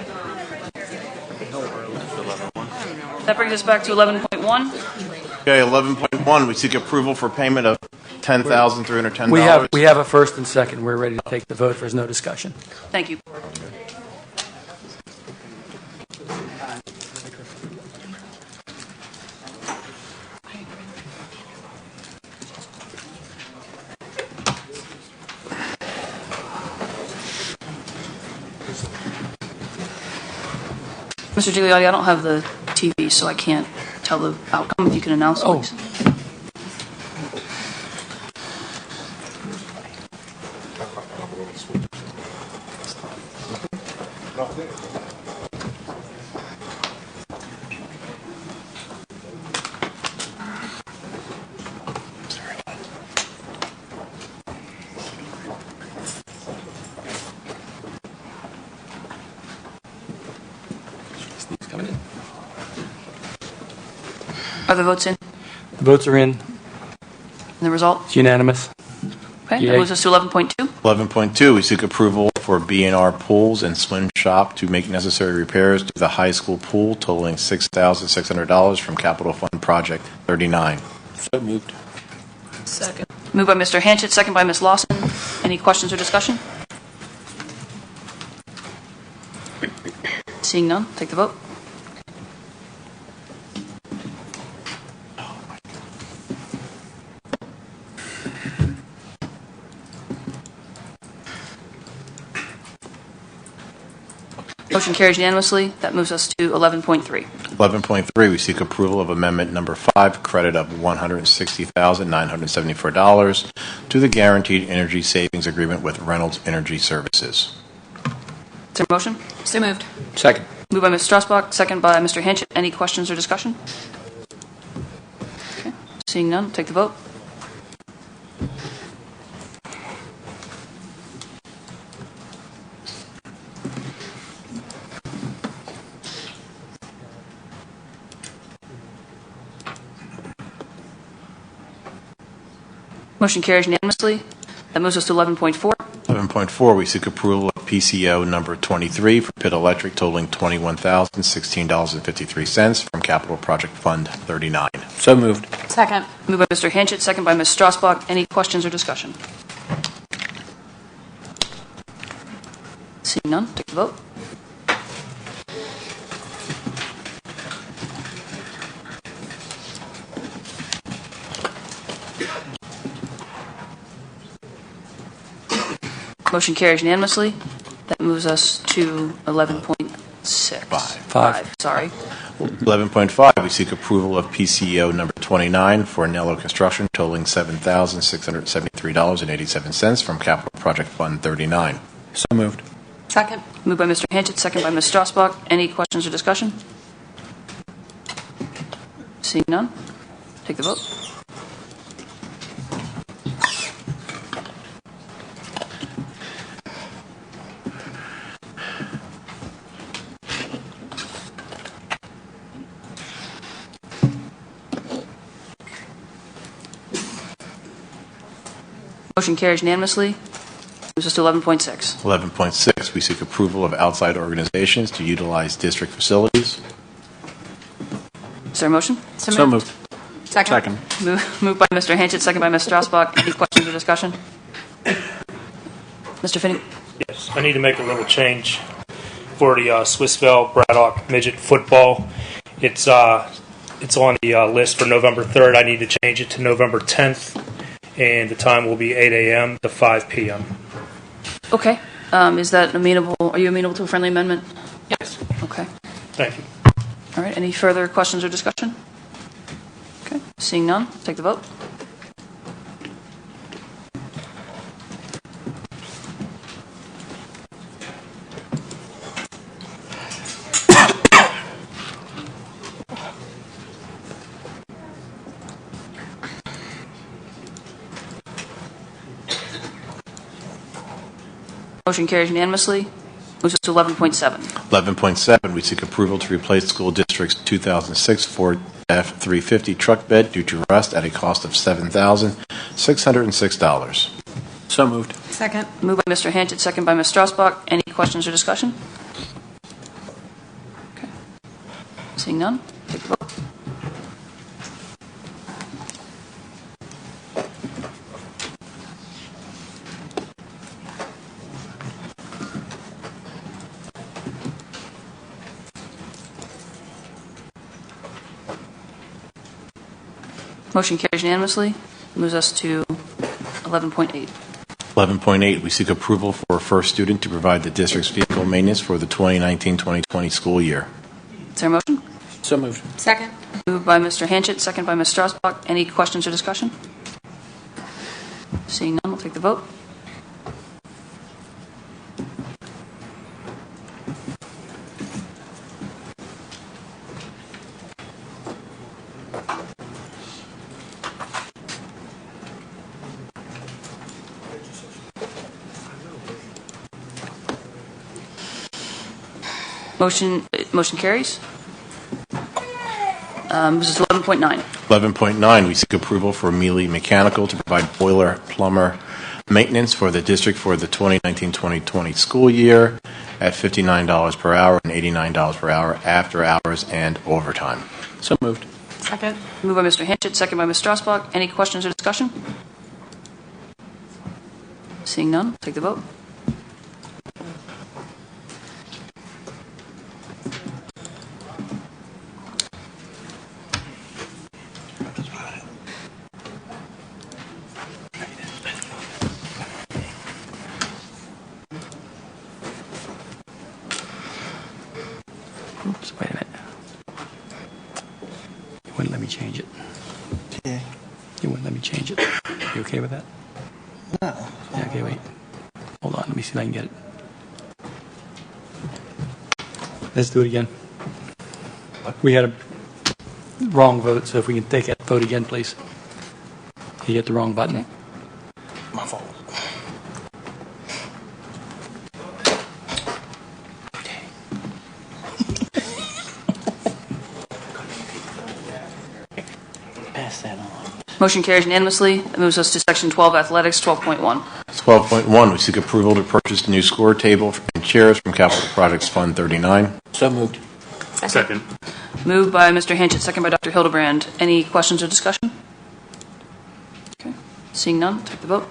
That brings us back to 11.1. Okay, 11.1, we seek approval for payment of $10,310. We have a first and second. We're ready to take the vote. If there's no discussion. Thank you. Mr. Gigliotti, I don't have the TV, so I can't tell the outcome. If you can announce, please. Are the votes in? The votes are in. And the result? It's unanimous. Okay, Yay. that moves us to 11.2. 11.2, we seek approval for B&R Pools and Swim Shop to make necessary repairs to the high school pool totaling $6,600 from Capital Fund Project 39. So moved. Second. Moved by Mr. Hanchett, second by Ms. Lawson. Any questions or discussion? Seeing none, take the vote. Motion carries unanimously. That moves us to 11.3. 11.3, we seek approval of amendment number 5, credit of $160,974 to the Guaranteed Energy Savings Agreement with Reynolds Energy Services. Is there a motion? So moved. Second. Moved by Ms. Strasbach, second by Mr. Hanchett. Any questions or discussion? Okay. Seeing none, take the vote. Motion carries unanimously. That moves us to 11.4. 11.4, we seek approval of PCO number 23 for Pitt Electric totaling $21,016.53 from Capital Project Fund 39. So moved. Second. Moved by Mr. Hanchett, second by Ms. Strasbach. Any questions or discussion? Seeing none, take the vote. Motion carries unanimously. That moves us to 11.6. Five. Sorry. 11.5, we seek approval of PCO number 29 for Nello Construction totaling $7,673.87 from Capital Project Fund 39. So moved. Second. Moved by Mr. Hanchett, second by Ms. Strasbach. Any questions or discussion? Seeing none, take the vote. Motion carries unanimously. Moves us to 11.6. 11.6, we seek approval of outside organizations to utilize district facilities. Is there a motion? So moved. Second. Moved by Mr. Hanchett, second by Ms. Strasbach. Any questions or discussion? Mr. Finney? Yes, I need to make a little change for the Swissville Braddock midget football. It's on the list for November 3rd. I need to change it to November 10th, and the time will be 8 a.m. to 5 p.m. Okay. Is that amenable? Are you amenable to a friendly amendment? Yes. Okay. Thank you. All right. Any further questions or discussion? Okay. Seeing none, take the vote. Motion carries unanimously. Moves us to 11.7. 11.7, we seek approval to replace School District's 2006 Ford F-350 truck bed due to rust at a cost of $7,606. So moved. Second. Moved by Mr. Hanchett, second by Ms. Strasbach. Any questions or discussion? Okay. Seeing none, take the vote. Motion carries unanimously. Moves us to 11.8. 11.8, we seek approval for a first student to provide the district's vehicle maintenance for the 2019-2020 school year. Is there a motion? So moved. Second. Moved by Mr. Hanchett, second by Ms. Strasbach. Any questions or discussion? Seeing none, we'll take the vote. Motion carries. This is 11.9. 11.9, we seek approval for Mealy Mechanical to provide boiler plumber maintenance for the district for the 2019-2020 school year at $59 per hour and $89 per hour after hours and overtime. So moved. Second. Moved by Mr. Hanchett, second by Ms. Strasbach. Any questions or discussion? Seeing none, take the vote. Oops, wait a minute. You wouldn't let me change it. Yeah. You wouldn't let me change it. You okay with that? No. Yeah, okay, wait. Hold on, let me see if I can get it. Let's do it again. We had a wrong vote, so if we can take that vote again, please. You hit the wrong button. My fault. Pass that on. Motion carries unanimously. That moves us to Section 12, Athletics, 12.1. 12.1, we seek approval to purchase a new score table and chairs from Capital Projects Fund 39. So moved. Second. Moved by Mr. Hanchett, second by Dr. Hildebrand. Any questions or discussion? Okay. Seeing none, take the vote.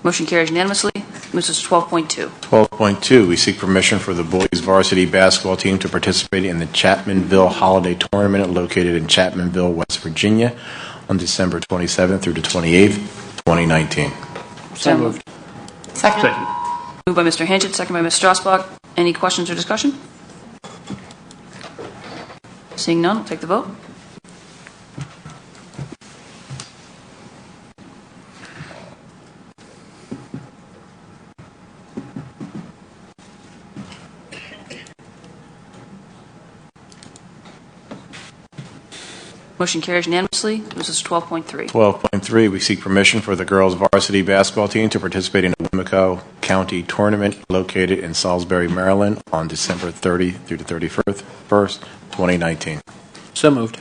Motion carries unanimously. Moves us to 12.2. 12.2, we seek permission for the boys varsity basketball team to participate in the Chapmanville Holiday Tournament located in Chapmanville, West Virginia on December 27th through the 28th, 2019. So moved. Second. Moved by Mr. Hanchett, second by Ms. Strasbach. Any questions or discussion? Seeing none, take the vote. Motion carries unanimously. This is 12.3. 12.3, we seek permission for the girls varsity basketball team to participate in a Wimico County tournament located in Salisbury, Maryland on December 30 through the 31st, 2019. So moved.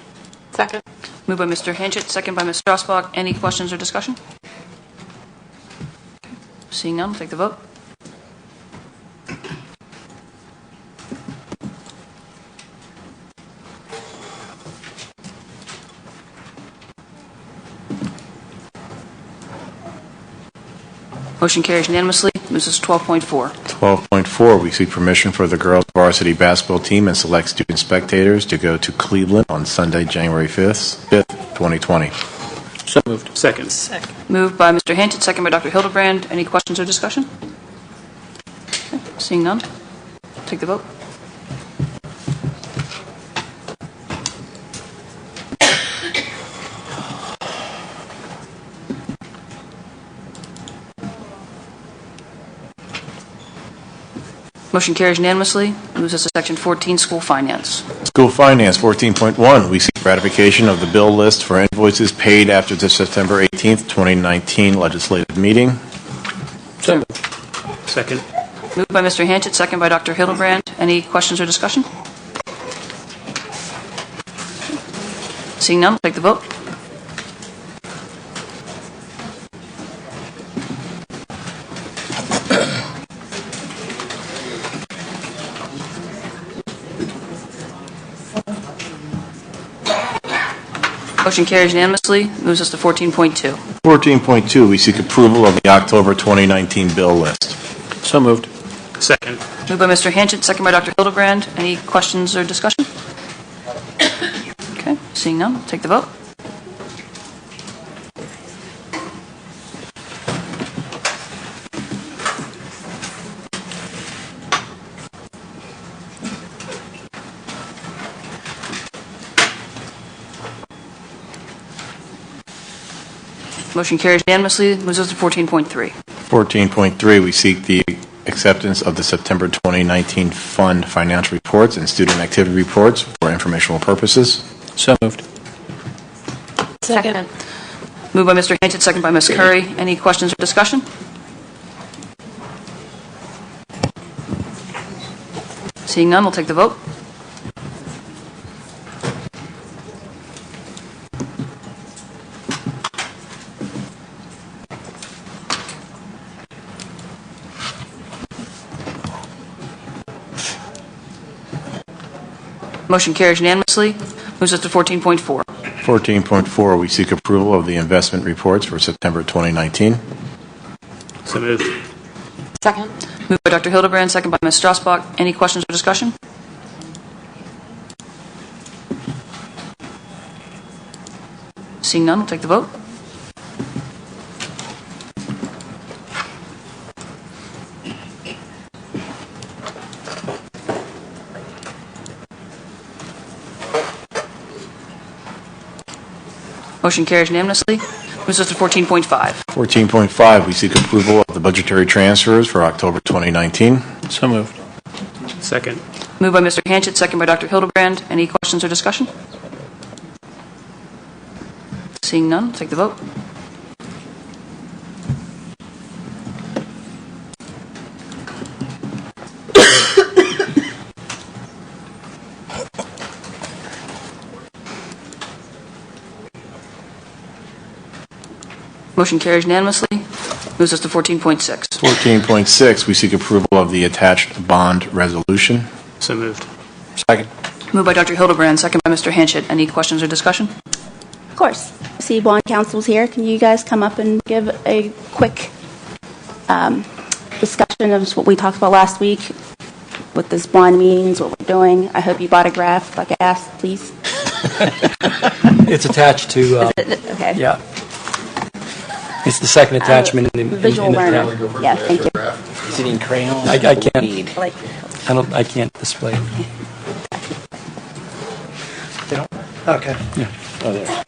Second. Moved by Mr. Hanchett, second by Ms. Strasbach. Any questions or discussion? Seeing none, take the vote. Motion carries unanimously. Moves us to 12.4. 12.4, we seek permission for the girls varsity basketball team and select student spectators to go to Cleveland on Sunday, January 5th, 2020. So moved. Second. Moved by Mr. Hanchett, second by Dr. Hildebrand. Any questions or discussion? Okay. Seeing none, take the vote. Motion carries unanimously. Moves us to Section 14, School Finance. School Finance 14.1, we seek ratification of the bill list for invoices paid after the September 18th, 2019 legislative meeting. So moved. Second. Moved by Mr. Hanchett, second by Dr. Hildebrand. Any questions or discussion? Seeing none, take the vote. Motion carries unanimously. Moves us to 14.2. 14.2, we seek approval of the October 2019 bill list. So moved. Second. Moved by Mr. Hanchett, second by Dr. Hildebrand. Any questions or discussion? Okay, seeing none, take the vote. Motion carries unanimously. Moves us to 14.3. 14.3, we seek the acceptance of the September 2019 fund financial reports and student activity reports for informational purposes. So moved. Second. Moved by Mr. Hanchett, second by Ms. Curry. Any questions or discussion? Seeing none, we'll take the vote. Motion carries unanimously. Moves us to 14.4. 14.4, we seek approval of the investment reports for September 2019. So moved. Second. Moved by Dr. Hildebrand, second by Ms. Strasbach. Any questions or discussion? Seeing none, we'll take the vote. Motion carries unanimously. Moves us to 14.5. 14.5, we seek approval of the budgetary transfers for October 2019. So moved. Second. Moved by Mr. Hanchett, second by Dr. Hildebrand. Any questions or discussion? Seeing none, take the vote. Motion carries unanimously. Moves us to 14.6. 14.6, we seek approval of the attached bond resolution. So moved. Second. Moved by Dr. Hildebrand, second by Mr. Hanchett. Any questions or discussion? Of course. See, bond counsel's here. Can you guys come up and give a quick discussion of what we talked about last week with this bond meetings, what we're doing? I hope you bought a graph like I asked, please. It's attached to, Okay. yeah. It's the second attachment in the Visual learner. Yeah, thank you. Is it in crayon? I can't. Like, I can't display it. They don't? Okay. Yeah. Oh, there.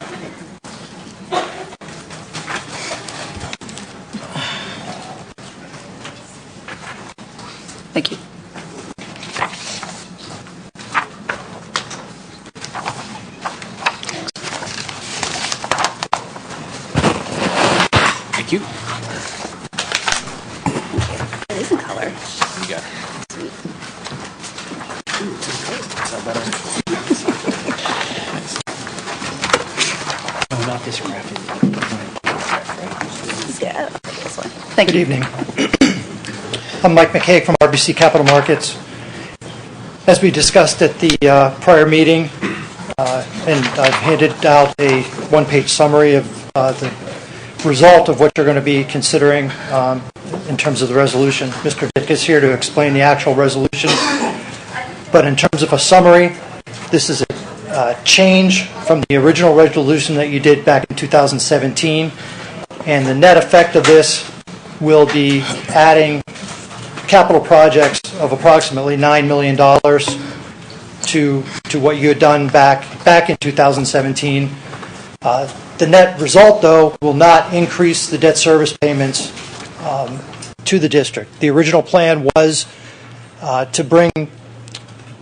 Thank you. Thank you. it is in color. You got it. Sweet. Is that better? No, not this graphic. Yeah, I'll take this one. Thank Good you. evening. I'm Mike McKay from RBC Capital Markets. As we discussed at the prior meeting, and I've handed out a one-page summary of the result of what you're going to be considering in terms of the resolution. Mr. Dick is here to explain the actual resolution. But in terms of a summary, this is a change from the original resolution that you did back in 2017. And the net effect of this will be adding capital projects of approximately $9 million to what you had done back in 2017. The net result, though, will not increase the debt service payments to the district. The original plan was to bring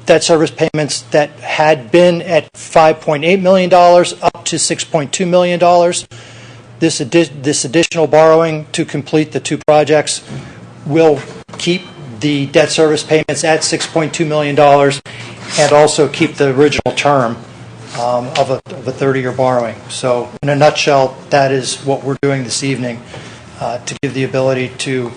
debt service payments that had been at $5.8 million up to $6.2 million. This additional borrowing to complete the two projects will keep the debt service payments at $6.2 million and also keep the original term of a 30-year borrowing. So in a nutshell, that is what we're doing this evening to give the ability to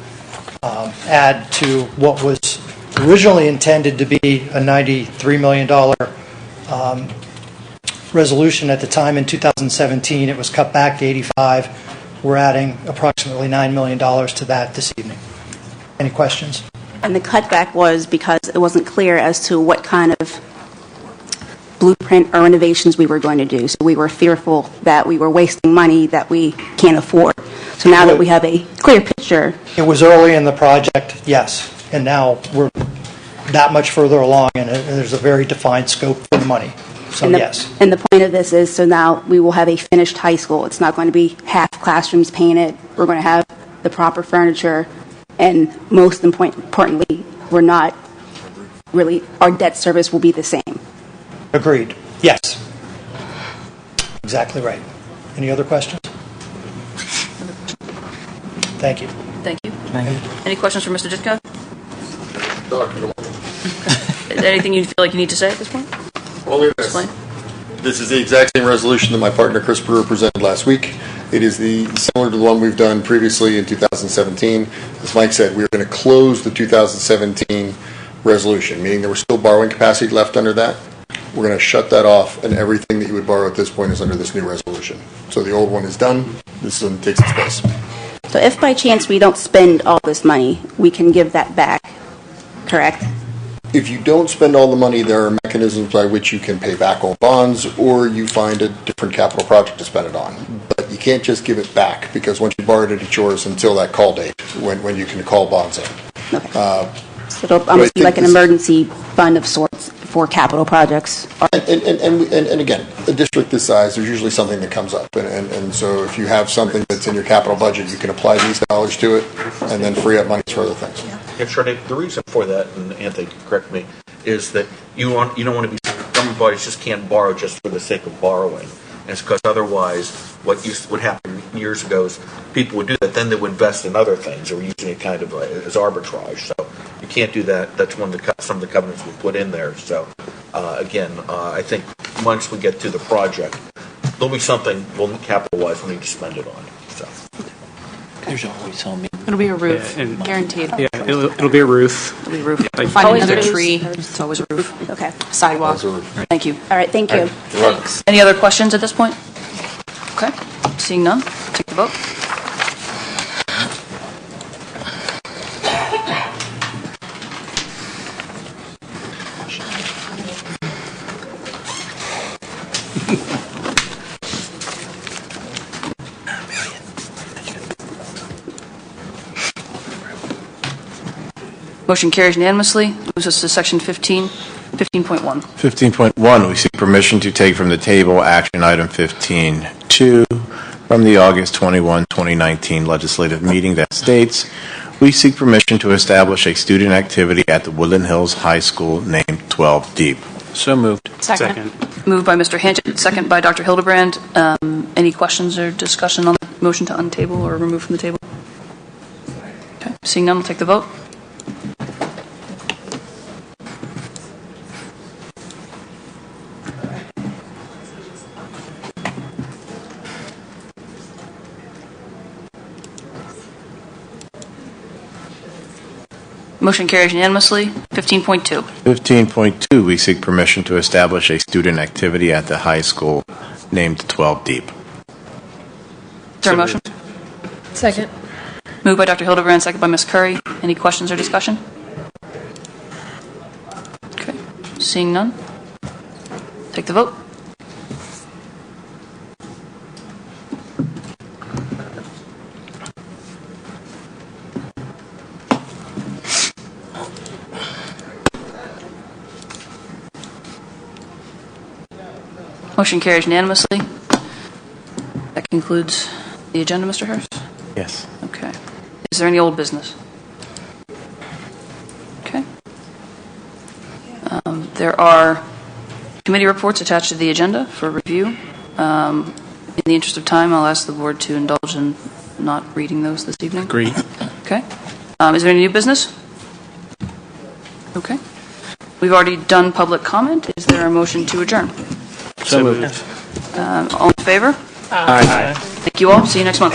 add to what was originally intended to be a $93 million resolution at the time in 2017. It was cut back to 85. We're adding approximately $9 million to that this evening. Any questions? And the cutback was because it wasn't clear as to what kind of blueprint or renovations we were going to do. So we were fearful that we were wasting money that we can't afford. So now that we have a clear picture. It was early in the project, yes. And now we're that much further along, and there's a very defined scope for the money. So yes. And the point of this is so now we will have a finished high school. It's not going to be half classrooms painted. We're going to have the proper furniture. And most importantly, we're not really, our debt service will be the same. Agreed. Yes. Exactly right. Any other questions? Thank you. Thank you. Any questions for Mr. Ditka? Is there anything you feel like you need to say at this point? Only this. Explain. This is the exact same resolution that my partner Chris Brewer presented last week. It is similar to the one we've done previously in 2017. As Mike said, we are going to close the 2017 resolution, meaning there was still borrowing capacity left under that. We're going to shut that off, and everything that you would borrow at this point is under this new resolution. So the old one is done. This one takes its place. So if by chance we don't spend all this money, we can give that back, correct? If you don't spend all the money, there are mechanisms by which you can pay back old bonds, or you find a different capital project to spend it on. But you can't just give it back, because once you borrowed it, it's yours until that call date, when you can call bonds in. Okay. So it'll almost be like an emergency fund of sorts for capital projects. And again, a district this size, there's usually something that comes up. And so if you have something that's in your capital budget, you can apply these dollars to it and then free up money for other things. Yeah, sure. The reason for that, and Anthony can correct me, is that you don't want to be, government bodies just can't borrow just for the sake of borrowing. And it's because otherwise what happened years ago is people would do that, then they would invest in other things, or using it kind of as arbitrage. So you can't do that. That's some of the covenants we put in there. So again, I think once we get to the project, there'll be something capital-wise we need to spend it on. So. There's always some. It'll be a roof, Yeah, and- guaranteed. Yeah, it'll be a roof. It'll be a roof. Like- Find Always another a roof. tree. It's always a roof. Okay. Sidewalk. Thank you. All right, thank you. Thanks. Any other questions at this point? Okay. Seeing none, take the vote. Motion carries unanimously. Moves us to section 15, 15.1. 15.1, we seek permission to take from the table action item 15.2 from the August 21, 2019 legislative meeting that states, we seek permission to establish a student activity at the Woodland Hills High School named 12 Deep. So moved. Second. Moved by Mr. Hanchett, second by Dr. Hildebrand. Any questions or discussion on the motion to untable or remove from the table? Okay. Seeing none, we'll take the vote. Motion carries unanimously. 15.2. 15.2, we seek permission to establish a student activity at the high school named 12 Deep. Is there a motion? Second. Moved by Dr. Hildebrand, second by Ms. Curry. Any questions or discussion? Okay. Seeing none, take the vote. Motion carries unanimously. That concludes the agenda, Mr. Hurst? Yes. Okay. Is there any old business? Okay. There are committee reports attached to the agenda for review. In the interest of time, I'll ask the board to indulge in not reading those this evening. Agreed. Okay. Is there any new business? Okay. We've already done public comment. Is there a motion to adjourn? So moved. All in favor? Aye. Thank you all. See you next month.